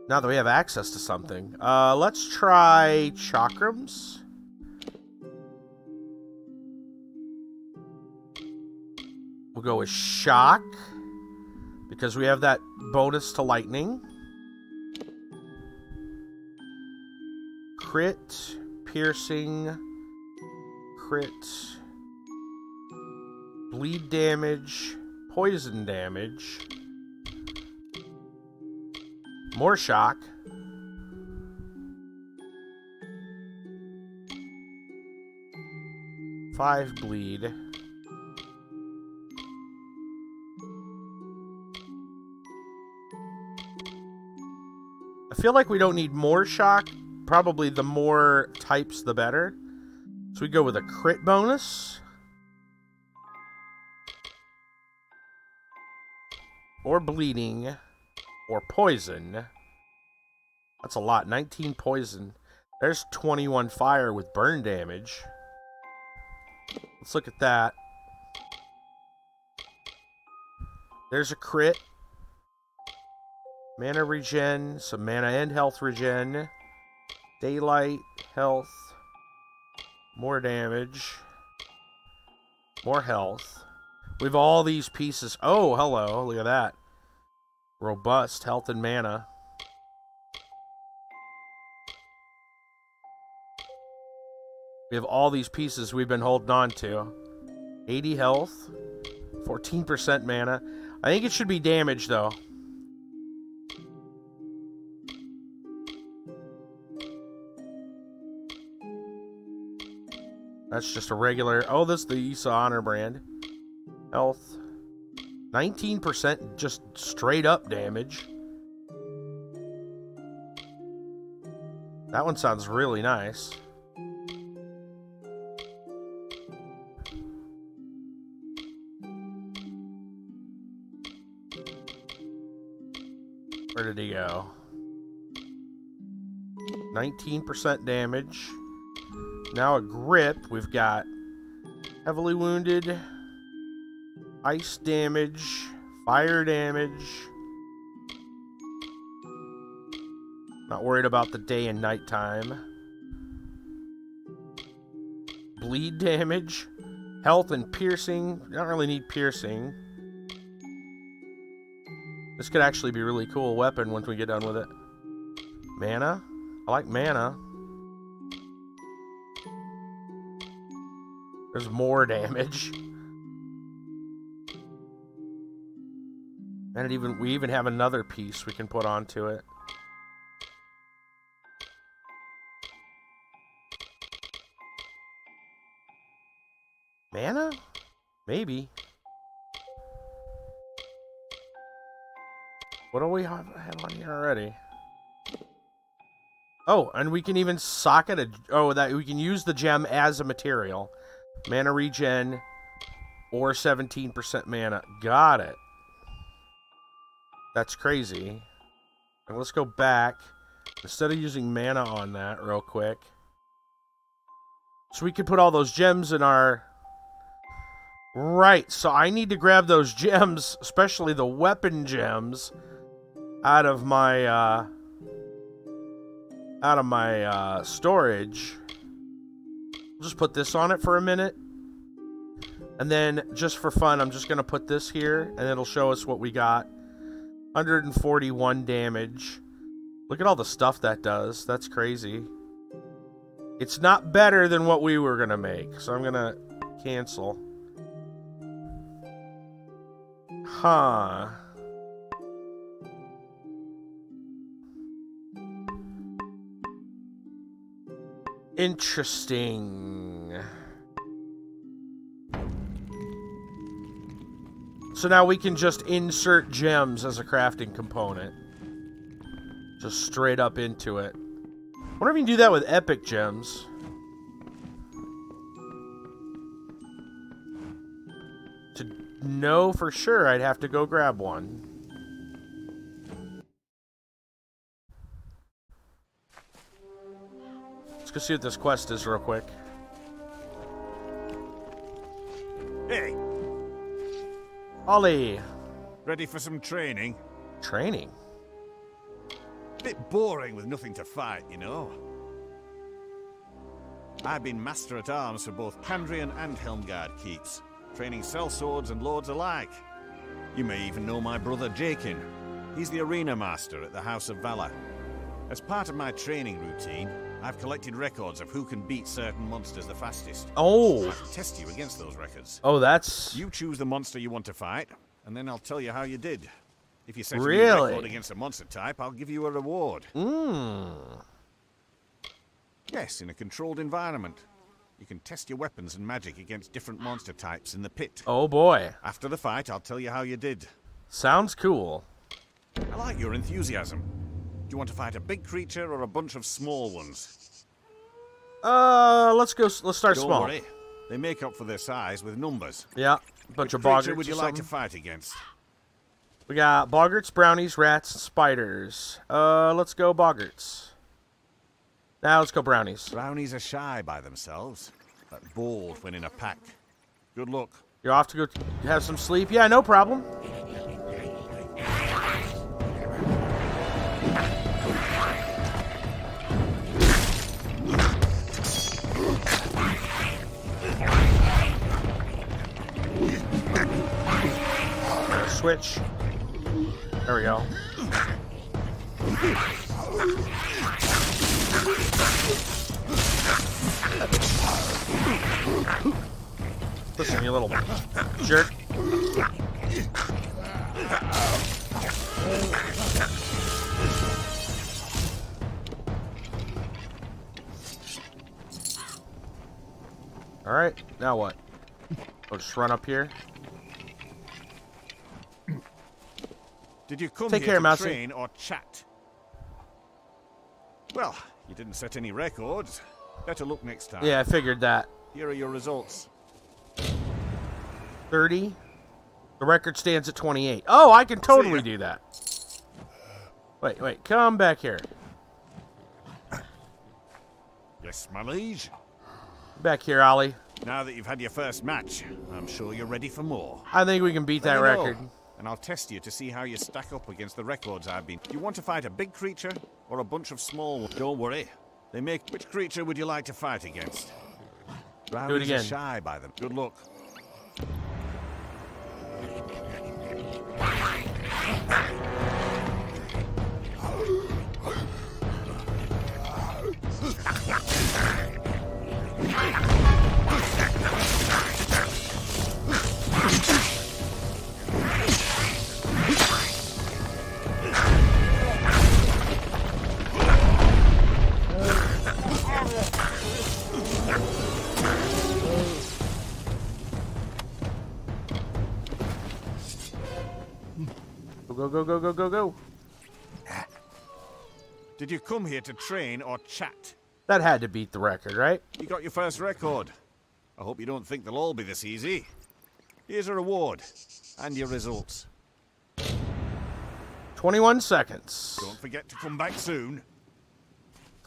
Now that we have access to something. Let's try chakrams. We'll go with shock, because we have that bonus to lightning. Crit, piercing, crit, bleed damage, poison damage, more shock, five bleed, I feel like we don't need more shock. Probably the more types, the better. So we go with a crit bonus. Or bleeding. Or poison. That's a lot. 19 poison. There's 21 fire with burn damage. Let's look at that. There's a crit. Mana regen. Some mana and health regen. Daylight, health, more damage, more health. We have all these pieces. Oh, hello. Look at that. Robust, health and mana. We have all these pieces we've been holding on to. 80 health, 14% mana. I think it should be damage, though. That's just a regular... Oh, this is the Issa Honor brand. Health. 19% just straight up damage. That one sounds really nice. Where did he go? 19% damage. Now a grip. We've got heavily wounded, ice damage, fire damage. Not worried about the day and night time. Bleed damage, health and piercing. Don't really need piercing. This could actually be a really cool weapon once we get done with it. Mana? I like mana. There's more damage. And we even have another piece we can put onto it. Mana? Maybe. What do we have on here already? Oh, and we can even socket a... Oh, that we can use the gem as a material. Mana regen or 17% mana. Got it. That's crazy. And let's go back. Instead of using mana on that real quick. So we can put all those gems in our... Right, so I need to grab those gems, especially the weapon gems, out of my storage. Just put this on it for a minute. And then, just for fun, I'm just going to put this here, and it'll show us what we got. 141 damage. Look at all the stuff that does. That's crazy. It's not better than what we were going to make, so I'm going to cancel. Huh. Interesting. So now we can just insert gems as a crafting component. Just straight up into it. I wonder if you can do that with epic gems. To know for sure, I'd have to go grab one. Let's go see what this quest is real quick.
Hey!
Ollie!
Ready for some training?
Training?
Bit boring with nothing to fight, you know. I've been Master at Arms for both Kandrian and Helmgard keeps.
training sellswords and lords alike. You may even know my brother Jakin. He's the arena master at the House of Valor. As part of my training routine, I've collected records of who can beat certain monsters the fastest.
Oh.
I can test you against those records.
Oh, that's...
You choose the monster you want to fight, and then I'll tell you how you did. If you set a new
Really?
record against a monster type, I'll give you a reward. Yes, in a controlled environment. You can test your weapons and magic against different monster types in the pit.
Oh, boy.
After the fight, I'll tell you how you did.
Sounds cool.
I like your enthusiasm. Do you want to fight a big creature or a bunch of small ones?
Let's start
Don't
small.
worry. They make up for their size with numbers.
Yeah, bunch of
Which
boggarts
creature would you
or
like to
something.
fight against?
We got boggarts, brownies, rats, and spiders. Let's go boggarts. Now let's go brownies.
Brownies are shy by themselves, but bold when in a pack. Good luck.
You're off to go have some sleep? Yeah, no problem. Switch. There we go. Listen, you little jerk. All right, now what? I'll just run up here.
Did you come
Take
here
care,
to
Mousy.
train or chat? Well, you didn't set any records. Better look next time.
Yeah, I figured that.
Here are your results.
30. The record stands at 28. Oh, I can totally
See ya.
do that. Wait, come back here.
Yes, my liege.
Back here, Ollie.
Now that you've had your first match, I'm sure you're ready for more.
I think we can beat that
Let me know,
record.
and I'll test you to see how you stack up against the records I've been. Do you want to fight a big creature or a bunch of small ones? Don't worry. They make... Which creature would you like to fight against? Brownies
again.
are shy by them. Good luck.
Go.
Did you come here to train or chat?
That had to beat the record, right?
You got your first record. I hope you don't think they'll all be this easy. Here's a reward. And your results.
21 seconds.
Don't forget to come back soon.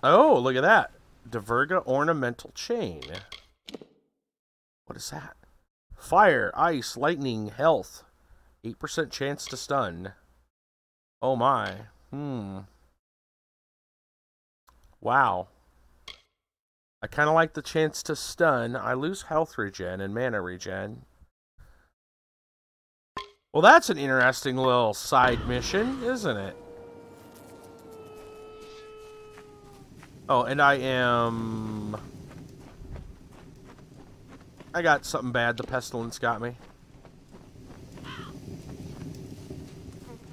Oh, look at that. Diverga ornamental chain. What is that? Fire, ice, lightning, health. 8% chance to stun. Oh my. Wow. I kind of like the chance to stun. I lose health regen and mana regen. Well, that's an interesting little side mission, isn't it? Oh, and I got something bad. The pestilence got me.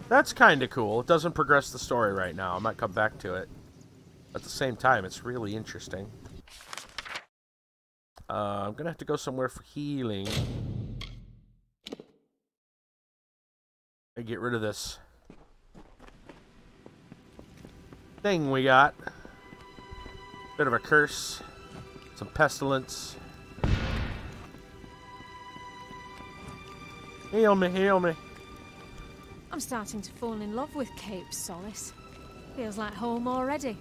That's kind of cool. It doesn't progress the story right now. I might come back to it. At the same time, it's really interesting. I'm going to have to go somewhere for healing. And get rid of this thing we got. Bit of a curse. Some pestilence. Heal me, heal me.
I'm starting to fall in love with Cape Solace. Feels like home already.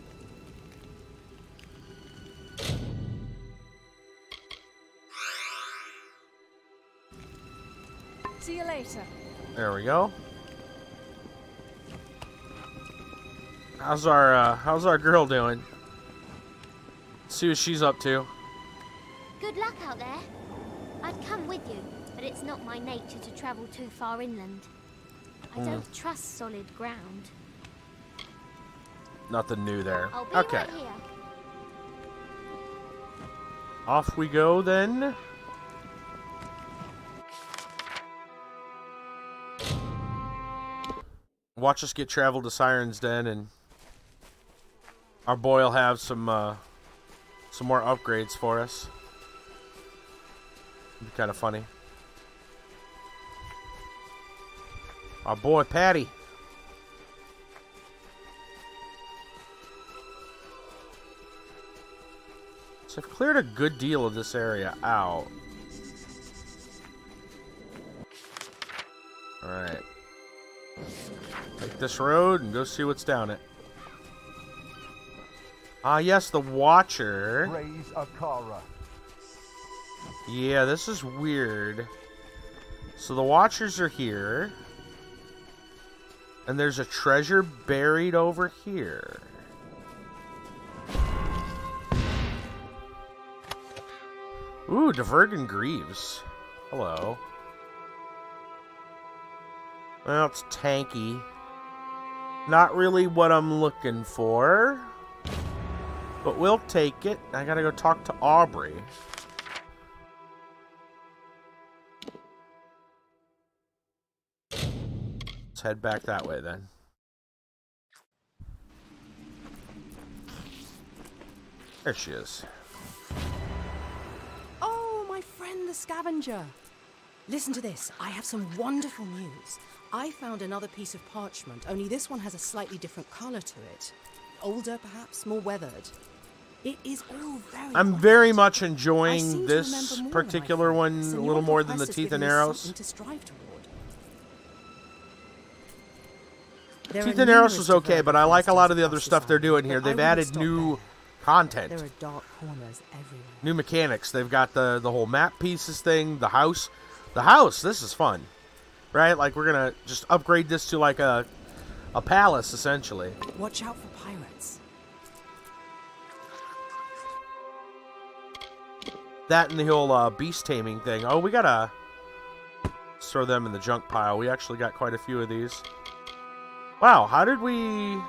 See you later.
There we go. How's our girl doing? See what she's up to.
Good luck out there. I'd come with you, but it's not my nature to travel too far inland. I don't trust solid ground.
Nothing new there.
I'll be
Okay.
right here.
Off we go then. Watch us get travel to Siren's Den, and our boy will have some more upgrades for us. It'd be kind of funny. Our boy Patty. So I've cleared a good deal of this area out. Alright. Take this road and go see what's down it. Ah, yes, the Watcher.
Raise Akara.
Yeah, this is weird. So the Watchers are here. And there's a treasure buried over here. Ooh, Divergin Greaves. Hello. Well, it's tanky. Not really what I'm looking for. But we'll take it. I gotta go talk to Aubrey. Let's head back that way then. There she is.
Oh, my friend the scavenger. Listen to this. I have some wonderful news. I found another piece of parchment, only this one has a slightly different color to it. Older, perhaps, more weathered. It is all very
I'm
wonderful.
very much enjoying this particular one a little more than the Teeth and Arrows. Teeth and Arrows was okay, but I like a lot of the other stuff they're doing here. They've added new content.
There are dark corners everywhere.
New mechanics. They've got the whole map pieces thing, the house. The house, this is fun. Right? Like, we're going to just upgrade this to like a palace, essentially.
Watch out for pirates.
That and the whole beast taming thing. Oh, we got to throw them in the junk pile. We actually got quite a few of these. Wow, how did we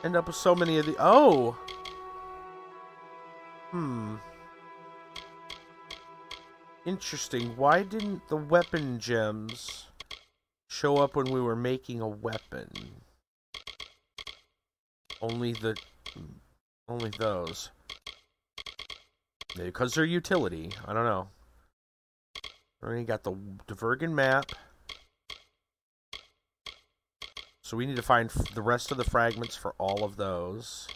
end up with so many of the... Oh! Interesting. Why didn't the weapon gems show up when we were making a weapon? Only those. Maybe because they're utility. I don't know. Already got the Divergin map. So we need to find the rest of the fragments for all of those.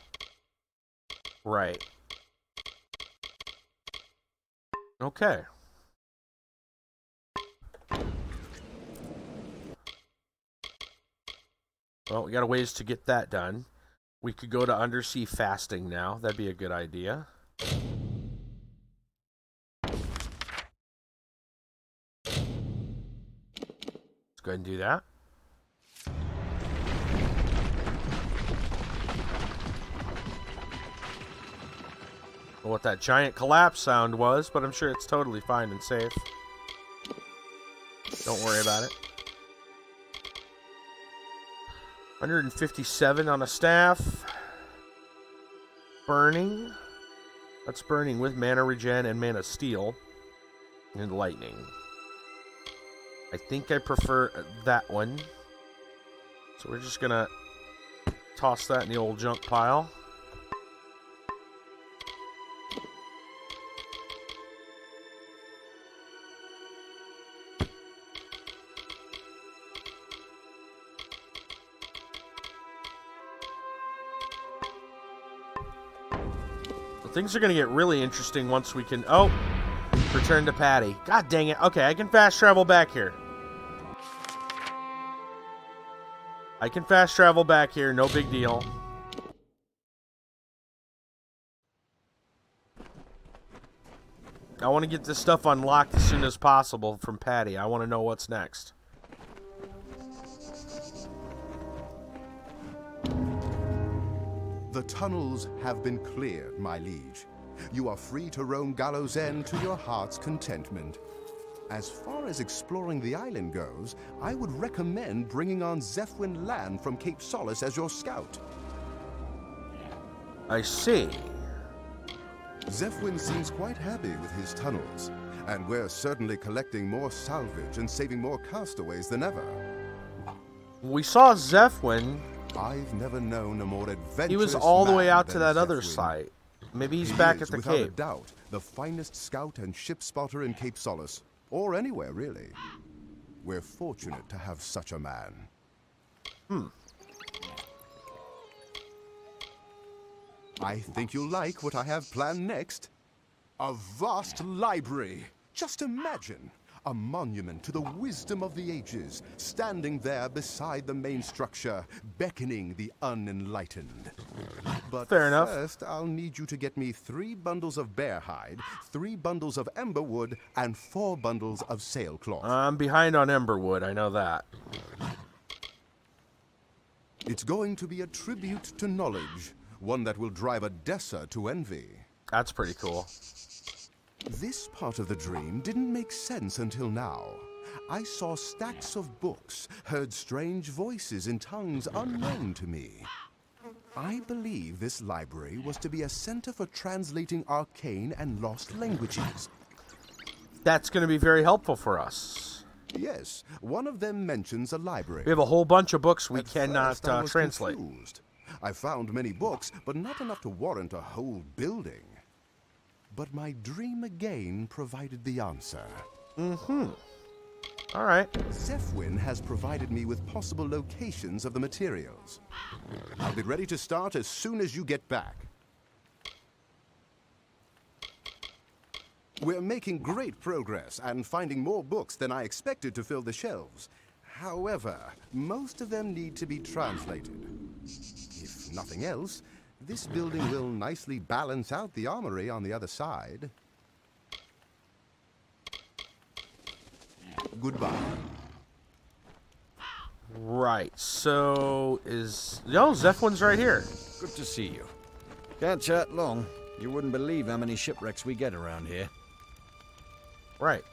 Right. Okay. Well, we got a ways to get that done. We could go to undersea fasting now. That'd be a good idea. Let's go ahead and do that. Don't know what that giant collapse sound was, but I'm sure it's totally fine and safe. Don't worry about it. 157 on a staff. Burning. That's burning with mana regen and mana steel. And lightning. I think I prefer that one. So we're just gonna toss that in the old junk pile. Things are going to get really interesting once we can... Oh! Return to Patty. God dang it. Okay, I can fast travel back here. I can fast travel back here. No big deal. I want to get this stuff unlocked as soon as possible from Patty. I want to know what's next.
The tunnels have been cleared, my liege. You are free to roam Gallows End to your heart's contentment. As far as exploring the island goes, I would recommend bringing on Zephwin Land from Cape Solace as your scout.
I see.
Zephwin seems quite happy with his tunnels, and we're certainly collecting more salvage and saving more castaways than ever.
We saw Zephwin.
I've never known a more adventurous
He was all the way
man
out to
than
that other
Zephwin.
site. Maybe he's
He
back
is,
at the
without a
Cape.
doubt, the finest scout and ship spotter in Cape Solace, or anywhere really. We're fortunate to have such a man. I think you'll like what I have planned next. A vast library. Just imagine. A monument to the wisdom of the ages, standing there beside the main structure, beckoning the unenlightened. But
Fair enough.
first, I'll need you to get me 3 bundles of bear hide, 3 bundles of ember wood, and 4 bundles of sailcloth.
I'm behind on Emberwood, I know that.
It's going to be a tribute to knowledge, one that will drive a Dessa to envy.
That's pretty cool.
This part of the dream didn't make sense until now. I saw stacks of books, heard strange voices in tongues unknown to me. I believe this library was to be a center for translating arcane and lost languages.
That's going to be very helpful for us.
Yes, one of them mentions a library.
We have a whole bunch of books we
At
cannot
first, I was
translate.
confused. I found many books, but not enough to warrant a whole building. But my dream again provided the answer.
All right.
Zephwin has provided me with possible locations of the materials. I'll be ready to start as soon as you get back. We're making great progress and finding more books than I expected to fill the shelves. However, most of them need to be translated. If nothing else, this building will nicely balance out the armory on the other side. Goodbye.
Right, so is... No, Zephwin's right here.
Good to see you. Can't chat long. You wouldn't believe how many shipwrecks we get around here.
Right.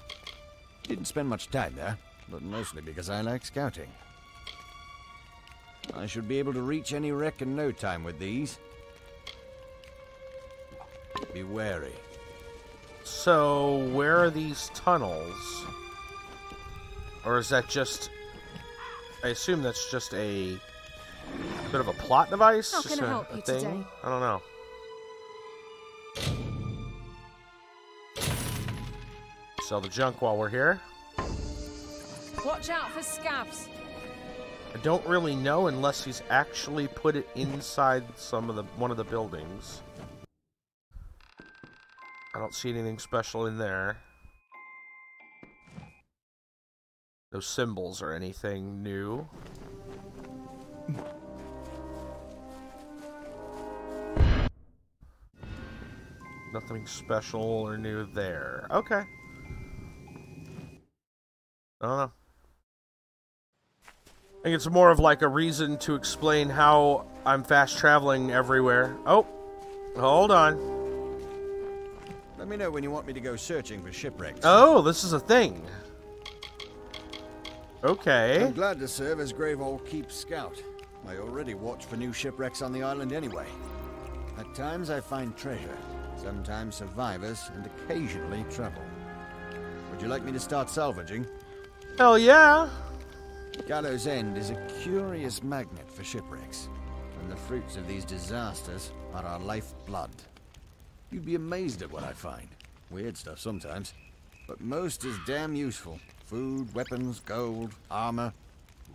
Didn't spend much time there, but mostly because I like scouting. I should be able to reach any wreck in no time with these. Be wary.
So, where are these tunnels? Or is that just... I assume that's just a bit of a plot device?
How
Just
can I
a
help you
thing?
today?
I don't know. Sell the junk while we're here.
Watch out for scabs.
I don't really know unless he's actually put it inside one of the buildings. I don't see anything special in there. No symbols or anything new. Nothing special or new there. Okay. I don't know. I think it's more of like a reason to explain how I'm fast traveling everywhere. Oh, hold on.
Let me know when you want me to go searching for shipwrecks.
Oh, this is a thing. Okay.
I'm glad to serve as Graveall Keep Scout. I already watch for new shipwrecks on the island anyway. At times I find treasure, sometimes survivors, and occasionally trouble. Would you like me to start salvaging?
Hell yeah!
Gallows End is a curious magnet for shipwrecks, and the fruits of these disasters are our lifeblood. You'd be amazed at what I find. Weird stuff sometimes, but most is damn useful. Food, weapons, gold, armor.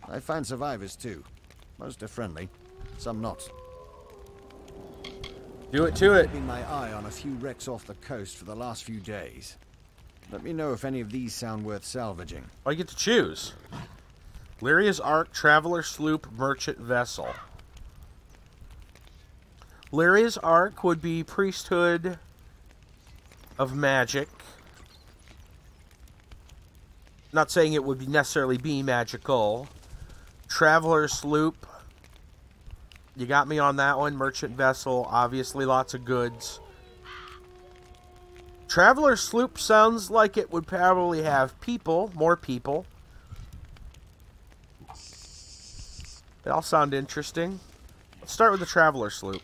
I find survivors too. Most are friendly, some not.
Do it to it.
I've keeping my eye on a few wrecks off the coast for the last few days. Let me know if any of these sound worth salvaging.
I get to choose. Lyria's Ark, Traveler Sloop, Merchant Vessel. Lyria's Ark would be Priesthood of Magic. Not saying it would necessarily be magical. Traveler Sloop. You got me on that one. Merchant Vessel, obviously lots of goods. Traveler sloop sounds like it would probably have people, more people. They all sound interesting. Let's start with the traveler sloop.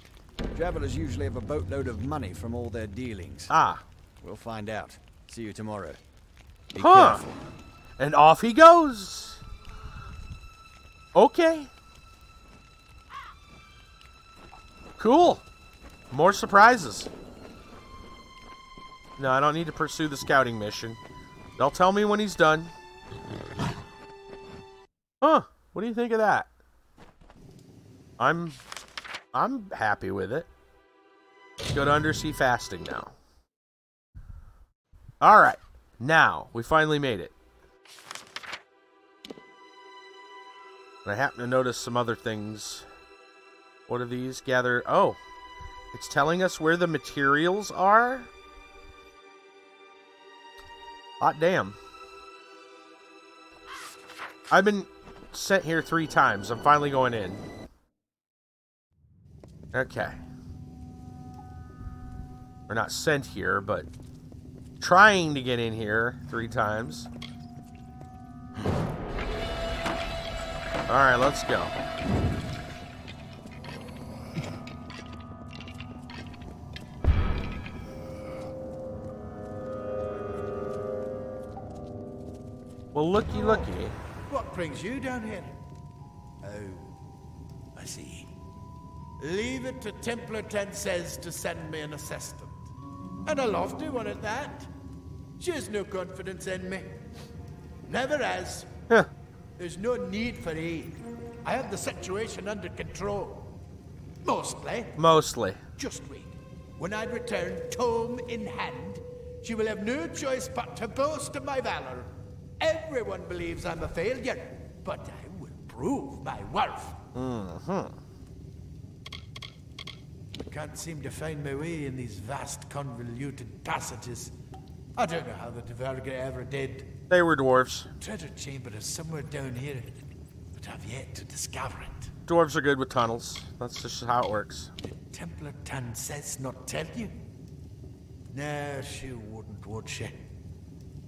Travelers usually have a boatload of money from all their dealings.
Ah.
We'll find out. See you tomorrow. Be
Huh.
careful.
And off he goes. Okay. Cool. More surprises. No, I don't need to pursue the scouting mission. They'll tell me when he's done. Huh. What do you think of that? I'm happy with it. Go to undersea fasting now. Alright. Now, we finally made it. And I happen to notice some other things. What are these? Gather... Oh. It's telling us where the materials are? Hot damn. I've been sent here 3 times. I'm finally going in. Okay. We're not sent here, but trying to get in here 3 times. Alright, let's go. Well, looky.
What brings you down here? Oh, I see. Leave it to Templar Says to send me an assistant. And a lofty one at that. She has no confidence in me. Never has.
Huh.
There's no need for aid. I have the situation under control. Mostly. Just wait. When I return, tome in hand, she will have no choice but to boast of my valor. Everyone believes I'm a failure, but I will prove my worth.
Mm-hmm.
I can't seem to find my way in these vast, convoluted passages. I don't know how the Tavern ever did.
They were dwarves.
Treasure chamber is somewhere down here, but I've yet to discover it.
Dwarves are good with tunnels. That's just how it works.
Did Templar Says not tell you? No, she wouldn't, would she?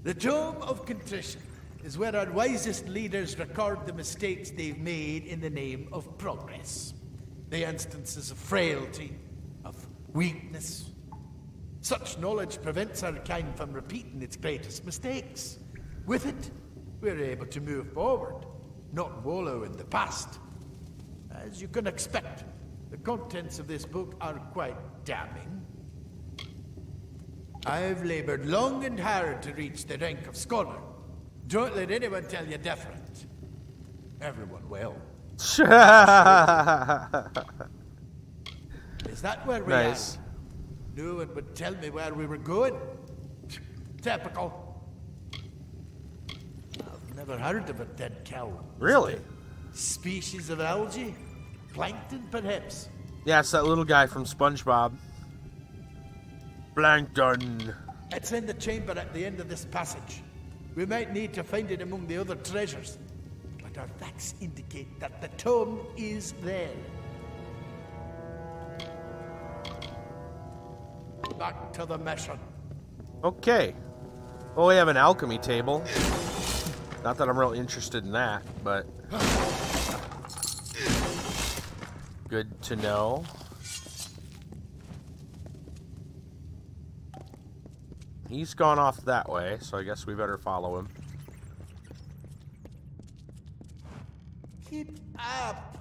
The Tome of Contrition is where our wisest leaders record the mistakes they've made in the name of progress. The instances of frailty, of weakness. Such knowledge prevents our kind from repeating its greatest mistakes. With it, we're able to move forward, not wallow in the past. As you can expect, the contents of this book are quite damning. I've labored long and hard to reach the rank of scholar. Don't let anyone tell you different. Everyone will. Is that where we are? No one would tell me where we were going. Typical. I've never heard of a dead cow.
Really?
Species of algae? Plankton, perhaps?
Yeah, it's that little guy from SpongeBob. Plankton.
It's in the chamber at the end of this passage. We might need to find it among the other treasures. But our facts indicate that the tome is there. Back to the mission.
Okay. Well, we have an alchemy table. Not that I'm really interested in that, but... good to know. He's gone off that way, so I guess we better follow him.
Keep up.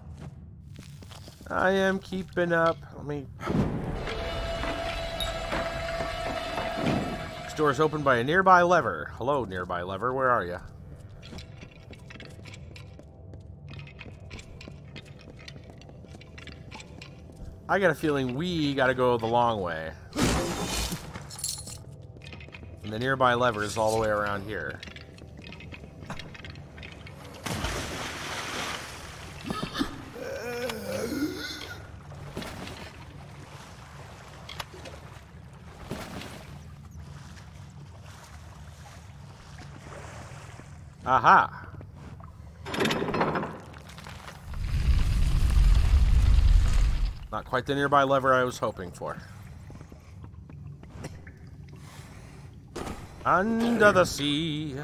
I am keeping up. Let me... This door is opened by a nearby lever. Hello, nearby lever. Where are you? I got a feeling we gotta go the long way. And the nearby lever is all the way around here. Aha! Not quite the nearby lever I was hoping for. Under the sea.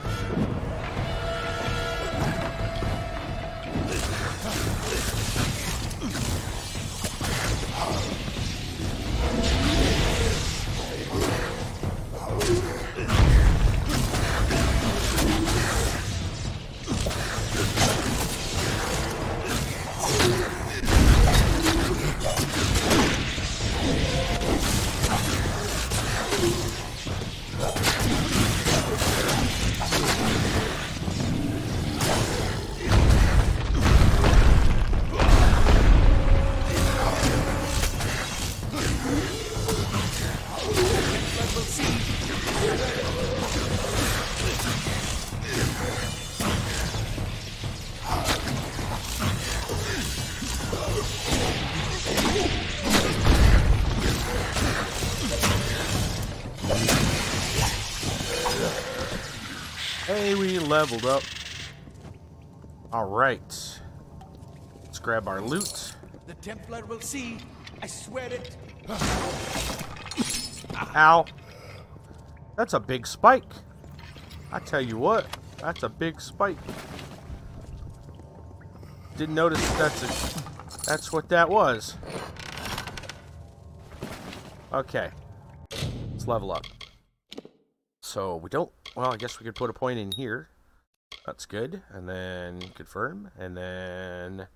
Hey, we leveled up. Alright. Let's grab our loot.
The Templar will see. I swear it.
Ow. That's a big spike. I tell you what, that's a big spike. Didn't notice that's what that was. Okay. Let's level up. So we don't, well, I guess we could put a point in here. That's good. And then confirm. And then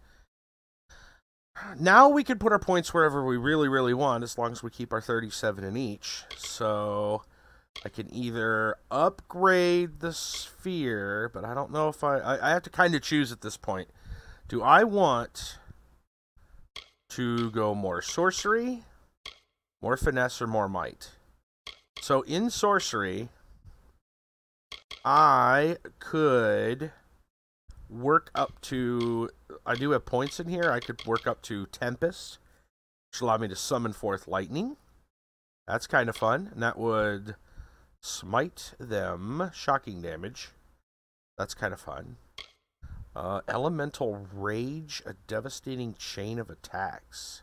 now we can put our points wherever we really, really want, as long as we keep our 37 in each. So I can either upgrade the sphere, but I don't know if I have to kind of choose at this point. Do I want to go more sorcery, more finesse, or more might? So in sorcery, I could work up to, I do have points in here, I could work up to Tempest, which allow me to summon forth lightning. That's kind of fun, and that would smite them, shocking damage. That's kind of fun. Elemental Rage, a devastating chain of attacks.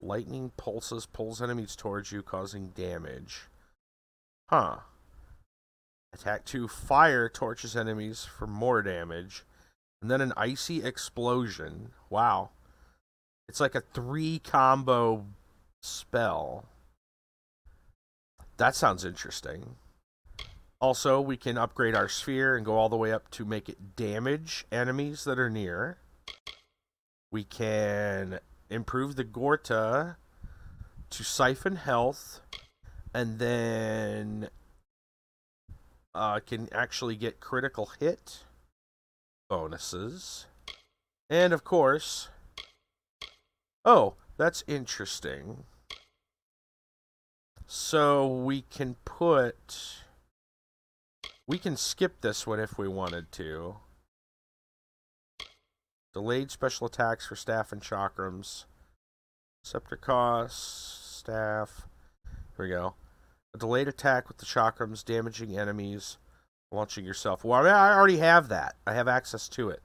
Lightning pulls enemies towards you, causing damage. Huh. Attack 2, Fire torches enemies for more damage. And then an Icy Explosion. Wow. It's like a 3-combo spell. That sounds interesting. Also, we can upgrade our sphere and go all the way up to make it damage enemies that are near. We can improve the Gorta to siphon health, and then can actually get critical hit bonuses. And of course, oh, that's interesting. So we can skip this one if we wanted to. Delayed special attacks for staff and chakrams. Scepter costs, staff. Here we go. A delayed attack with the chakrams, damaging enemies, launching yourself. Well, I already have that. I have access to it.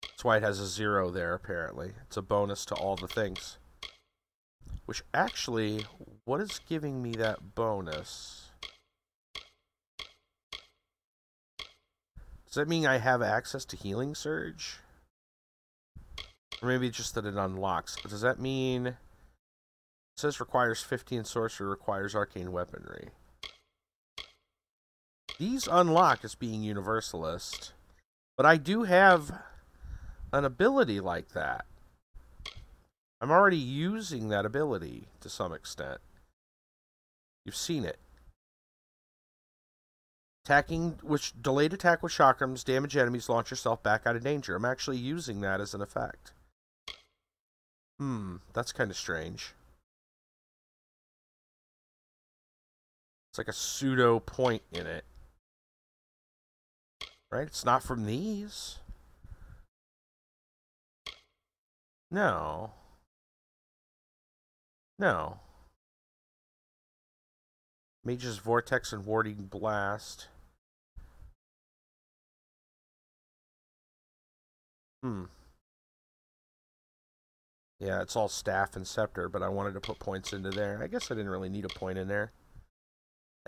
That's why it has a 0 there, apparently. It's a bonus to all the things. Which actually, what is giving me that bonus? Does that mean I have access to Healing Surge? Or maybe just that it unlocks. Does that mean... It says requires 15 sorcery, requires arcane weaponry. These unlock as being universalist. But I do have an ability like that. I'm already using that ability to some extent. You've seen it. Delayed attack with chakrams, damage enemies, launch yourself back out of danger. I'm actually using that as an effect. That's kind of strange. It's like a pseudo point in it. Right? It's not from these. No. No. Mage's Vortex and Warding Blast. Yeah, it's all staff and scepter, but I wanted to put points into there. I guess I didn't really need a point in there.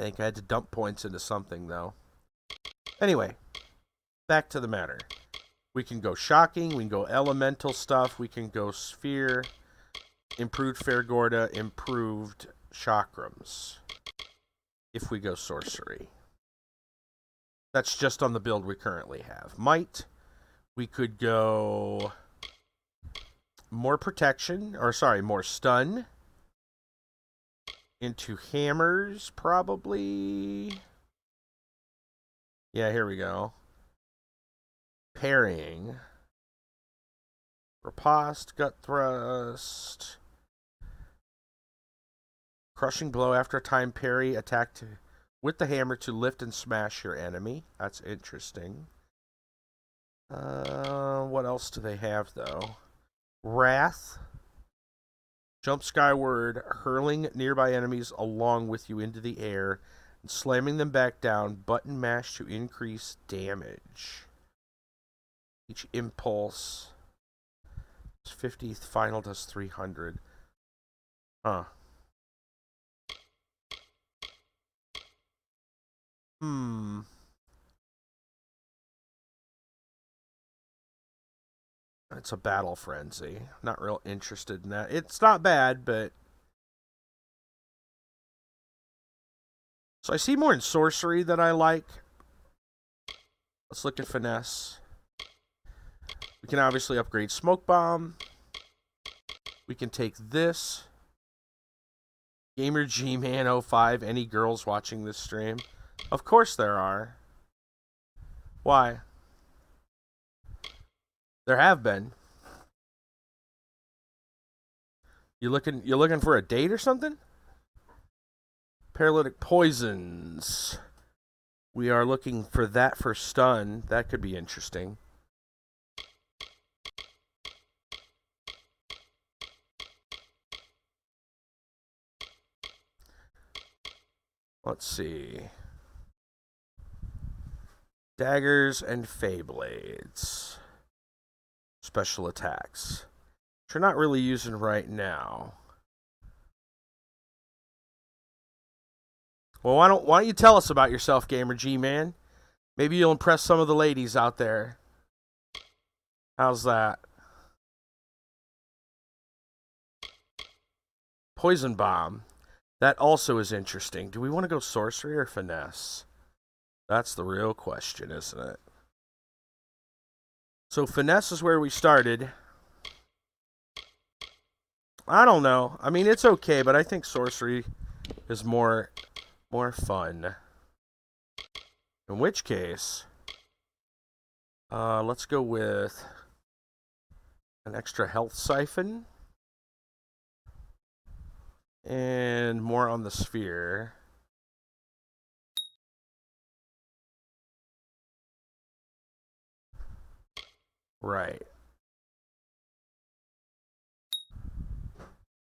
I think I had to dump points into something, though. Anyway, back to the matter. We can go shocking, we can go elemental stuff, we can go sphere, improved Fairgorda, improved chakrams. If we go sorcery. That's just on the build we currently have. Might, we could go more protection, or sorry, more stun. Into hammers, probably. Yeah, here we go. Parrying. Riposte, gut thrust. Crushing blow after a time parry, attack with the hammer to lift and smash your enemy. That's interesting. What else do they have, though? Wrath. Jump skyward, hurling nearby enemies along with you into the air, and slamming them back down. Button mash to increase damage. Each impulse is 50, final does 300. Huh. It's a battle frenzy. Not real interested in that. It's not bad, but... So I see more in sorcery that I like. Let's look at finesse. We can obviously upgrade smoke bomb. We can take this. Gamer G-Man 05. Any girls watching this stream? Of course there are. Why? There have been. You're looking for a date or something? Paralytic poisons. We are looking for that for stun. That could be interesting. Let's see. Daggers and Fey Blades. Special attacks. Which we're not really using right now. Well, why don't you tell us about yourself, Gamer G-Man? Maybe you'll impress some of the ladies out there. How's that? Poison Bomb. That also is interesting. Do we want to go sorcery or finesse? That's the real question, isn't it? So finesse is where we started. I don't know. I mean, it's okay, but I think sorcery is more fun. In which case, let's go with an extra health siphon. And more on the sphere. Right.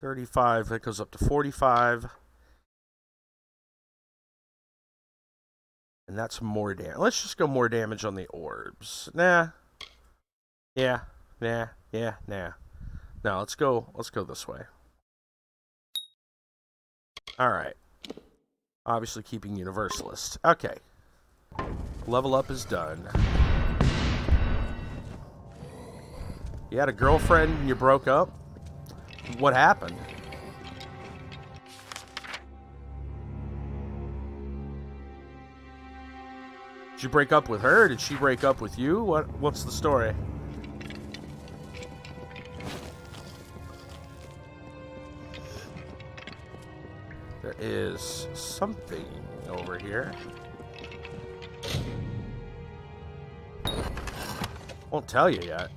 35, that goes up to 45. And that's more damage. Let's just go more damage on the orbs. Nah. Yeah. Nah. Yeah. Nah. No, let's go this way. Alright. Obviously keeping Universalist. Okay. Level up is done. You had a girlfriend and you broke up? What happened? Did you break up with her? Did she break up with you? What's the story? There is something over here. Won't tell you yet.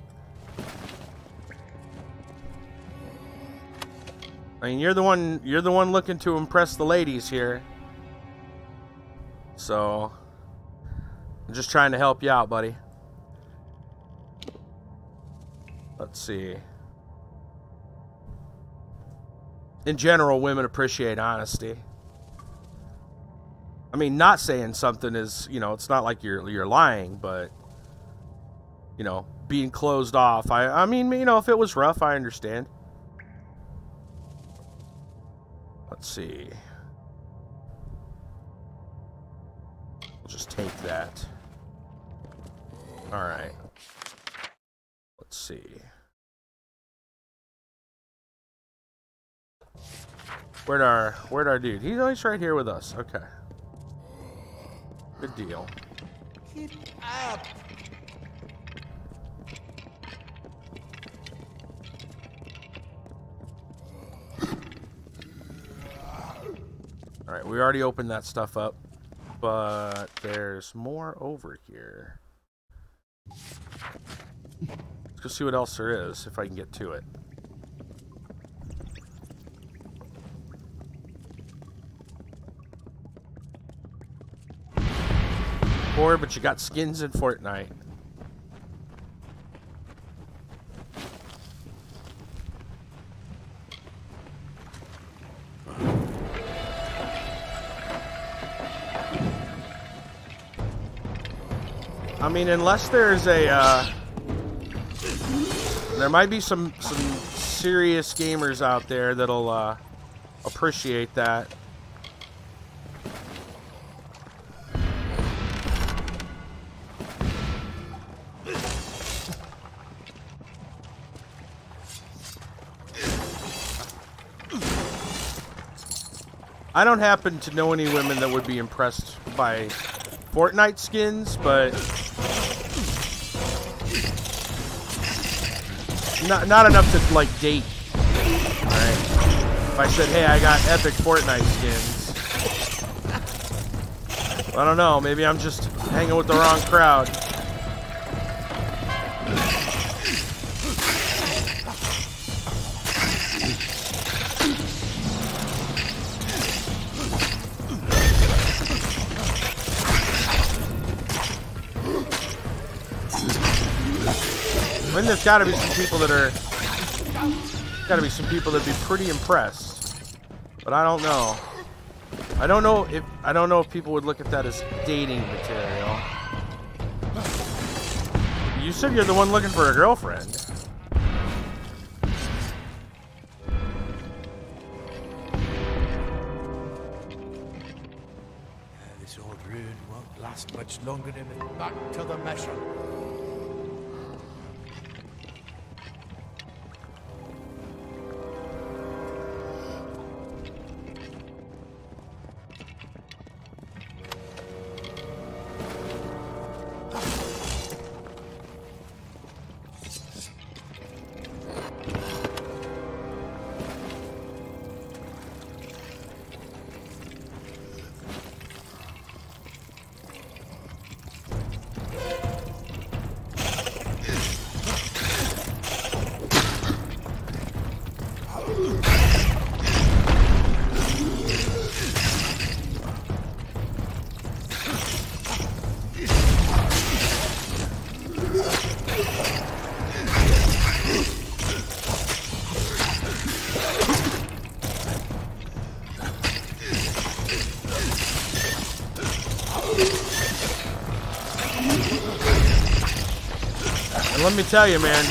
I mean, you're the one looking to impress the ladies here. So, I'm just trying to help you out, buddy. Let's see. In general, women appreciate honesty. I mean, not saying something is, you know, it's not like you're lying, but, you know, being closed off. I mean, you know, if it was rough, I understand. Let's see. like that. Alright. Let's see. Where'd our dude? He's always right here with us. Okay. Good deal.
Keep up.
Alright, we already opened that stuff up, but there's more over here. Let's go see what else there is, if I can get to it. Poor, but you got skins in Fortnite. I mean, unless there's a, there might be some serious gamers out there that'll appreciate that. I don't happen to know any women that would be impressed by Fortnite skins, but not enough to like date. Alright. If I said, hey, I got epic Fortnite skins. I don't know, maybe I'm just hanging with the wrong crowd. I mean, there's got to be some people that are, that'd be pretty impressed, but I don't know. I don't know if people would look at that as dating material. You said you're the one looking for a girlfriend.
This old ruin won't last much longer than back to the mission.
Let me tell you, man,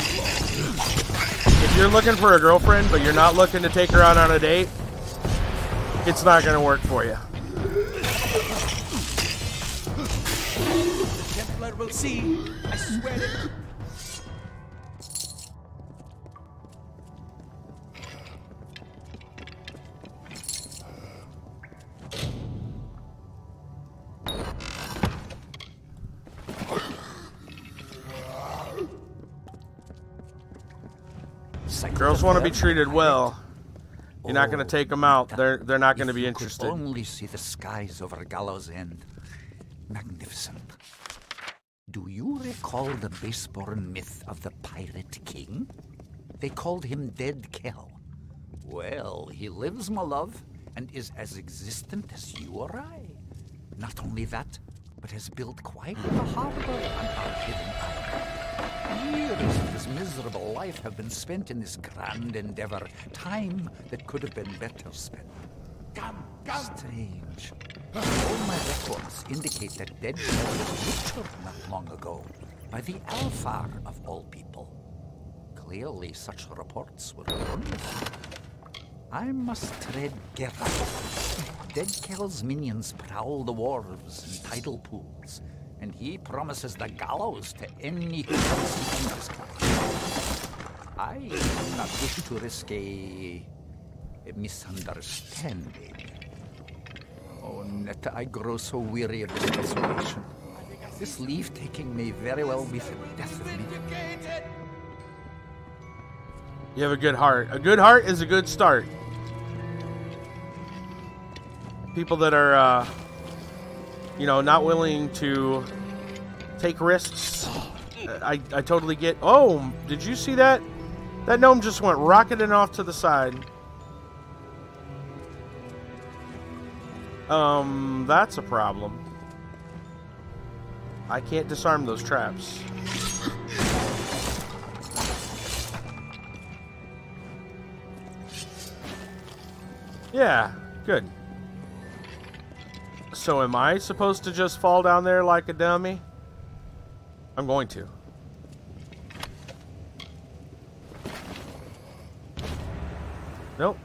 if you're looking for a girlfriend, but you're not looking to take her out on a date, it's not going to work for you.
The Templar will see. I swear it.
Girls want to be treated well. You're not going to take them out. They're not going to be interested.
Only see the skies over Gallows End. Magnificent. Do you recall the base-born myth of the Pirate King? They called him Dead Kell. Well, he lives, my love, and is as existent as you or I. Not only that, but has built quite a harbor on our hidden island. Years of his miserable life have been spent in this grand endeavor, time that could have been better spent. Strange. All my records indicate that Dead Kell was butchered not long ago by the Alfar of all people. Clearly, such reports were erroneous. I must tread carefully. Dead Kell's minions prowl the wharves and tidal pools, and he promises the gallows to any who comes in his class. I do not wish to risk a misunderstanding. Oh, Netta, I grow so weary of this isolation. This leave-taking may very well be the death of me.
You have a good heart. A good heart is a good start. People that are, you know, not willing to take risks, I totally get. Oh, did you see that? That gnome just went rocketing off to the side. That's a problem. I can't disarm those traps. Yeah, good. So am I supposed to just fall down there like a dummy? I'm going to. Nope.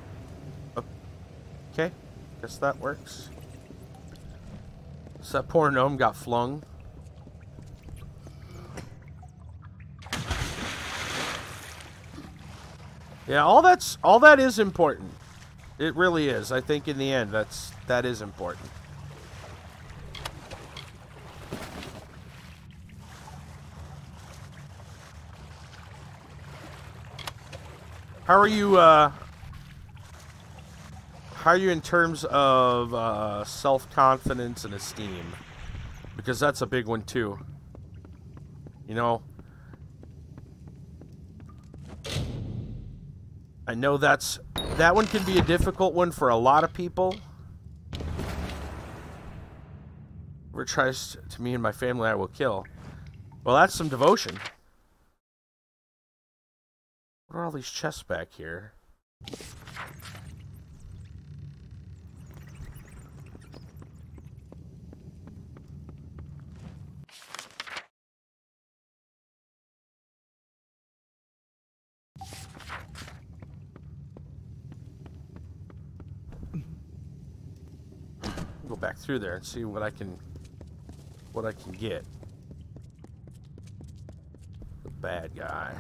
Okay. Guess that works. So that poor gnome got flung. Yeah, all that is important. It really is. I think in the end that is important. How are you in terms of self-confidence and esteem? Because that's a big one too. You know, I know that one can be a difficult one for a lot of people. Whoever tries to me and my family, I will kill. Well, that's some devotion. What are all these chests back here? Go back through there and see what I can get. The bad guy.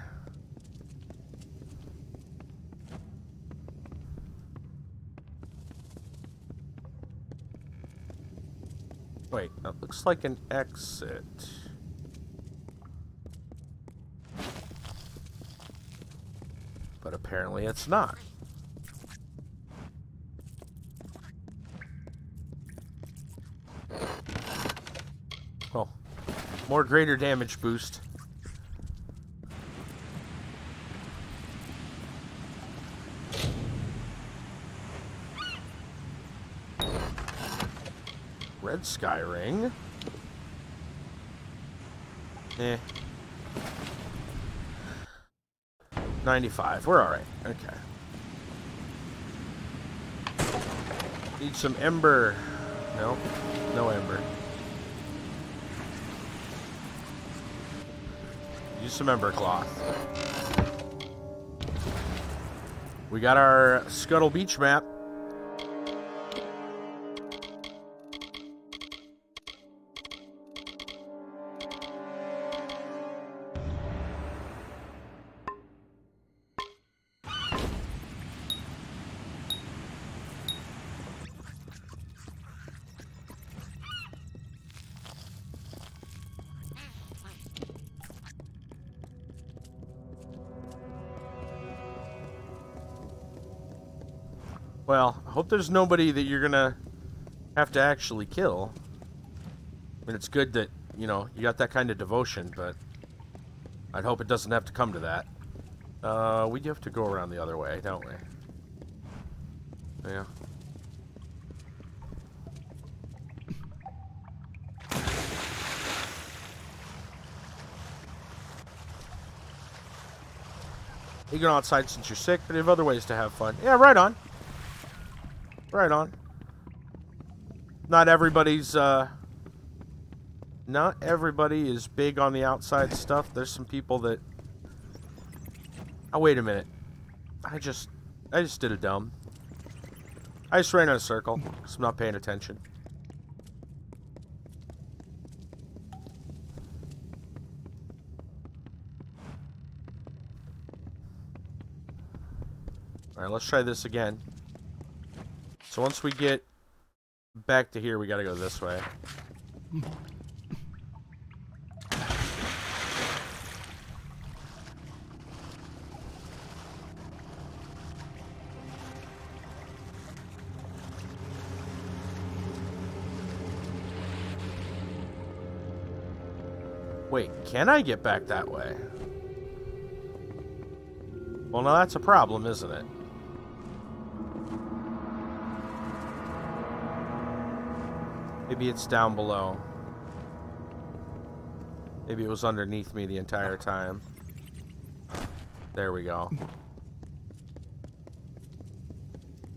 Wait, that looks like an exit. But apparently it's not. Oh, more greater damage boost. Red sky ring. Eh. 95. We're alright. Okay. Need some ember. No. No ember. Use some ember cloth. We got our Scuttle Beach map. Well, I hope there's nobody that you're gonna have to actually kill. I mean, it's good that, you know, you got that kind of devotion, but I'd hope it doesn't have to come to that. We do have to go around the other way, don't we? Yeah. You go outside since you're sick, but you have other ways to have fun. Yeah, right on. Right on. Not everybody is big on the outside stuff. There's some people that... Oh, wait a minute. I just did a dumb. I just ran in a circle because I'm not paying attention. Alright, let's try this again. So once we get back to here, we gotta go this way. Wait, can I get back that way? Well, now that's a problem, isn't it? Maybe it's down below. Maybe it was underneath me the entire time. There we go.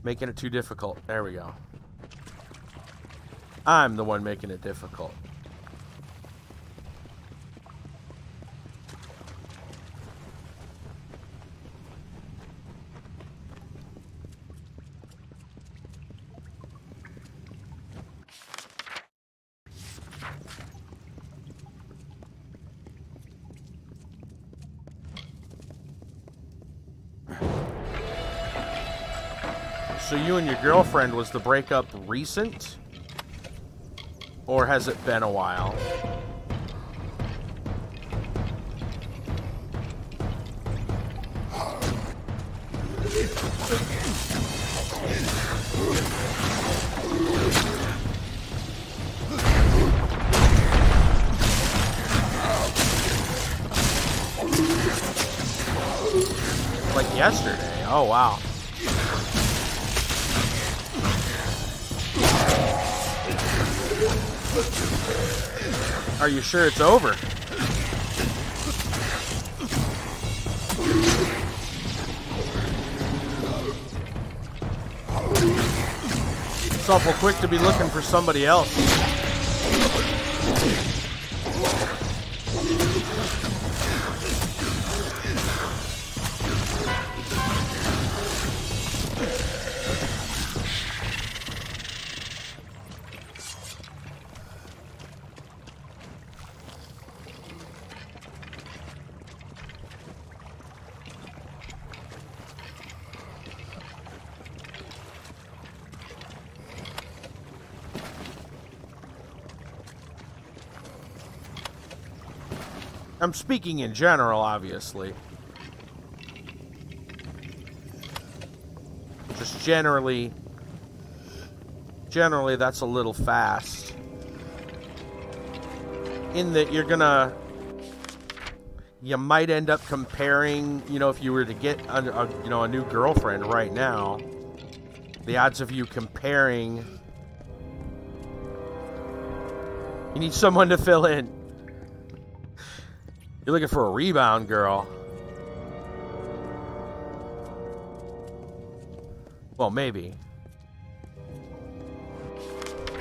Making it too difficult. There we go. I'm the one making it difficult. So you and your girlfriend, was the breakup recent? Or has it been a while? Like yesterday. Oh, wow. Are you sure it's over? It's awful quick to be looking for somebody else. I'm speaking in general, obviously. Just generally, that's a little fast. In that you might end up comparing, you know, if you were to get a new girlfriend right now, the odds of you comparing, you need someone to fill in. You're looking for a rebound girl. Well, maybe.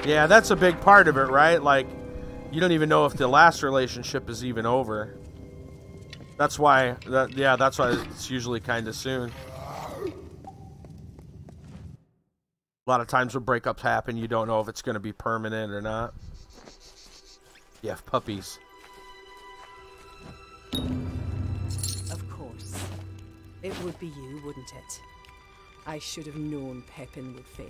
Yeah, that's a big part of it, right? Like, you don't even know if the last relationship is even over. That's why, that's why it's usually kind of soon. A lot of times when breakups happen, you don't know if it's going to be permanent or not. Yeah, puppies.
Of course. It would be you, wouldn't it? I should have known Pepin would fail.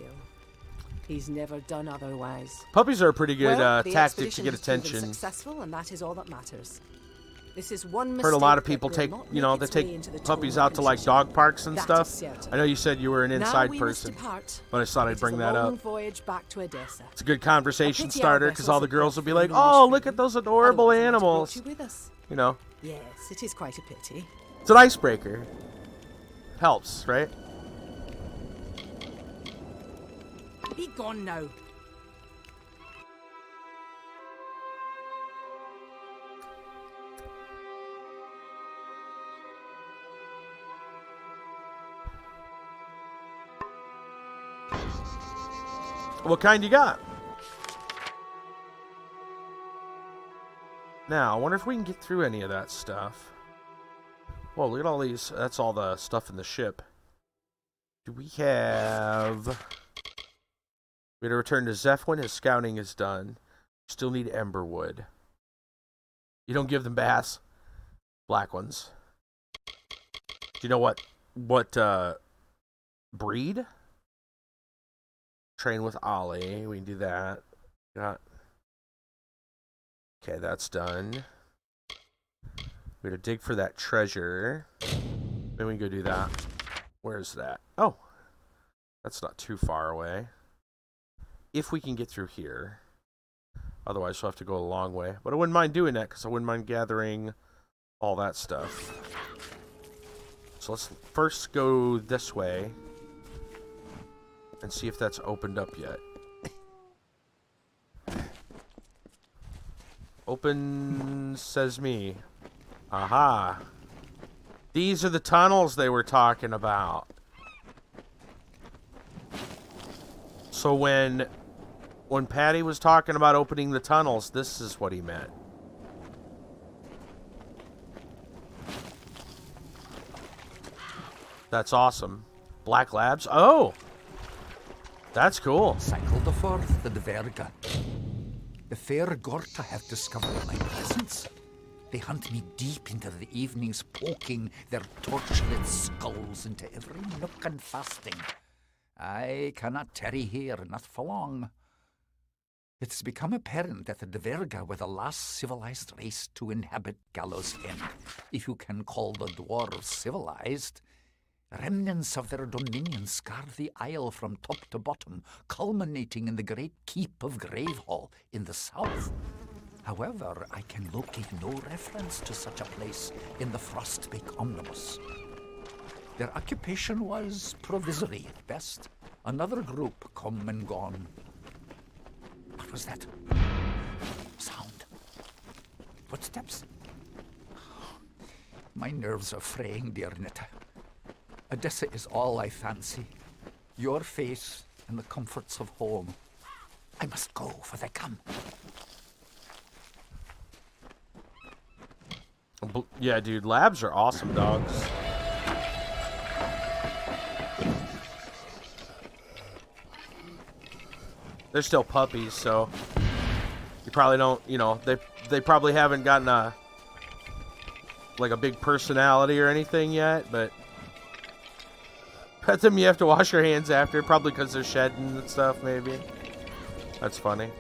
He's never done otherwise.
Puppies are a pretty good tactic to get
has proven
attention.
Successful, and that is all that matters. This is one mistake.
Heard a lot of people take, they take puppies out to like dog parks and stuff. I know you said you were an inside person, but I thought I'd bring that up.
Voyage back to Edessa.
It's a good conversation starter because all the girls will be like, "Oh, look at those adorable animals." You know.
Yes, it is quite a pity.
It's an icebreaker. Helps, right?
Be gone now.
What kind you got? Now, I wonder if we can get through any of that stuff. Whoa, look at all these. That's all the stuff in the ship. Do we have... We gotta return to Zephwin. His scouting is done. Still need Emberwood. You don't give them bass. Black ones. Do you know what breed. Train with Ollie. We can do that. Got. Okay, that's done. We gotta dig for that treasure. Then we can go do that. Where's that? Oh, that's not too far away. If we can get through here. Otherwise, we'll have to go a long way. But I wouldn't mind doing that, because I wouldn't mind gathering all that stuff. So let's first go this way. And see if that's opened up yet. Open, says me. Aha. These are the tunnels they were talking about. So when Patty was talking about opening the tunnels, this is what he meant. That's awesome. Black Labs? Oh! That's cool.
Cycle the forth, the Verga. The fair Gorta have discovered my presence. They hunt me deep into the evenings, poking their torchlit skulls into every nook and fasting. I cannot tarry here, not for long. It has become apparent that the Verga were the last civilized race to inhabit Gallows End, if you can call the dwarves civilized. Remnants of their dominion scar the isle from top to bottom, culminating in the great keep of Gravehall in the south. However, I can locate no reference to such a place in the Frostbake Omnibus. Their occupation was provisory at best. Another group come and gone. What was that? Sound. Footsteps? My nerves are fraying, dear Nita. Odessa is all I fancy. Your face and the comforts of home. I must go, for they come.
Yeah, dude, labs are awesome, dogs. They're still puppies, so you probably don't, you know, they probably haven't gotten a big personality or anything yet, but pet them, you have to wash your hands after, probably because they're shedding and stuff, maybe. That's funny.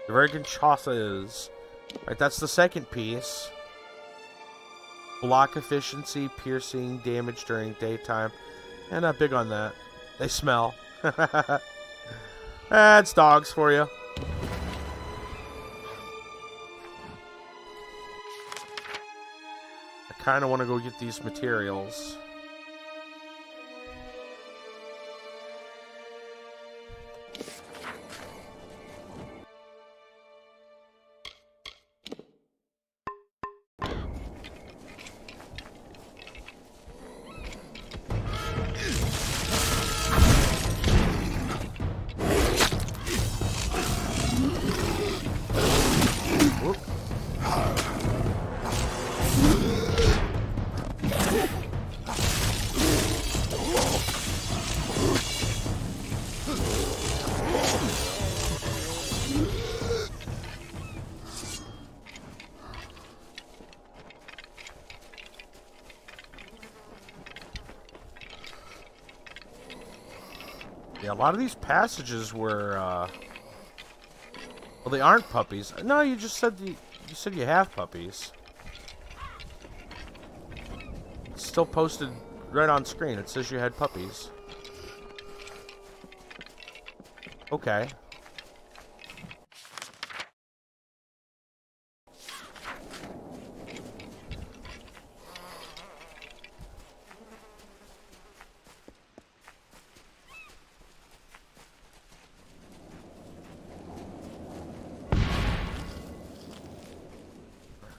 The American Chaucer is. Right, that's the second piece. Block efficiency, piercing, damage during daytime. Yeah, not big on that. They smell. That's dogs for you. I kind of want to go get these materials. Yeah, a lot of these passages were, well, they aren't puppies. No, you just said you said you have puppies. It's still posted right on screen. It says you had puppies. Okay.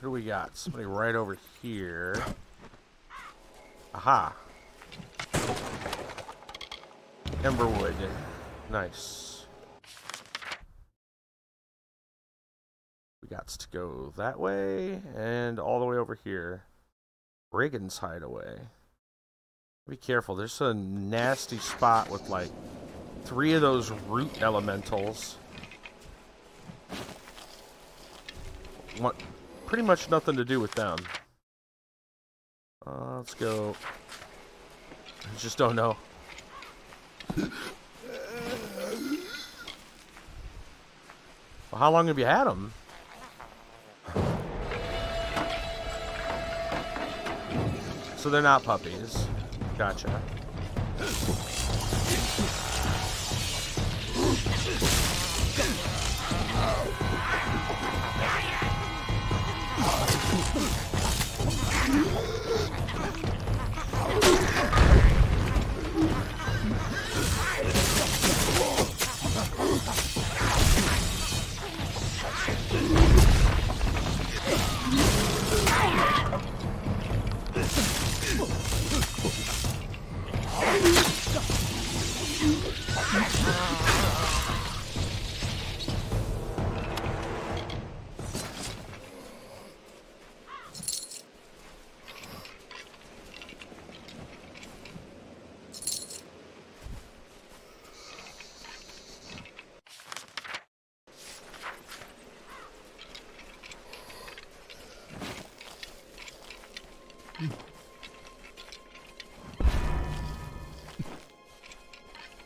Who do we got? Somebody right over here. Aha. Emberwood. Nice. We got to go that way and all the way over here. Brigand's Hideaway. Be careful. There's a nasty spot with like 3 of those root elementals. What? Pretty much nothing to do with them. Let's go I just don't know. Well, how long have you had them? So they're not puppies. Gotcha.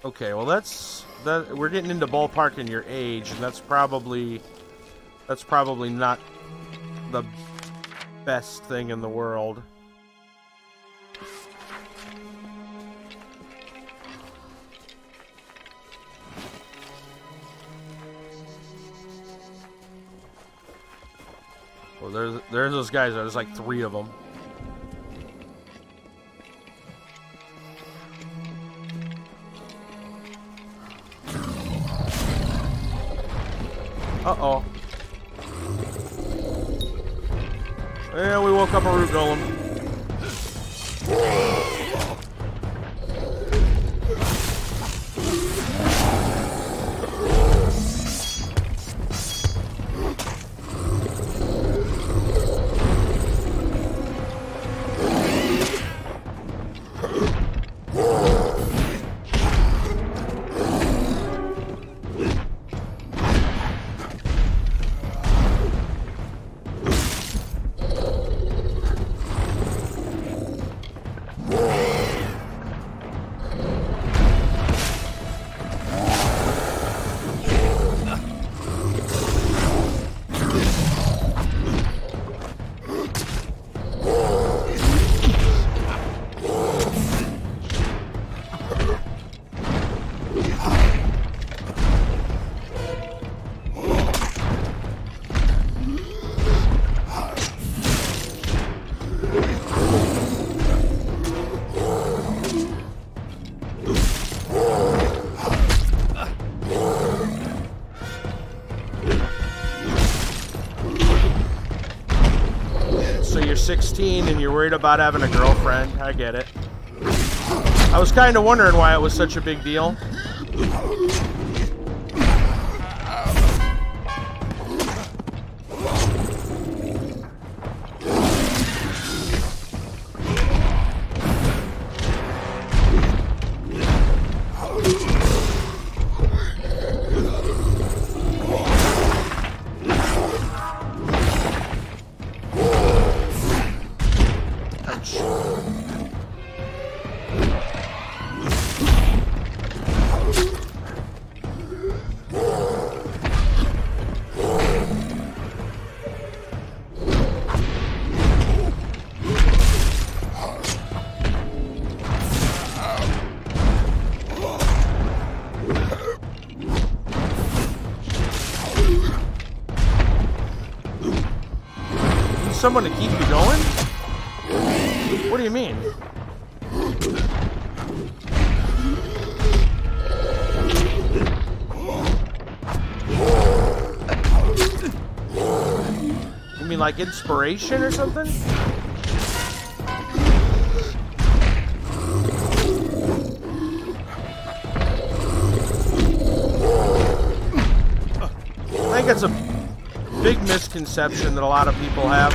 Okay, well we're getting into ballparking your age, and that's probably not the best thing in the world. Well, there's those guys. There's like 3 of them. Uh-oh. Yeah, we woke up a root golem. So you're 16 and you're worried about having a girlfriend. I get it. I was kind of wondering why it was such a big deal. Someone to keep you going? What do you mean? You mean like inspiration or something? I think that's a big misconception that a lot of people have.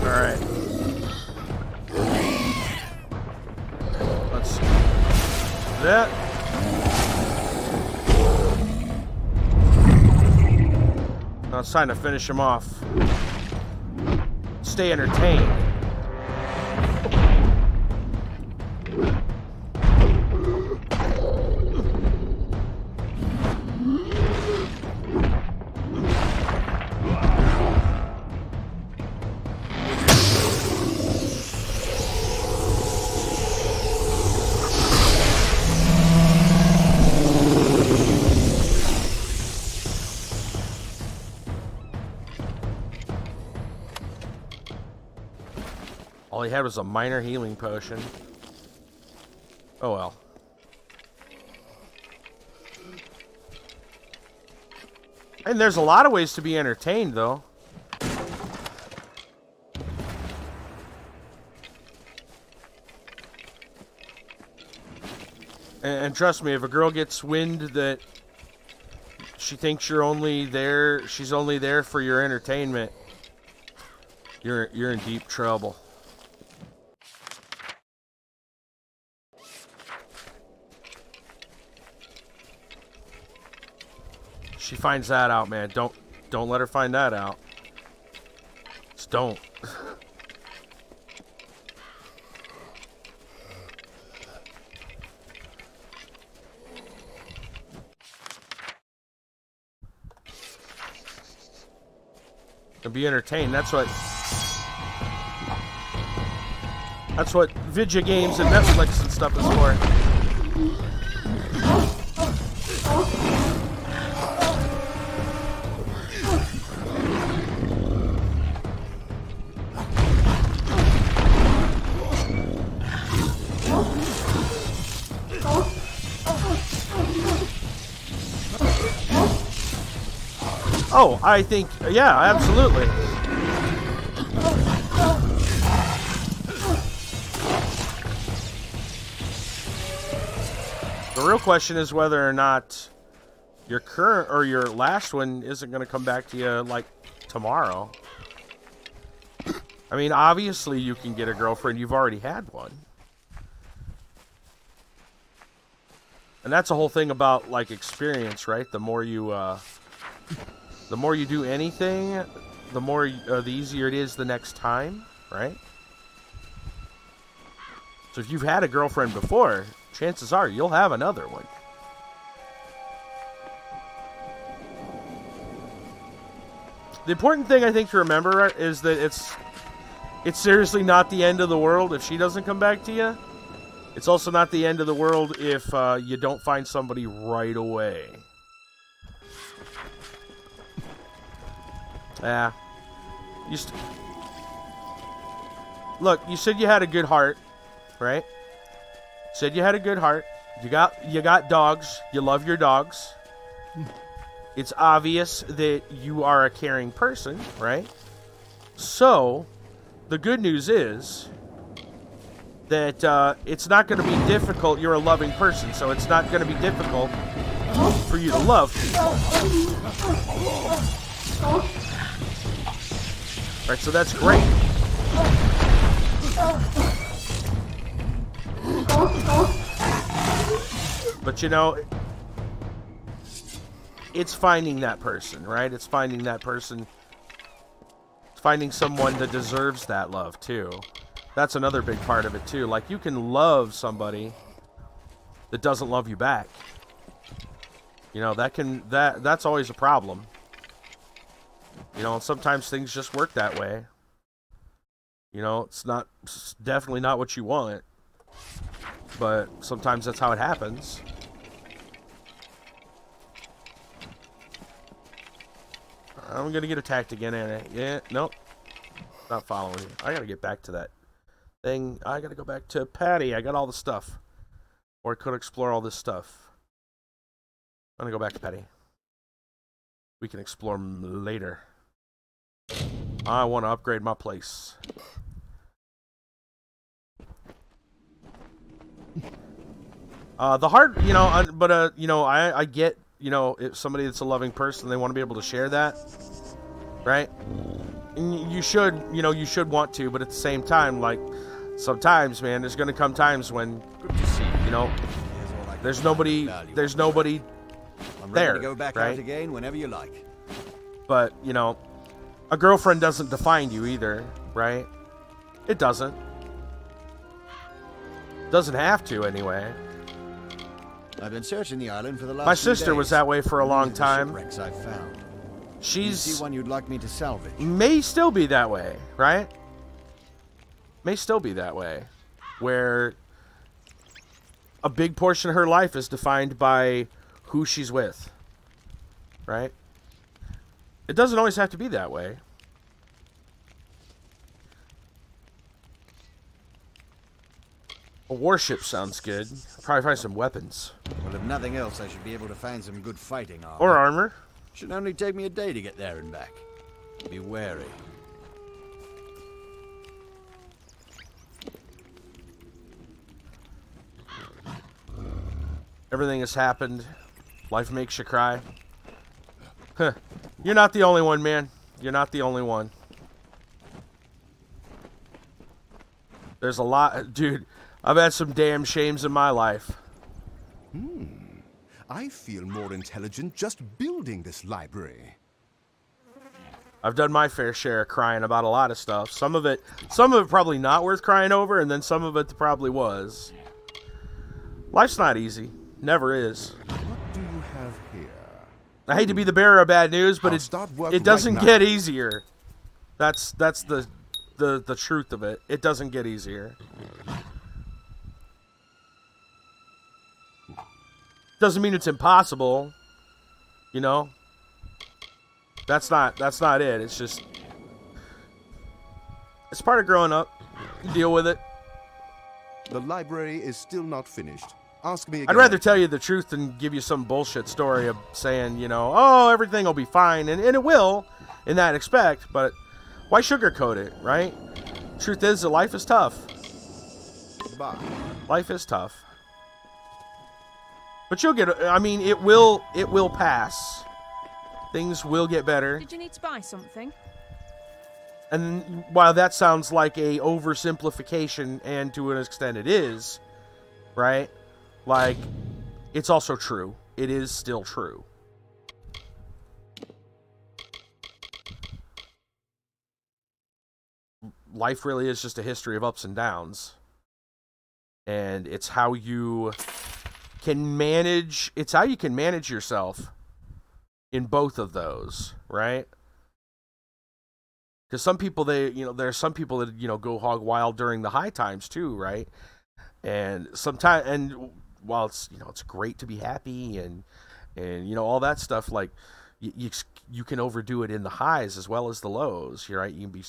Alright. Let's do that. Now it's time to finish him off. stay entertained. All he had was a minor healing potion. Oh well. And there's a lot of ways to be entertained, though. And trust me, if a girl gets wind that she thinks you're only there, she's only there for your entertainment, you're in deep trouble. She finds that out, man. Don't let her find that out. Just don't. And be entertained. That's what video games and Netflix and stuff is for. Oh, I think, yeah, absolutely. The real question is whether or not your current or your last one isn't going to come back to you like tomorrow. I mean, obviously you can get a girlfriend. You've already had one. And that's the whole thing about like experience, right? The more you do anything, the easier it is the next time, right? So if you've had a girlfriend before, chances are you'll have another one. The important thing I think to remember is that it's seriously not the end of the world if she doesn't come back to you. It's also not the end of the world if you don't find somebody right away. Yeah. Look, you said you had a good heart, right? Said you had a good heart. You got dogs. You love your dogs. It's obvious that you are a caring person, right? So, the good news is that it's not going to be difficult. You're a loving person, so it's not going to be difficult for you to love people. Right, so that's great. But you know, it's finding that person, right? It's finding that person. It's finding someone that deserves that love too. That's another big part of it too. Like, you can love somebody that doesn't love you back. You know, that's always a problem. You know, and sometimes things just work that way. You know, it's definitely not what you want. But sometimes that's how it happens. I'm gonna get attacked again, Anna. Yeah, nope. Not following you. I gotta get back to that thing. I gotta go back to Patty. I got all the stuff. Or I could explore all this stuff. I'm gonna go back to Patty. We can explore later. I want to upgrade my place. The hard, you know, but you know, I get, you know, if somebody that's a loving person, they want to be able to share that, right? And you should, you know, you should want to, but at the same time, like, sometimes, man, there's gonna come times when, you know, there's nobody
I'm
there,
ready to go back
right?
out again whenever you like.
But, you know, a girlfriend doesn't define you either, right? It doesn't. Doesn't have to, anyway.
I've been searching the island for the last
My
few
sister
days.
was that way for a long time.
Shipwrecks I've found.
She's...
You see one you'd like me to salvage?
May still be that way, right? May still be that way. Where a big portion of her life is defined by who she's with. Right? It doesn't always have to be that way. A warship sounds good. I'll probably find some weapons.
Well, if nothing else, I should be able to find some good fighting armor.
Or armor.
Should only take me a day to get there and back. Be wary.
Everything has happened. Life makes you cry. Huh. You're not the only one, man. You're not the only one. There's a lot... Dude, I've had some damn shames in my life.
I feel more intelligent just building this library.
I've done my fair share of crying about a lot of stuff. Some of it probably not worth crying over, and then some of it probably was. Life's not easy. Never is.
What do you have here?
I hate to be the bearer of bad news, but it doesn't get easier. That's the truth of it. It doesn't get easier. Doesn't mean it's impossible. You know? That's not it. It's just... It's part of growing up. You deal with it.
The library is still not finished. Ask me again.
I'd rather tell you the truth than give you some bullshit story of saying, you know, oh, everything will be fine. And it will, in that aspect. But why sugarcoat it, right? Truth is that life is tough.
Bye.
Life is tough. But you'll get... I mean, it will pass. Things will get better.
Did you need to buy something?
And while that sounds like a oversimplification, and to an extent it is, right? Like, it's also true. It is still true. Life really is just a history of ups and downs. And it's how you can manage... It's how you can manage yourself in both of those, right? Because some people, there are some people that, go hog wild during the high times too, right? And sometimes, and while it's, it's great to be happy and all that stuff, like, you can overdo it in the highs as well as the lows, right? You can be,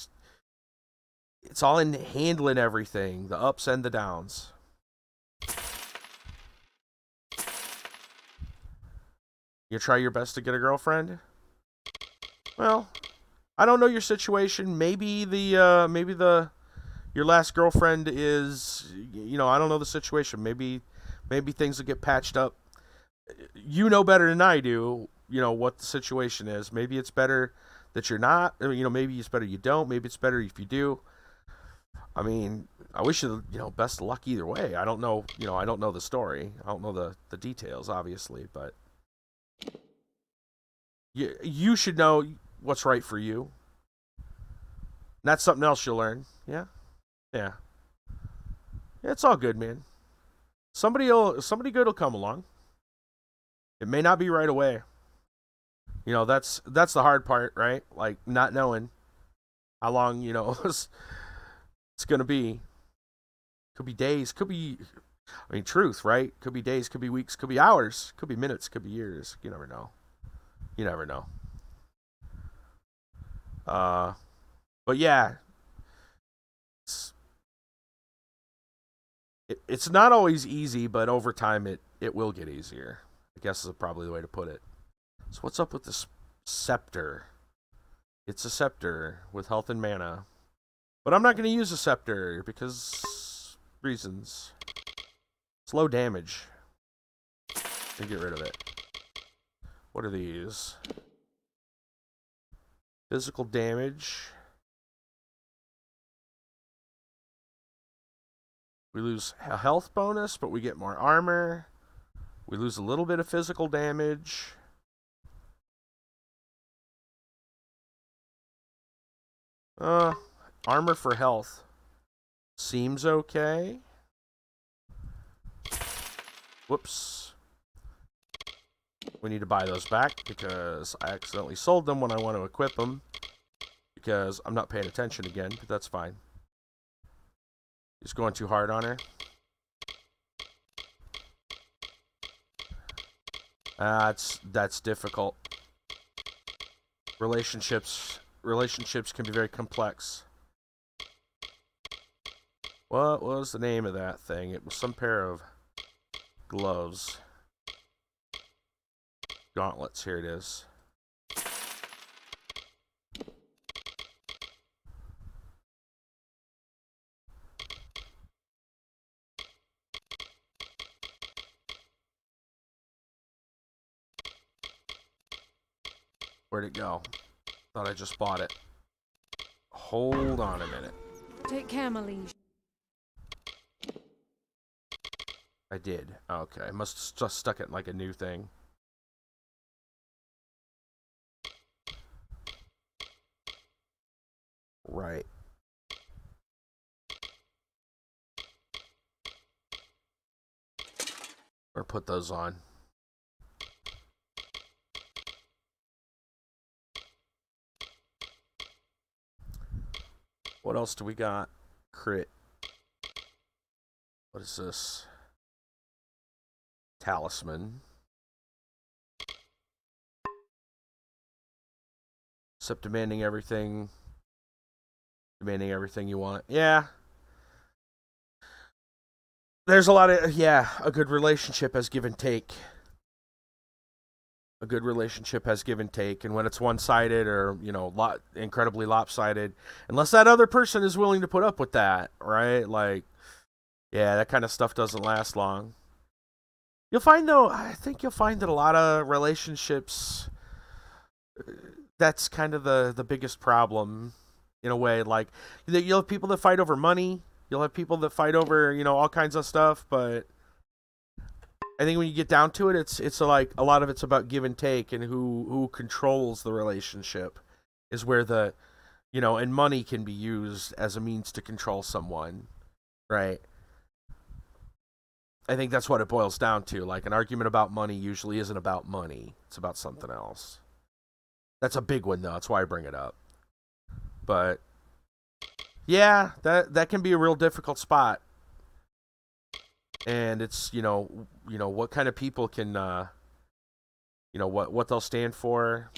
it's all in handling everything, the ups and the downs. You try your best to get a girlfriend? Well, I don't know your situation. Maybe your last girlfriend is, I don't know the situation. Maybe things will get patched up. You know better than I do, what the situation is. Maybe it's better that you're not. Maybe it's better you don't. Maybe it's better if you do. I mean, I wish you, best of luck either way. I don't know, I don't know the story. I don't know the details, obviously, but you should know what's right for you. And that's something else you'll learn. Yeah. It's all good, man. Somebody good will come along. It may not be right away. That's the hard part, right? Like, not knowing how long, it's gonna be. Could be days, could be, truth, right? Could be days, could be weeks, could be hours, could be minutes, could be years. You never know. But yeah, it's not always easy, but over time it will get easier, I guess is probably the way to put it. So what's up with this scepter? It's a scepter with health and mana. But I'm not going to use a scepter because reasons. It's low damage. Let me get rid of it. What are these? Physical damage. We lose a health bonus, but we get more armor. We lose a little bit of physical damage. Armor for health. Seems okay. Whoops. We need to buy those back because I accidentally sold them when I want to equip them. Because I'm not paying attention again, but that's fine. Just going too hard on her. That's difficult. Relationships can be very complex. What was the name of that thing? It was some pair of gloves. Gauntlets, here it is. Where'd it go? Thought I just bought it. Hold on a minute.
Take care, my liege.
I did. Okay, I must have just stuck it in like a new thing. Right. Or put those on. What else do we got? Crit. What is this? Talisman. Except demanding everything. Demanding everything you want. Yeah. There's a lot of... Yeah, a good relationship has give and take. A good relationship has give and take. And when it's one-sided or, you know, incredibly lopsided, unless that other person is willing to put up with that, right? Like, yeah, that kind of stuff doesn't last long. You'll find, though, I think you'll find that a lot of relationships, that's kind of the biggest problem, in a way. Like, you'll have people that fight over money. You'll have people that fight over, you know, all kinds of stuff. But I think when you get down to it, it's like a lot of it's about give and take, and who controls the relationship is where the, you know, and money can be used as a means to control someone, right? I think that's what it boils down to. Like, an argument about money usually isn't about money. It's about something else. That's a big one, though. That's why I bring it up. But yeah, that can be a real difficult spot. And it's, you know what kind of people can, you know, what they'll stand for.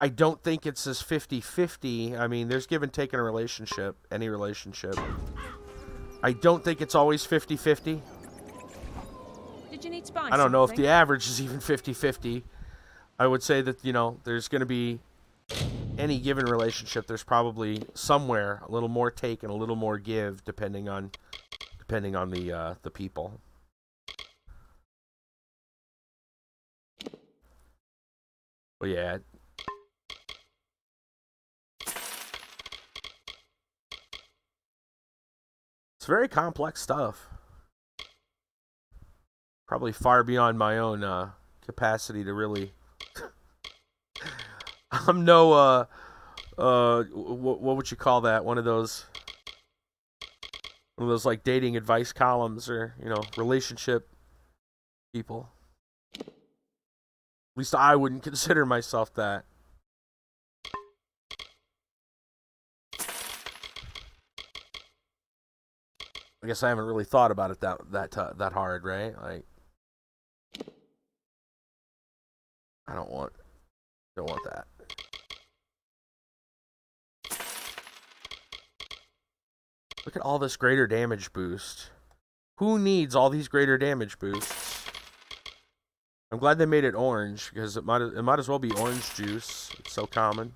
I don't think it's as 50-50. I mean, there's give and take in a relationship, any relationship. I don't think it's always 50-50.
Did you need to buy
I don't know if
something?
the average is even 50-50. I would say that, you know, there's going to be any given relationship, there's probably somewhere a little more take and a little more give, depending on the people. But yeah. It's very complex stuff. Probably far beyond my own capacity to really... I'm no, what would you call that? One of those like dating advice columns, or, you know, relationship people. At least I wouldn't consider myself that. I guess I haven't really thought about it that hard, right? Like, I don't want that. Look at all this greater damage boost. Who needs all these greater damage boosts? I'm glad they made it orange, because it might as well be orange juice. It's so common.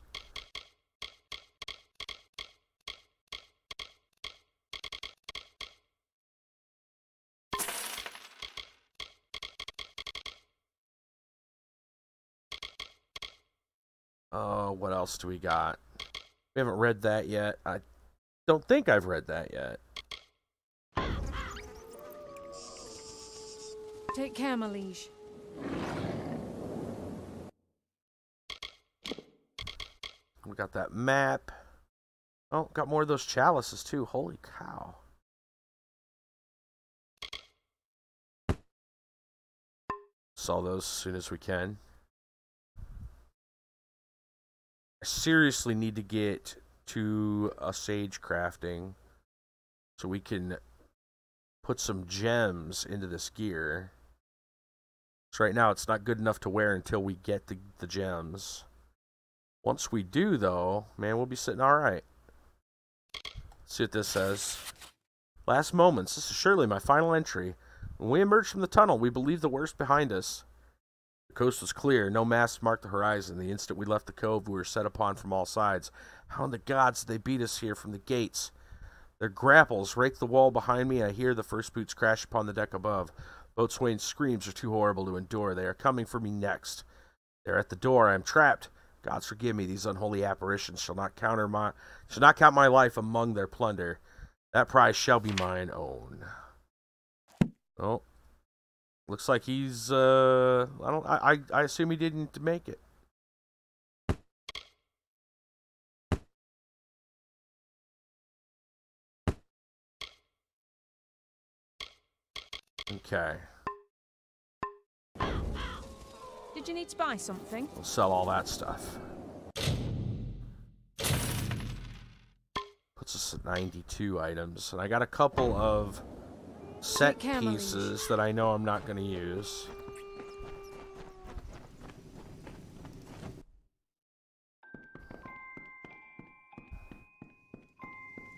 What else do we got? We haven't read that yet. I don't think I've read that yet.
Take care, my liege.
We got that map. Oh, got more of those chalices too. Holy cow. Sell those as soon as we can. I seriously need to get to a sage crafting so we can put some gems into this gear. So right now it's not good enough to wear until we get the gems. Once we do, though, man, we'll be sitting all right. Let's see what this says. Last moments. This is surely my final entry. When we emerged from the tunnel, we believed the worst behind us. The coast was clear. No masts marked the horizon. The instant we left the cove, we were set upon from all sides. How in the gods did they beat us here from the gates? Their grapples rake the wall behind me. I hear the first boots crash upon the deck above. Boatswain's screams are too horrible to endure. They are coming for me next. They're at the door. I am trapped. Gods forgive me. These unholy apparitions shall not count my life among their plunder. That prize shall be mine own. Oh, looks like he's. I assume he didn't make it. Okay.
Did you need to buy something?
We'll sell all that stuff. Puts us at 92 items. And I got a couple of set pieces that I know I'm not going to use.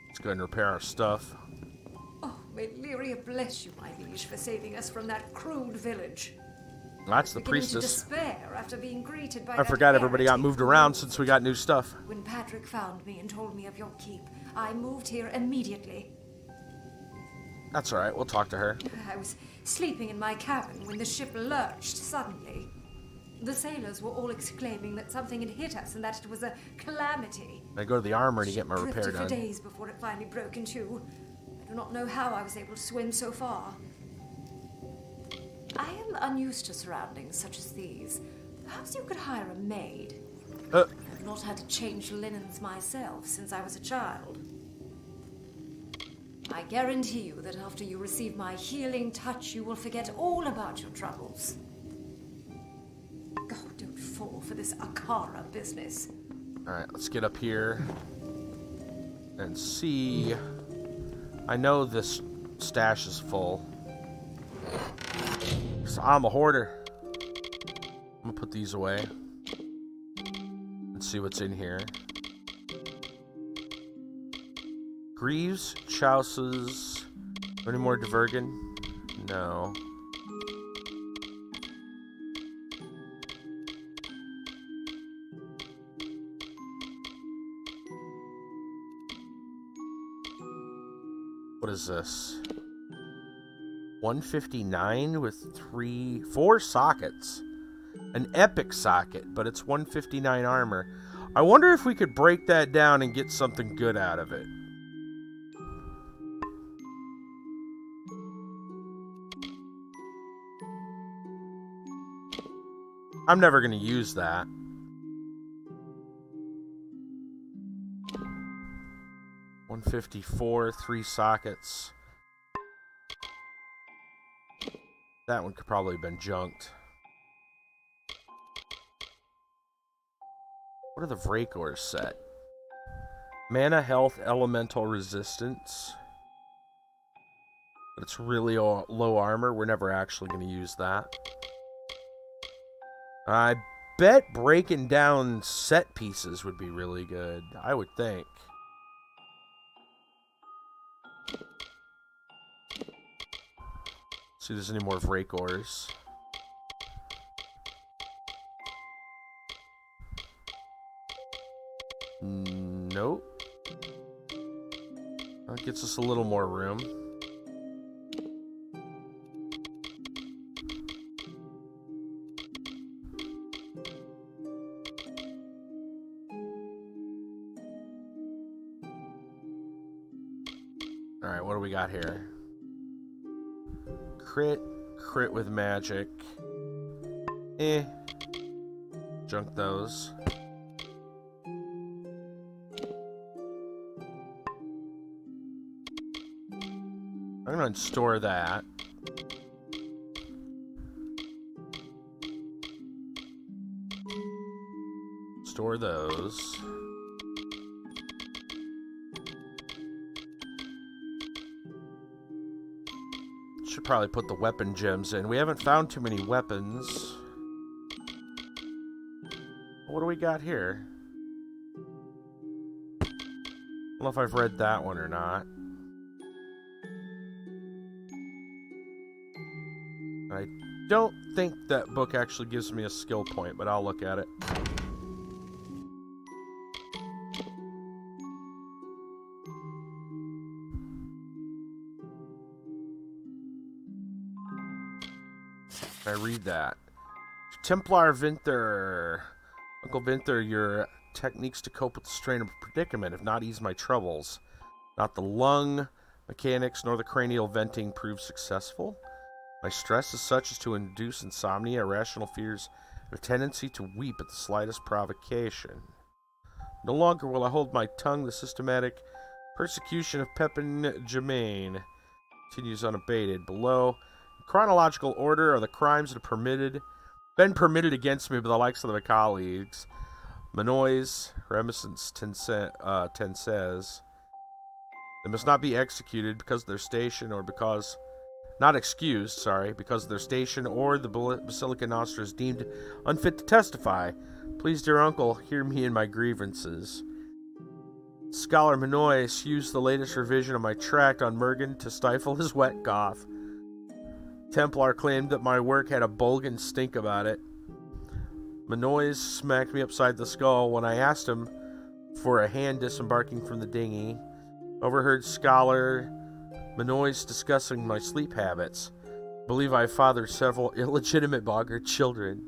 Let's go ahead and repair our stuff.
Oh, may Lyria bless you, my liege, for saving us from that crude village.
That's the priestess.
To despair after being greeted by
I forgot everybody got moved around since we got new stuff.
When Patrick found me and told me of your keep, I moved here immediately.
That's alright, we'll talk to her.
I was sleeping in my cabin when the ship lurched suddenly. The sailors were all exclaiming that something had hit us and that it was a calamity.
I go to the armory to get my repair done.
For days before it finally broke in two. I do not know how I was able to swim so far. I am unused to surroundings such as these. Perhaps you could hire a maid. I've not had to change linens myself since I was a child. I guarantee you that after you receive my healing touch, you will forget all about your troubles. Oh, don't fall for this Akara business.
Alright, let's get up here and see. I know this stash is full. So I'm a hoarder. I'm gonna put these away. Let's see what's in here. Greaves, chouses. Any more Divergen? No. What is this? 159 with 4 sockets. An epic socket, but it's 159 armor. I wonder if we could break that down and get something good out of it. I'm never going to use that. $154, 3 sockets. That one could probably have been junked. What are the Vrakors set? Mana, health, elemental resistance. But it's really low armor. We're never actually going to use that. I bet breaking down set pieces would be really good. I would think. See if there's any more Vrakors. Nope. That gets us a little more room. Alright, what do we got here? Crit, crit with magic. Junk those. I'm gonna store that. Store those. Should probably put the weapon gems in. We haven't found too many weapons. What do we got here? I don't know if I've read that one or not. I don't think that book actually gives me a skill point, but I'll look at it. I read that. Templar Vinthur. Uncle Vinthur, your techniques to cope with the strain of predicament have not eased my troubles. Not the lung mechanics nor the cranial venting proved successful. My stress is such as to induce insomnia, irrational fears, and a tendency to weep at the slightest provocation. No longer will I hold my tongue. The systematic persecution of Pepin Germain continues unabated. Below, in chronological order, are the crimes that have been permitted against me by the likes of my colleagues. Manois, Remissance, Tenses. They must not be executed because of their station or because... Not excused, sorry, because of their station or the Basilica Nostra is deemed unfit to testify. Please, dear uncle, hear me in my grievances. Scholar Manois used the latest revision of my tract on Mergen to stifle his wet cough. Templar claimed that my work had a Bulgan stink about it. Manois smacked me upside the skull when I asked him for a hand disembarking from the dinghy. Overheard Scholar Manois discussing my sleep habits. Believe I fathered several illegitimate boggart children.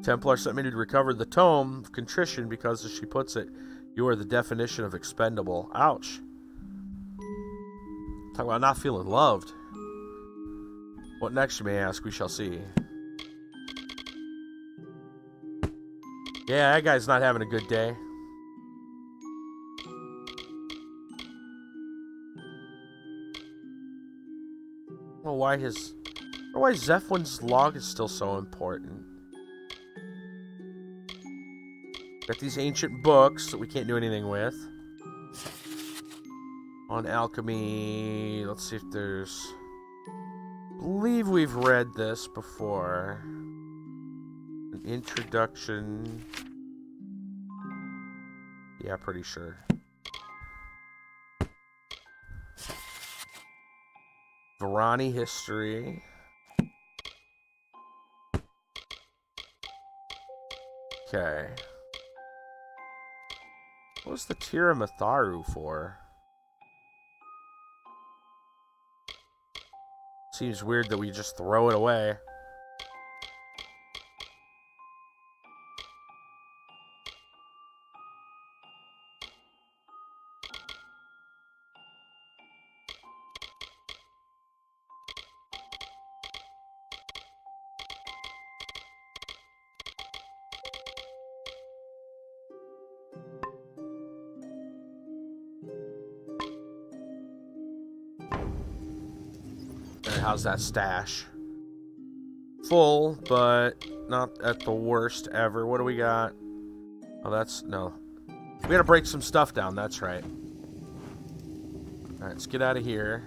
Templar sent me to recover the tome of contrition because, as she puts it, you are the definition of expendable. Ouch. Talk about not feeling loved. What next, you may ask? We shall see. Yeah, that guy's not having a good day. Well, why Zephwin's log is still so important. Got these ancient books that we can't do anything with. On alchemy, let's see if there's... I believe we've read this before. An introduction. Yeah, pretty sure. Varani history. Okay. What was the Tira Matharu for? Seems weird that we just throw it away. How's that stash? Full, but not at the worst ever. What do we got? Oh, that's... no. We gotta break some stuff down, that's right. Alright, let's get out of here.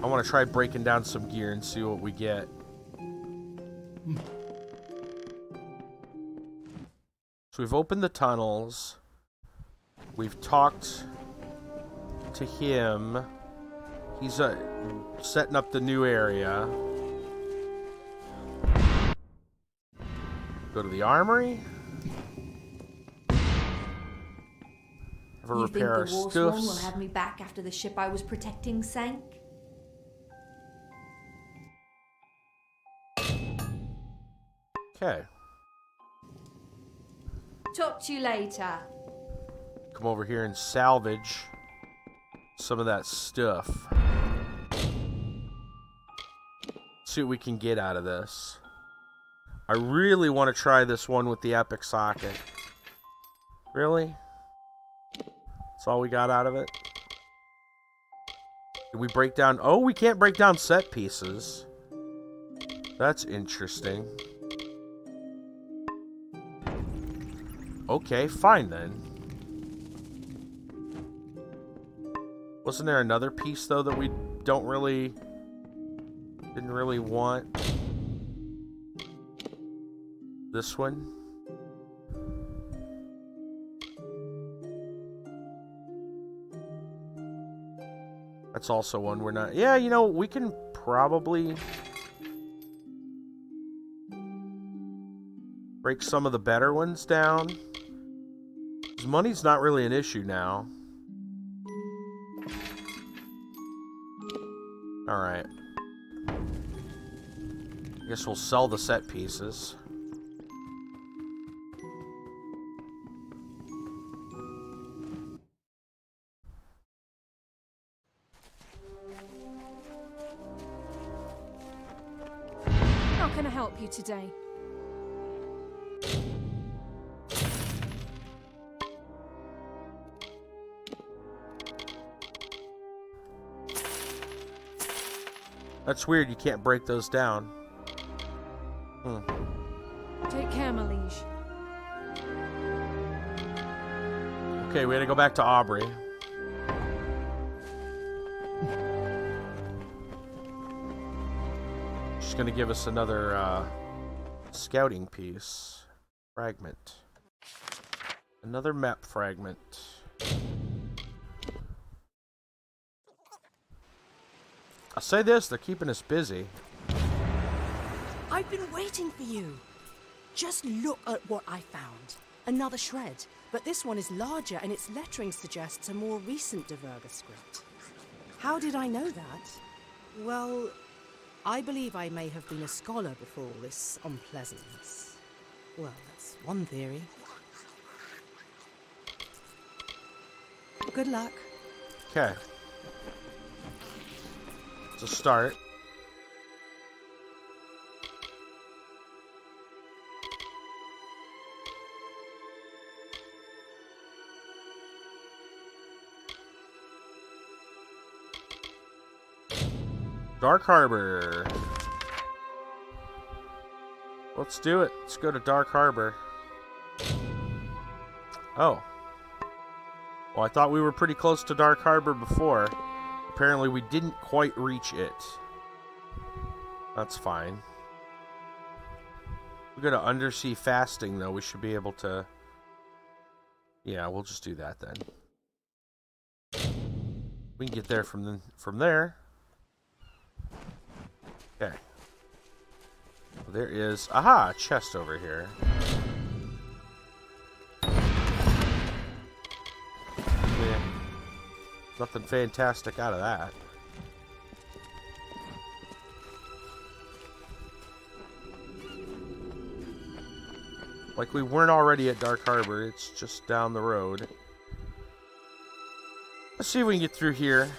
I want to try breaking down some gear and see what we get. So we've opened the tunnels. We've talked to him. He's setting up the new area. Go to the armory. Have a repair our
stuffs. Will have me back after the ship I was protecting sank?
Okay.
Talk to you later.
Come over here and salvage some of that stuff. see what we can get out of this. I really want to try this one with the epic socket. Really? That's all we got out of it? Did we break down... Oh, we can't break down set pieces. That's interesting. Okay, fine then. Wasn't there another piece, though, that we didn't really want? This one? That's also one we're not... Yeah, you know, we can probably break some of the better ones down. 'Cause money's not really an issue now. Alright. I guess we'll sell the set pieces.
How can I help you today?
That's weird, you can't break those down.
Take care, my liege.
Okay, we gotta go back to Aubrey. She's gonna give us another scouting piece. Fragment. Another map fragment. I'll say this, they're keeping us busy.
I've been waiting for you. Just look at what I found. Another shred, but this one is larger and its lettering suggests a more recent Diverga script. How did I know that? Well, I believe I may have been a scholar before all this unpleasantness. Well, that's one theory. Good luck.
Okay. To start. Dark Harbor. Let's do it. Let's go to Dark Harbor. Oh. Well, I thought we were pretty close to Dark Harbor before. Apparently we didn't quite reach it. That's fine. We go to undersea fasting, though. We should be able to... Yeah, we'll just do that then. We can get there from there. Okay. Well, there is... Aha! A chest over here. Yeah. Nothing fantastic out of that. Like we weren't already at Dark Harbor, it's just down the road. Let's see if we can get through here,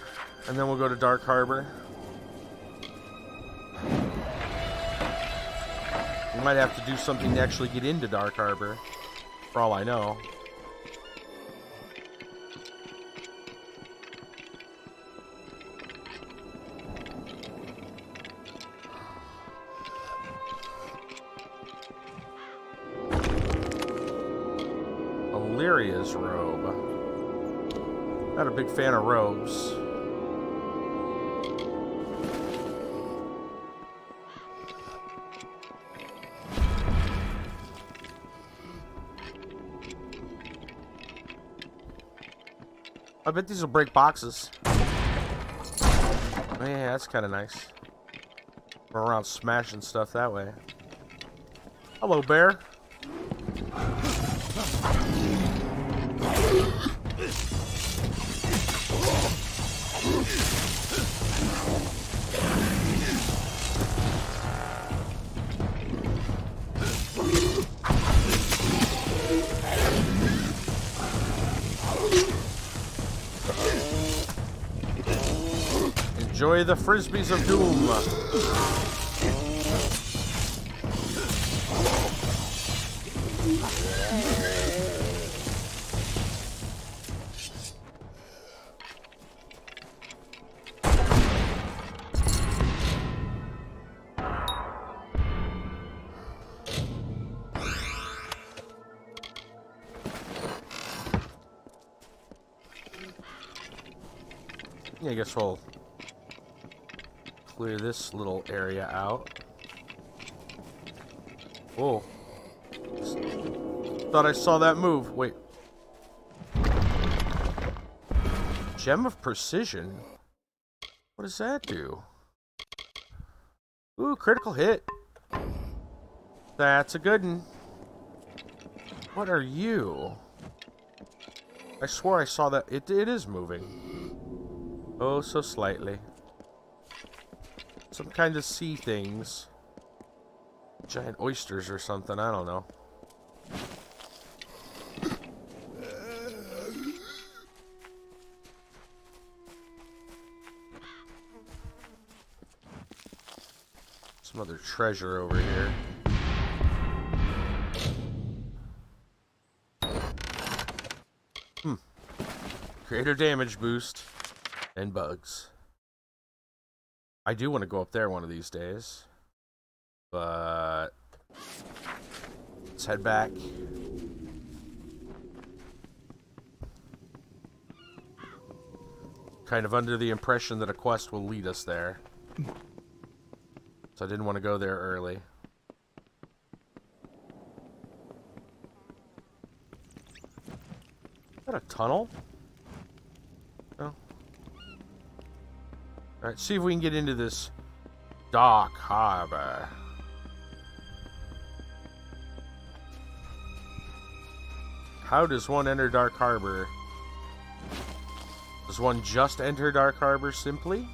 and then we'll go to Dark Harbor. We might have to do something to actually get into Dark Harbor, for all I know. Illyria's robe. Not a big fan of robes. I bet these will break boxes. Oh, yeah, that's kind of nice. Run around smashing stuff that way. Hello, bear. Enjoy the frisbees of doom. Yeah, I guess we'll clear this little area out. Whoa. Thought I saw that move. Wait. Gem of Precision? What does that do? Ooh, critical hit. That's a good one. What are you? I swore I saw that. It is moving. Oh, so slightly. Some kind of sea things. Giant oysters or something, I don't know. Some other treasure over here. Greater damage boost and bugs. I do want to go up there one of these days. But let's head back. Kind of under the impression that a quest will lead us there. So I didn't want to go there early. Is that a tunnel? Oh. Alright, see if we can get into this dock harbor. How does one enter Dark Harbor? Does one just enter Dark Harbor simply?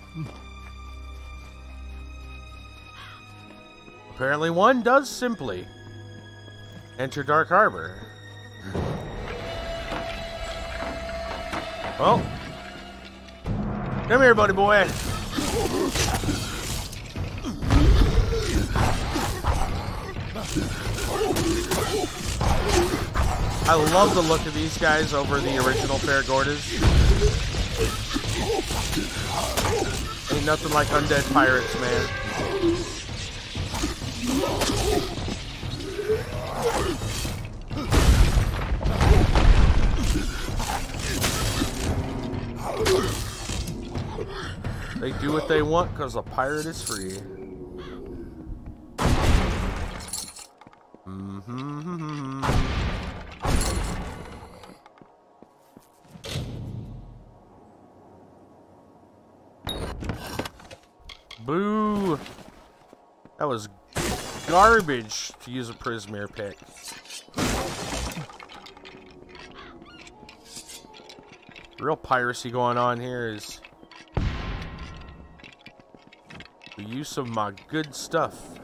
Apparently one does simply enter Dark Harbor. Well, come here, buddy boy. I love the look of these guys over the original Fairgordas. Ain't nothing like undead pirates, man. They do what they want because a pirate is free. Boo! That was garbage to use a Prismere pick. Real piracy going on here is the use of my good stuff.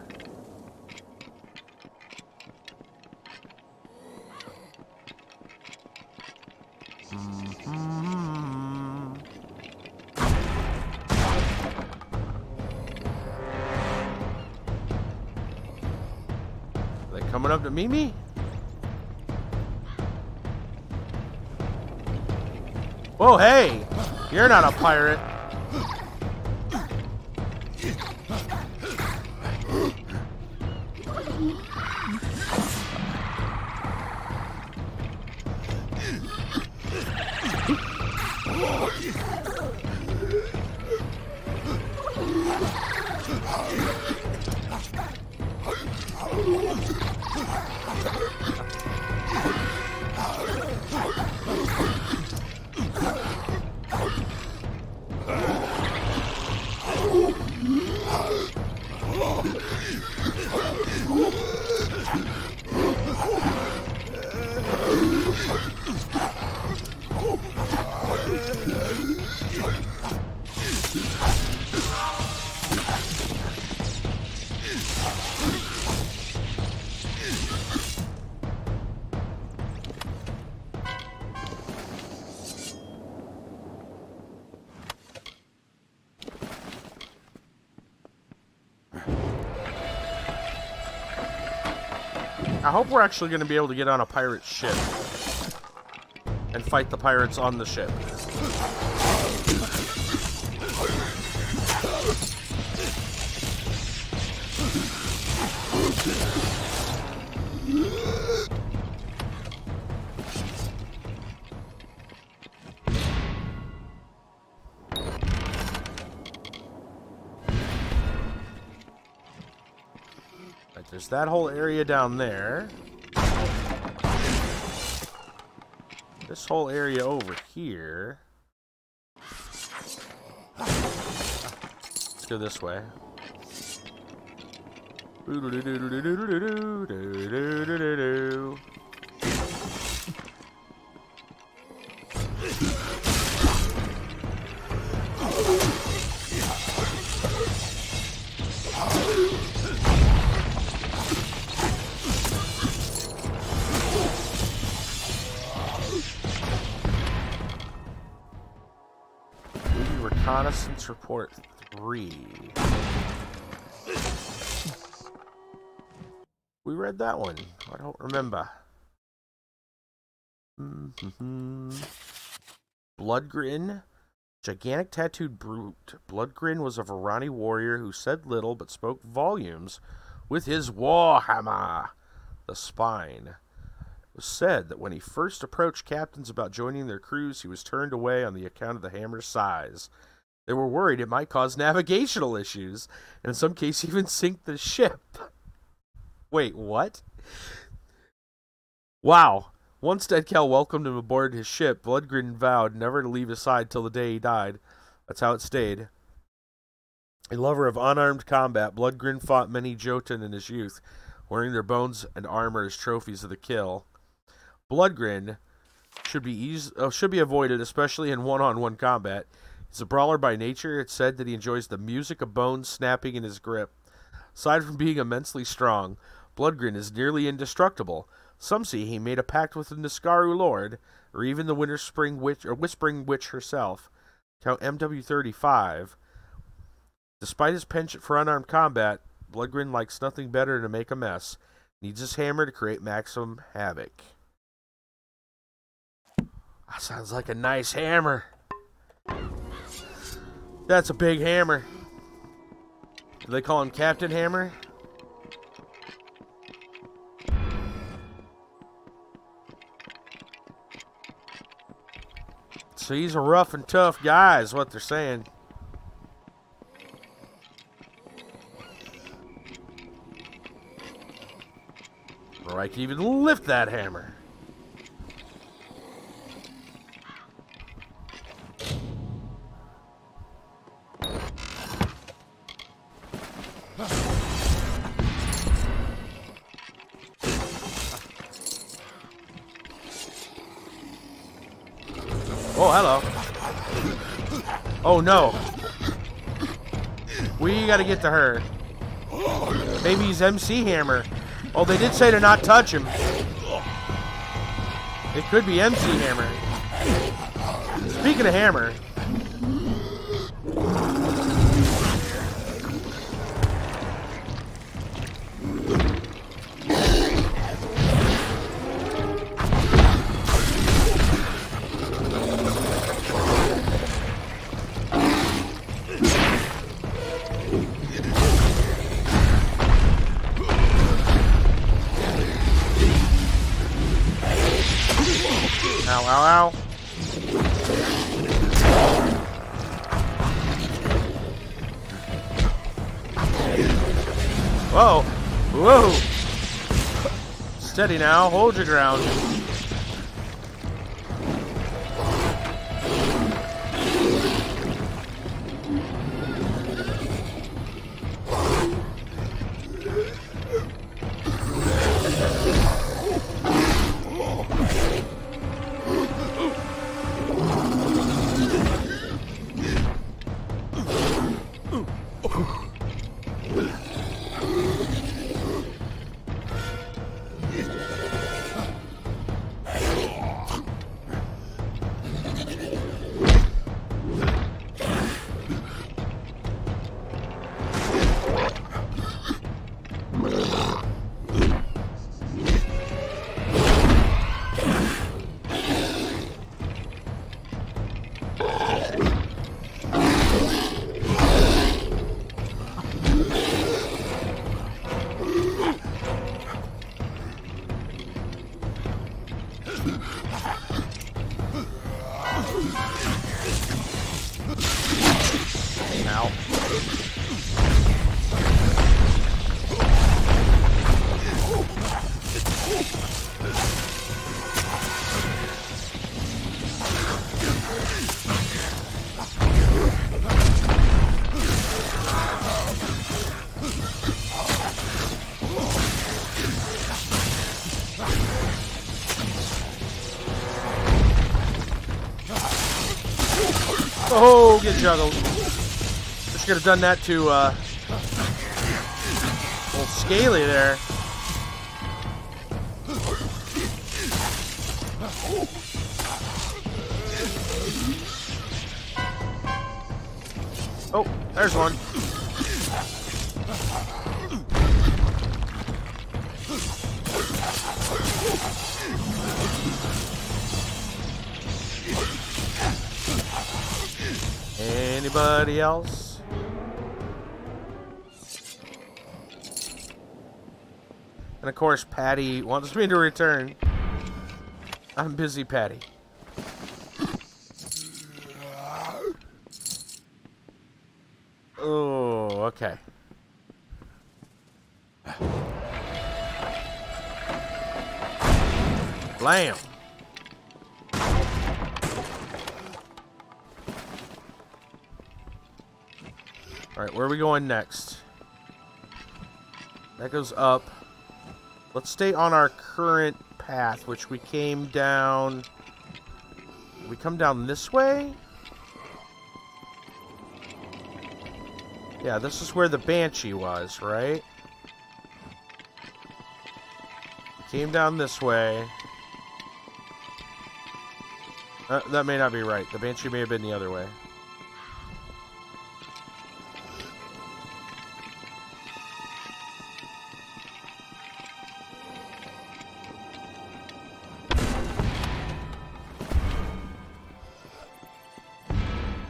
Are they coming up to meet me? Whoa, hey! You're not a pirate. I hope we're actually going to be able to get on a pirate ship and fight the pirates on the ship. There's that whole area down there. This whole area over here. Let's go this way. Reconnaissance Report 3. We read that one. I don't remember. Bloodgrin. Gigantic tattooed brute. Bloodgrin was a Varani warrior who said little but spoke volumes with his warhammer, the spine. It was said that when he first approached captains about joining their crews, he was turned away on the account of the hammer's size. They were worried it might cause navigational issues, and in some cases even sink the ship. Wait, what? Wow. Once Deadcal welcomed him aboard his ship, Bloodgrin vowed never to leave his side till the day he died. That's how it stayed. A lover of unarmed combat, Bloodgrin fought many Jotun in his youth, wearing their bones and armor as trophies of the kill. Bloodgrin should be avoided, especially in one-on-one combat. He's a brawler by nature. It's said that he enjoys the music of bones snapping in his grip. Aside from being immensely strong, Bloodgrin is nearly indestructible. Some say he made a pact with the Niskaru Lord, or even the Whispering Witch herself. Count MW35. Despite his penchant for unarmed combat, Bloodgrin likes nothing better than to make a mess. Needs his hammer to create maximum havoc. That sounds like a nice hammer. That's a big hammer. Do they call him Captain Hammer? So he's a rough and tough guy is what they're saying. Or I can even lift that hammer. Oh, hello. Oh, no. We gotta get to her. Maybe he's MC Hammer. Oh, they did say to not touch him. It could be MC Hammer. Speaking of Hammer. Ow, ow, ow. Whoa. Whoa. Steady now. Hold your ground. Oh, get juggled. Just could have done that to old Scaly there. Oh, there's one. Anybody else? And of course, Patty wants me to return. I'm busy, Patty. Oh, okay. Blam. Alright, where are we going next? That goes up. Let's stay on our current path, which we came down. We come down this way? Yeah, this is where the Banshee was, right? Came down this way. That may not be right. The Banshee may have been the other way.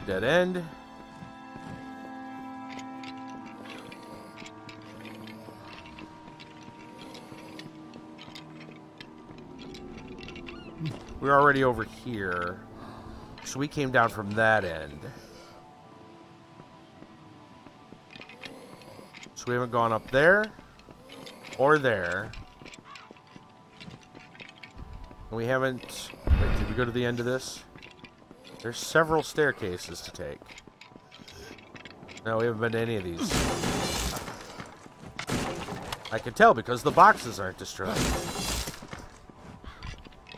Dead end. We're already over here. So we came down from that end. So we haven't gone up there or there. And we haven't... Wait, did we go to the end of this? There's several staircases to take. No, we haven't been to any of these. I can tell because the boxes aren't destroyed.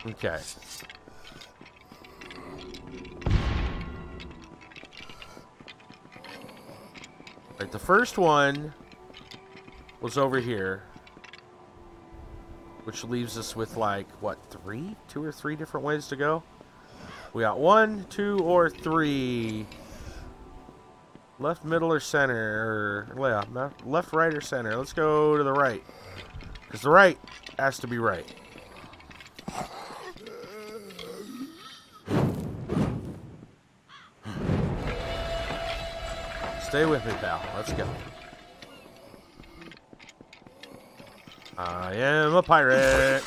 Okay. Right, the first one was over here. Which leaves us with like, what, 2 or 3 different ways to go? We got 1, 2, or 3. Left, middle, or center. Or, yeah, left, right, or center. Let's go to the right. Because the right has to be right. Stay with me, pal. Let's go. I am a pirate.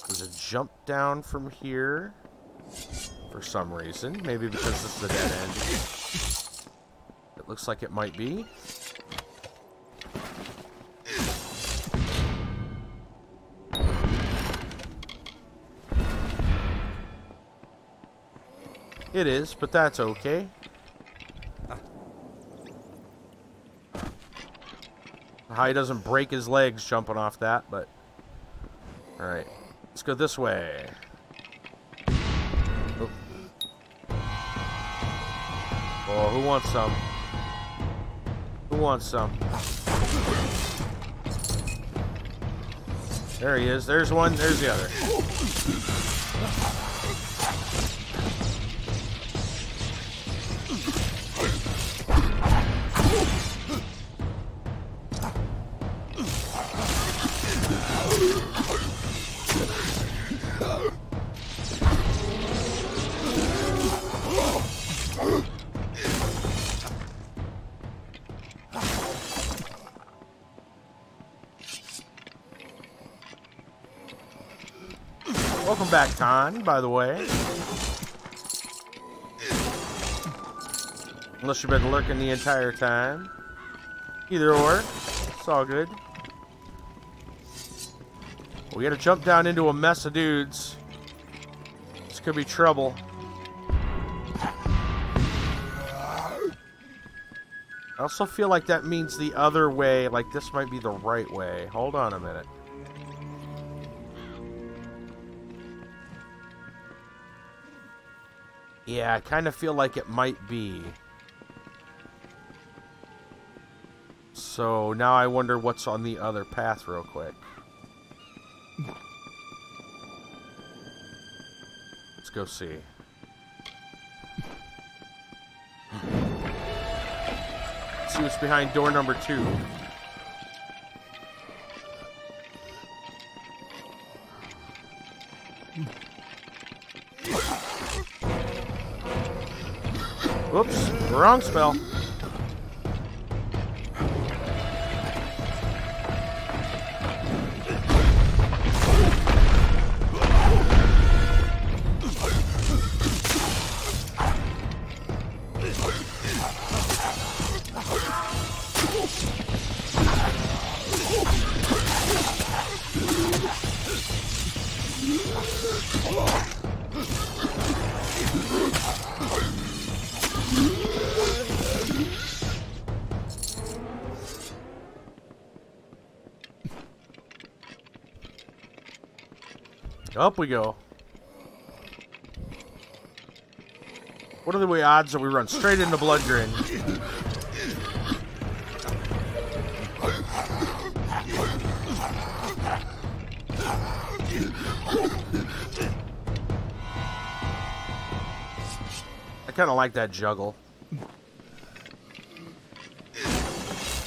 There's a jump down from here for some reason. Maybe because this is the dead end. It looks like it might be. It is, but that's okay. How he doesn't break his legs jumping off that, but... Alright. Let's go this way. Oh. Oh, who wants some? Who wants some? There he is. There's one. There's the other. Welcome back, Tan, by the way. Unless you've been lurking the entire time. Either or. It's all good. We gotta jump down into a mess of dudes. This could be trouble. I also feel like that means the other way, like this might be the right way. Hold on a minute. Yeah, I kind of feel like it might be. So now I wonder what's on the other path real quick. Let's go see. Let's see what's behind door number 2. Whoops, wrong spell. Up we go. What are the odds that we run straight into Bloodgrin? I kind of like that juggle.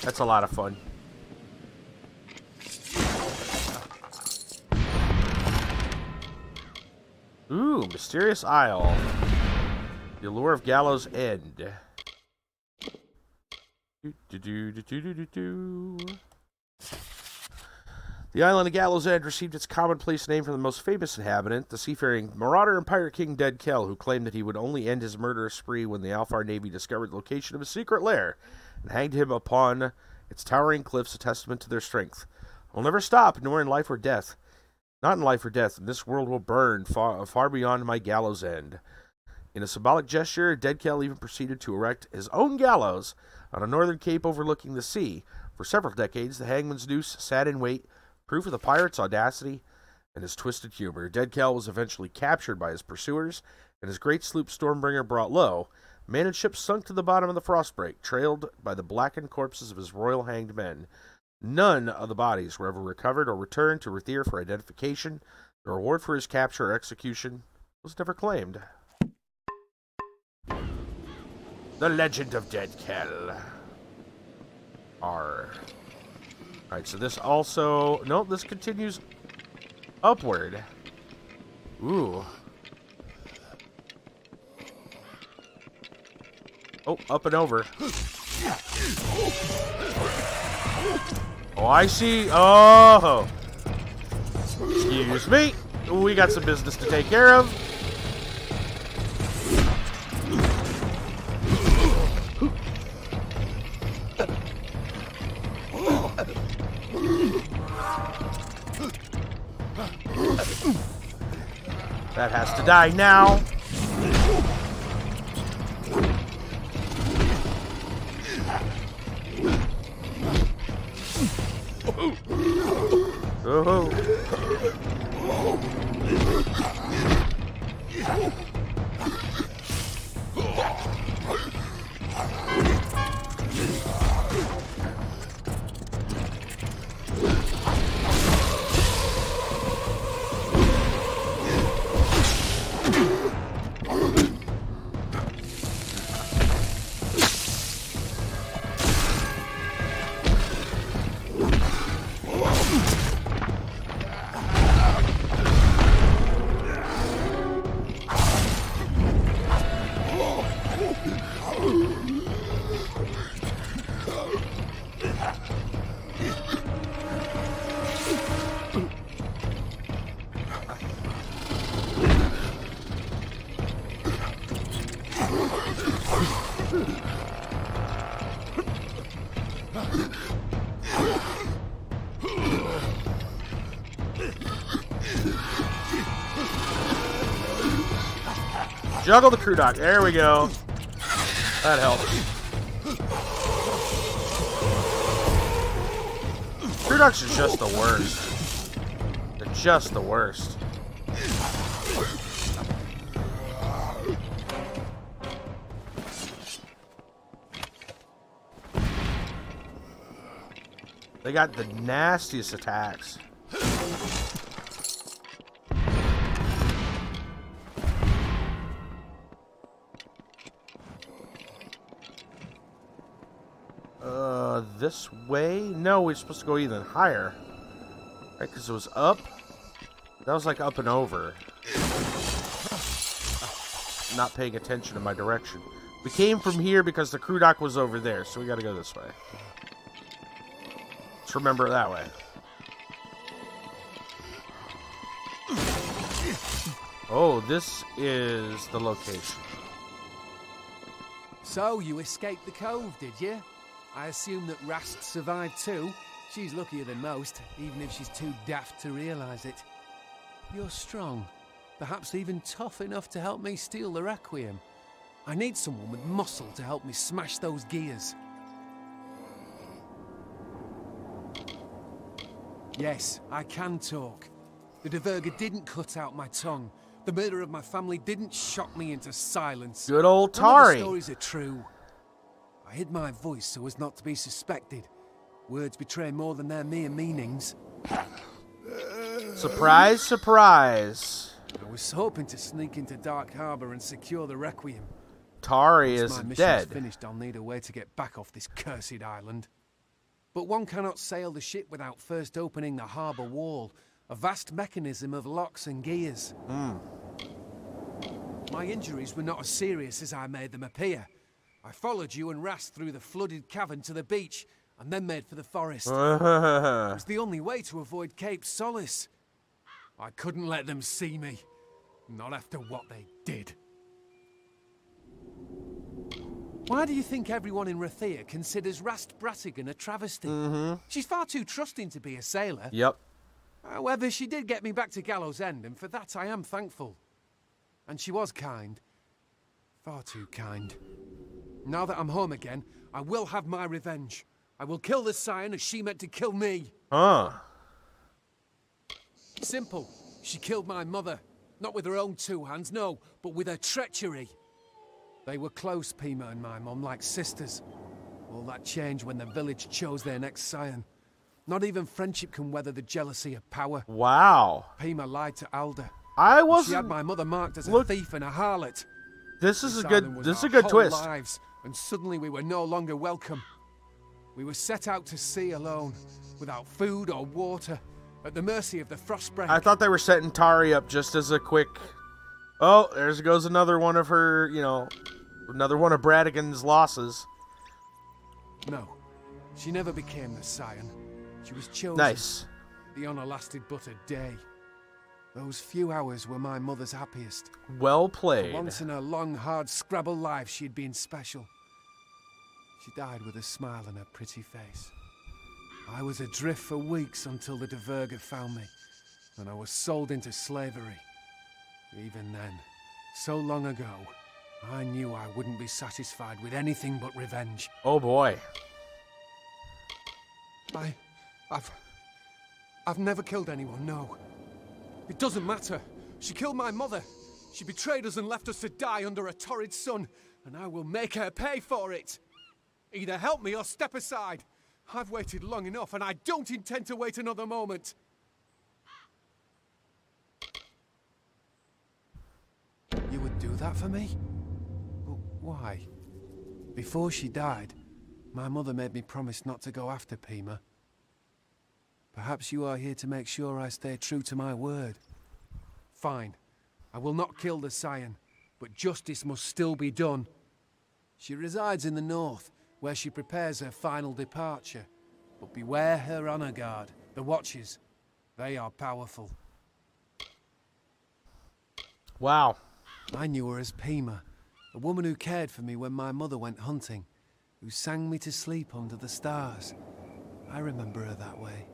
That's a lot of fun. Ooh, Mysterious Isle. The Allure of Gallows End. The island of Gallows End received its commonplace name from the most famous inhabitant, the seafaring marauder and pirate king Dead Kell, who claimed that he would only end his murderous spree when the Alfar Navy discovered the location of his secret lair and hanged him upon its towering cliffs, a testament to their strength. I'll never stop, nor in life or death. Not in life or death, and this world will burn far beyond my gallows end. In a symbolic gesture, Dead Kell even proceeded to erect his own gallows on a northern cape overlooking the sea. For several decades, the hangman's noose sat in wait, proof of the pirate's audacity and his twisted humor. Dead Kell was eventually captured by his pursuers, and his great sloop Stormbringer brought low. Man and ship sunk to the bottom of the Frostbreak, trailed by the blackened corpses of his royal hanged men. None of the bodies were ever recovered or returned to Thur for identification. The reward for his capture or execution was never claimed. The Legend of Dead Kell. R. Alright, so this also... No, this continues upward. Ooh. Oh, up and over. Oh, I see. Oh. Excuse me. We got some business to take care of. That has to die now. Oh. Juggle the crew dock. There we go. That helps. Crew docks are just the worst. They're just the worst. They got the nastiest attacks. This way? No, we're supposed to go even higher. Right, because it was up. That was like up and over. Not paying attention to my direction. We came from here because the crew dock was over there, so we gotta go this way. Let's remember it that way. Oh, this is the location.
So, you escaped the cove, did you? I assume that Rast survived too. She's luckier than most, even if she's too daft to realise it. You're strong. Perhaps even tough enough to help me steal the Requiem. I need someone with muscle to help me smash those gears. Yes, I can talk. The Diverga didn't cut out my tongue. The murder of my family didn't shock me into silence.
Good old
None of
Tari.
the stories are true. I hid my voice so as not to be suspected. Words betray more than their mere meanings.
Surprise, surprise.
I was hoping to sneak into Dark Harbour and secure the Requiem.
Tari
Once
is
my mission's
dead.
finished, I'll need a way to get back off this cursed island. But one cannot sail the ship without first opening the harbour wall, a vast mechanism of locks and gears. My injuries were not as serious as I made them appear. I followed you and Rast through the flooded cavern to the beach, and then made for the forest. It was the only way to avoid Cape Solace. I couldn't let them see me. Not after what they did. Why do you think everyone in Rathea considers Rast Bratigan a travesty? She's far too trusting to be a sailor.
Yep.
However, she did get me back to Gallows End, and for that I am thankful. And she was kind. Far too kind. Now that I'm home again, I will have my revenge. I will kill the Scion as she meant to kill me. Simple. She killed my mother. Not with her own two hands, no, but with her treachery. They were close, Pima and my mum, like sisters. All that changed when the village chose their next Scion. Not even friendship can weather the jealousy of power.
Wow.
Pima lied to Alda.
I wasn't.
She had my mother marked as a thief and a harlot.
This is a good twist.
Lives, and suddenly we were no longer welcome. We were set out to sea alone, without food or water, at the mercy of the frostbreak.
I thought they were setting Tari up just as a quick. Oh, there goes another one of her, you know, another one of Bratigan's losses.
No, she never became the Scion. She was chosen.
Nice.
The honor lasted but a day. Those few hours were my mother's happiest.
Well played.
For once in her long, hard Scrabble life, she had been special. She died with a smile on her pretty face. I was adrift for weeks until the Diverga found me, and I was sold into slavery. Even then, so long ago, I knew I wouldn't be satisfied with anything but revenge.
Oh boy.
I've never killed anyone, no. It doesn't matter. She killed my mother. She betrayed us and left us to die under a torrid sun, and I will make her pay for it. Either help me or step aside. I've waited long enough, and I don't intend to wait another moment. You would do that for me? But why? Before she died, my mother made me promise not to go after Pima. Perhaps you are here to make sure I stay true to my word. Fine. I will not kill the Scion, but justice must still be done. She resides in the north, where she prepares her final departure. But beware her honor guard, the Watchers. They are powerful.
Wow.
I knew her as Pima, a woman who cared for me when my mother went hunting, who sang me to sleep under the stars. I remember her that way.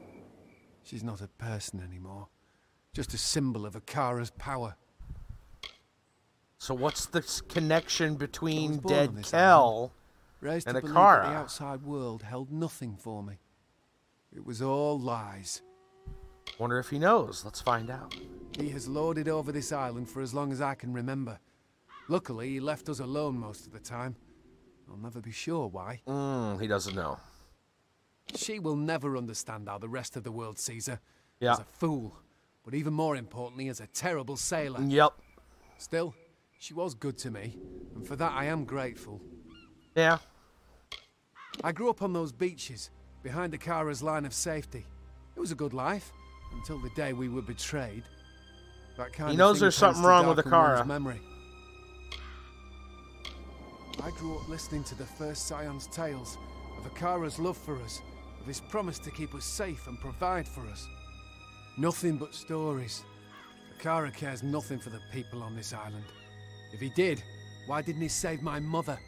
She's not a person anymore, just a symbol of Akara's power.
So what's the connection between
born on
dead
this
Kel
Raised
and
to believe that the
Akara?
outside world held nothing for me. It was all lies.
Wonder if he knows. Let's find out.
He has lorded over this island for as long as I can remember. Luckily, he left us alone most of the time. I'll never be sure why.
He doesn't know.
She will never understand how the rest of the world sees her.
Yeah.
As a fool, but even more importantly, as a terrible sailor.
Yep.
Still, she was good to me, and for that I am grateful.
Yeah.
I grew up on those beaches, behind Akara's line of safety. It was a good life, until the day we were betrayed. That kind
He
of
knows
thing
there's
tends
something
to
wrong with
darken one's
Akara.
memory. I grew up listening to the first Scion's tales of Akara's love for us, of his promise to keep us safe and provide for us. Nothing but stories. Akara cares nothing for the people on this island. If he did, why didn't he save my mother?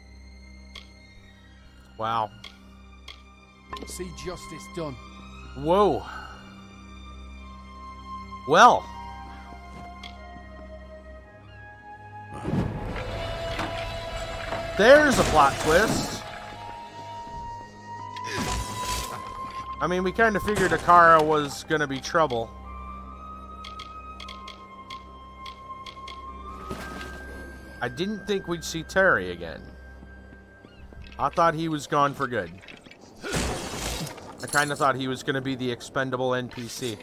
Wow.
See justice done.
Whoa. Well. There's a plot twist. I mean, we kind of figured Akara was going to be trouble. I didn't think we'd see Terry again. I thought he was gone for good. I kind of thought he was going to be the expendable NPC.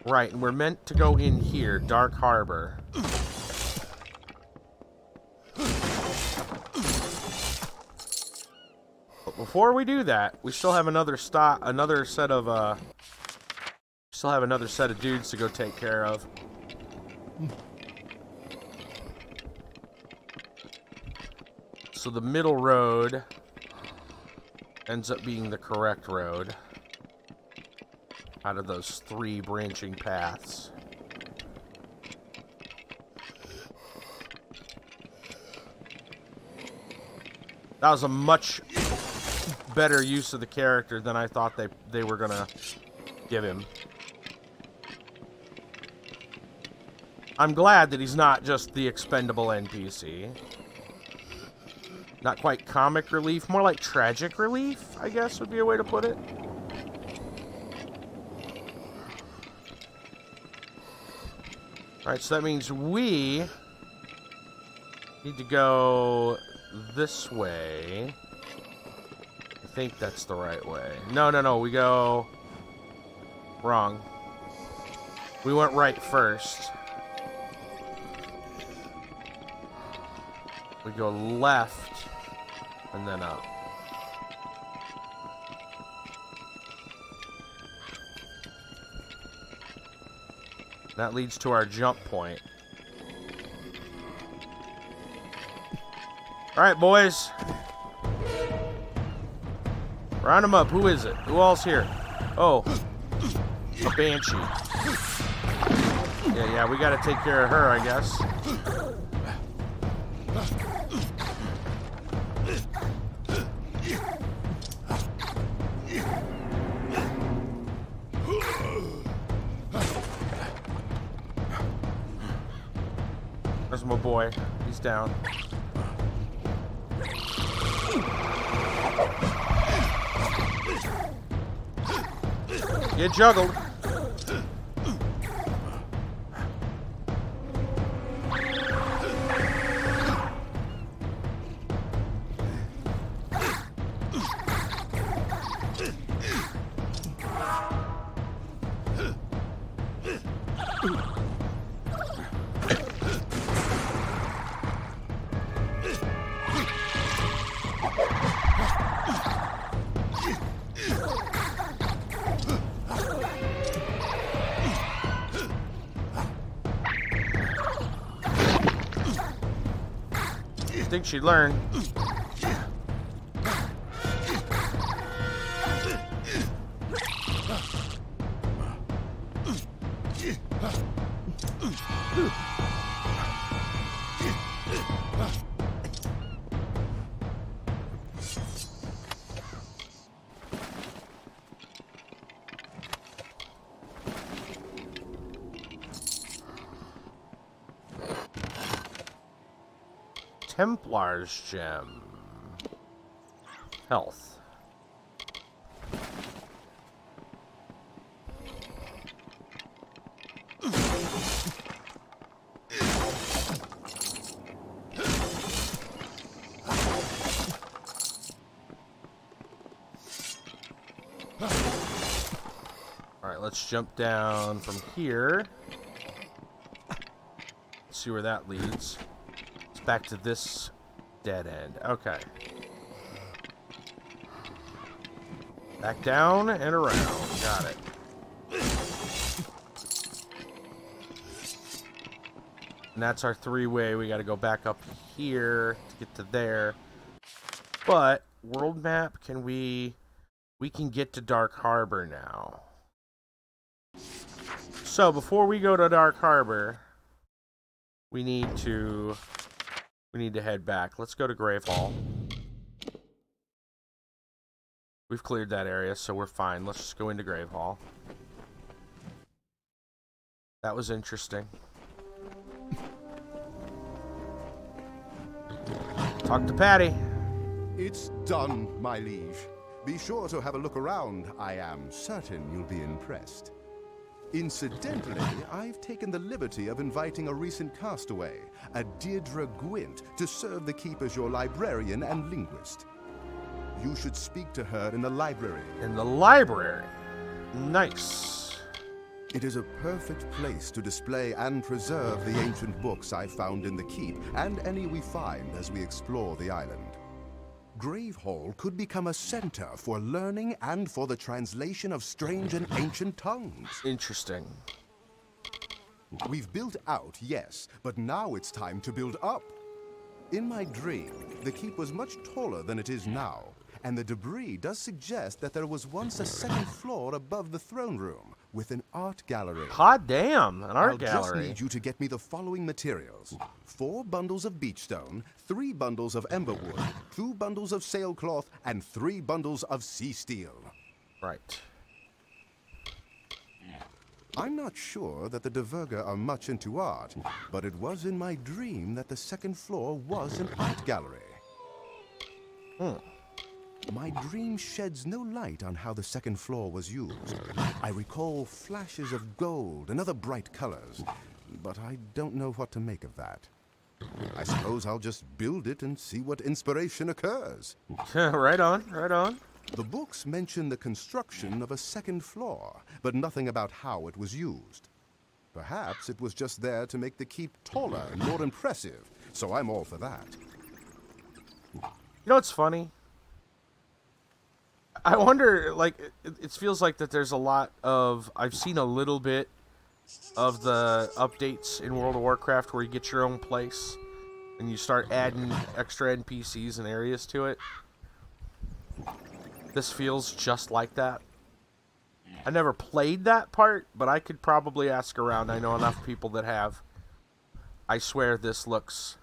Right, and we're meant to go in here, Dark Harbor. But before we do that, we still have another set of dudes to go take care of. So the middle road ends up being the correct road out of those 3 branching paths. That was a much better use of the character than I thought they were gonna give him. I'm glad that he's not just the expendable NPC. Not quite comic relief, more like tragic relief, I guess would be a way to put it. Alright, so that means we need to go this way. I think that's the right way. No, we go wrong. We went right first. We go left and then up. That leads to our jump point. Alright, boys. Round them up. Who is it? Who all's here? Oh. A banshee. Yeah, we gotta take care of her, I guess. There's my boy. He's down. Get juggled. I think she'd learn. Templar's gem. Health. Alright, let's jump down from here. See where that leads. It's back to this dead end. Okay. Back down and around. Got it. And that's our three-way. We got to go back up here to get to there. But world map, can we can get to Dark Harbor now. So before we go to Dark Harbor, we need to head back. Let's go to Grave Hall. We've cleared that area, so we're fine. Let's just go into Grave Hall. That was interesting. Talk to Patty.
It's done, my liege. Be sure to have a look around. I am certain you'll be impressed. Incidentally, I've taken the liberty of inviting a recent castaway, a Deirdre Gwent, to serve the keep as your librarian and linguist. You should speak to her in the library.
In the library? Nice.
It is a perfect place to display and preserve the ancient books I found in the keep, and any we find as we explore the island. Grave Hall could become a center for learning and for the translation of strange and ancient tongues.
Interesting.
We've built out, yes, but now it's time to build up. In my dream, the keep was much taller than it is now, and the debris does suggest that there was once a second floor above the throne room with an art gallery.
Hot damn, an art gallery.
I'll just need you to get me the following materials. 4 bundles of beachstone, 3 bundles of emberwood, 2 bundles of sailcloth, and 3 bundles of sea steel.
Right.
I'm not sure that the Diverga are much into art, but it was in my dream that the second floor was an art gallery. My dream sheds no light on how the second floor was used. I recall flashes of gold and other bright colors, but I don't know what to make of that. I suppose I'll just build it and see what inspiration occurs.
Right on, right on.
The books mention the construction of a second floor, but nothing about how it was used. Perhaps it was just there to make the keep taller and more impressive, so I'm all for that.
You know what's funny? I wonder, like, it feels like that there's a lot of... I've seen a little bit of the updates in World of Warcraft where you get your own place and you start adding extra NPCs and areas to it. This feels just like that. I never played that part, but I could probably ask around. I know enough people that have. I swear this looks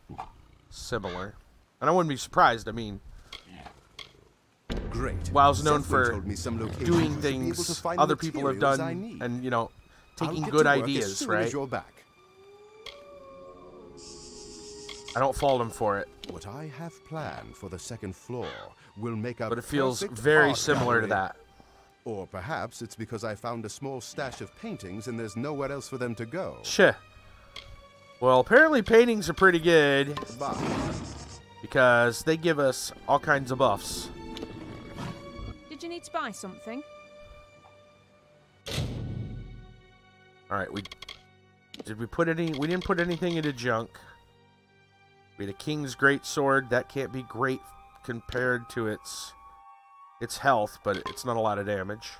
similar. And I wouldn't be surprised, I mean...
Great.
WoW's known for doing things other people have done and, you know, taking good ideas, right? I don't fault him for it.
What I have planned for the second floor will make a
But it feels very similar to that.
Or perhaps it's because I found a small stash of paintings and there's nowhere else for them to go.
Shit. Well, apparently paintings are pretty good. Because they give us all kinds of buffs.
Did you need to buy something?
Alright, we didn't put anything into junk. We had a King's Greatsword. That can't be great compared to its health, but it's not a lot of damage.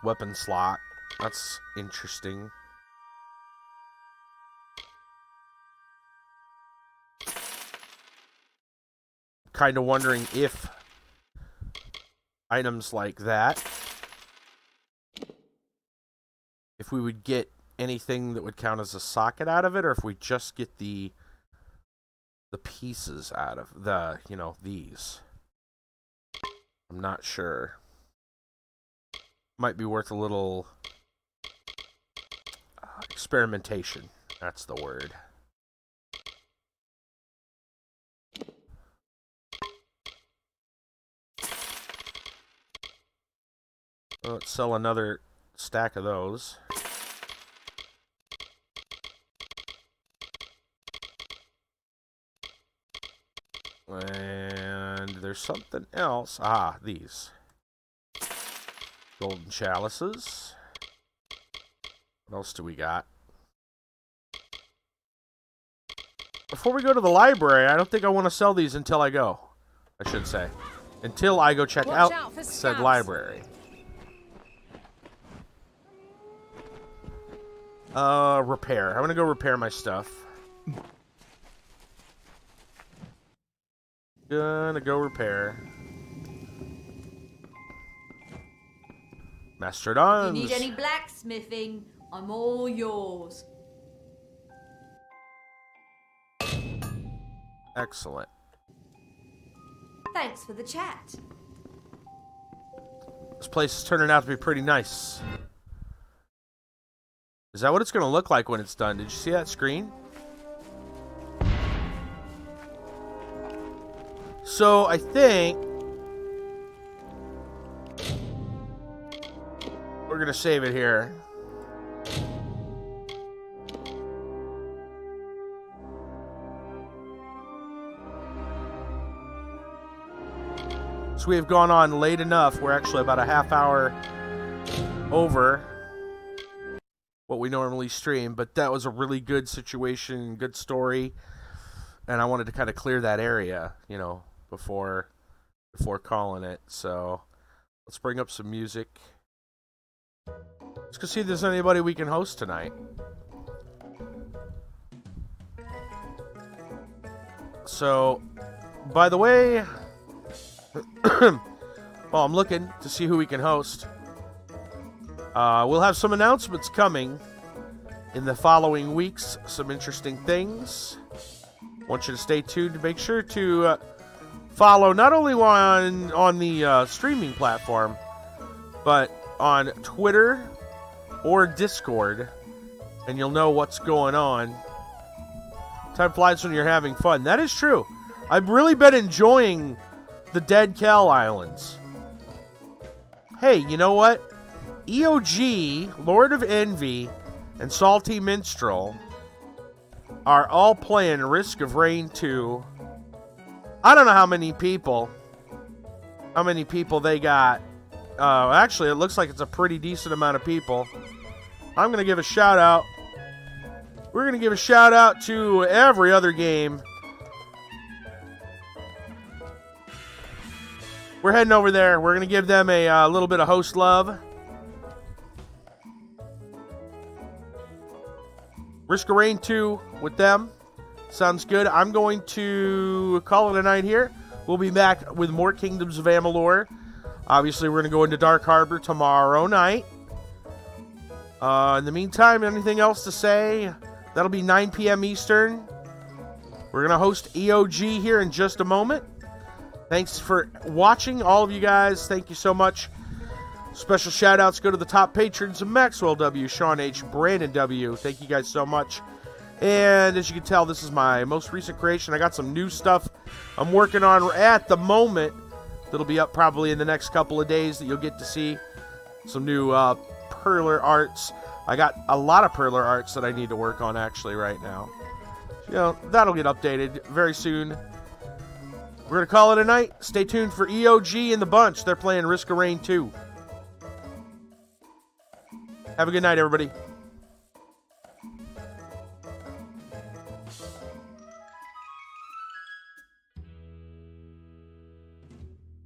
Weapon slot. That's interesting. Kind of wondering if items like that, if we would get anything that would count as a socket out of it, or if we just get the pieces out of the, you know, these. I'm not sure. Might be worth a little experimentation. That's the word. Let's sell another stack of those. And there's something else. Ah, these. Golden chalices. What else do we got? Before we go to the library, I don't think I want to sell these until I go. I should say. Until I go check out said library. Repair. I'm gonna go repair my stuff. Gonna go repair. Master at Arms.
If you need any blacksmithing, I'm all yours.
Excellent.
Thanks for the chat.
This place is turning out to be pretty nice. Is that what it's going to look like when it's done? Did you see that screen? So, I think we're going to save it here. So we have gone on late enough. We're actually about a half hour over what we normally stream, but that was a really good situation, good story, and I wanted to kind of clear that area, you know, before calling it. So let's bring up some music. Let's go see if there's anybody we can host tonight. So, by the way, well, I'm looking to see who we can host. We'll have some announcements coming in the following weeks. Some interesting things. Want you to stay tuned. Make sure to follow not only on the streaming platform, but on Twitter or Discord, and you'll know what's going on. Time flies when you're having fun. That is true. I've really been enjoying the Dead Cal Islands. Hey, you know what? EOG, Lord of Envy, and Salty Minstrel are all playing Risk of Rain 2. I don't know how many people they got. Actually, it looks like it's a pretty decent amount of people. I'm going to give a shout out. We're going to give a shout out to every other game. We're heading over there. We're going to give them a little bit of host love. Risk of Rain 2 with them. Sounds good. I'm going to call it a night here. We'll be back with more Kingdoms of Amalur. Obviously, we're going to go into Dark Harbor tomorrow night. In the meantime, anything else to say? That'll be 9 p.m. Eastern. We're going to host EOG here in just a moment. Thanks for watching, all of you guys. Thank you so much. Special shout-outs go to the top patrons of Maxwell W., Sean H., Brandon W. Thank you guys so much. And as you can tell, this is my most recent creation. I got some new stuff I'm working on at the moment that'll be up probably in the next couple of days that you'll get to see. Some new perler arts. I got a lot of perler arts that I need to work on actually right now. You know, that'll get updated very soon. We're going to call it a night. Stay tuned for EOG and the bunch. They're playing Risk of Rain 2. Have a good night, everybody.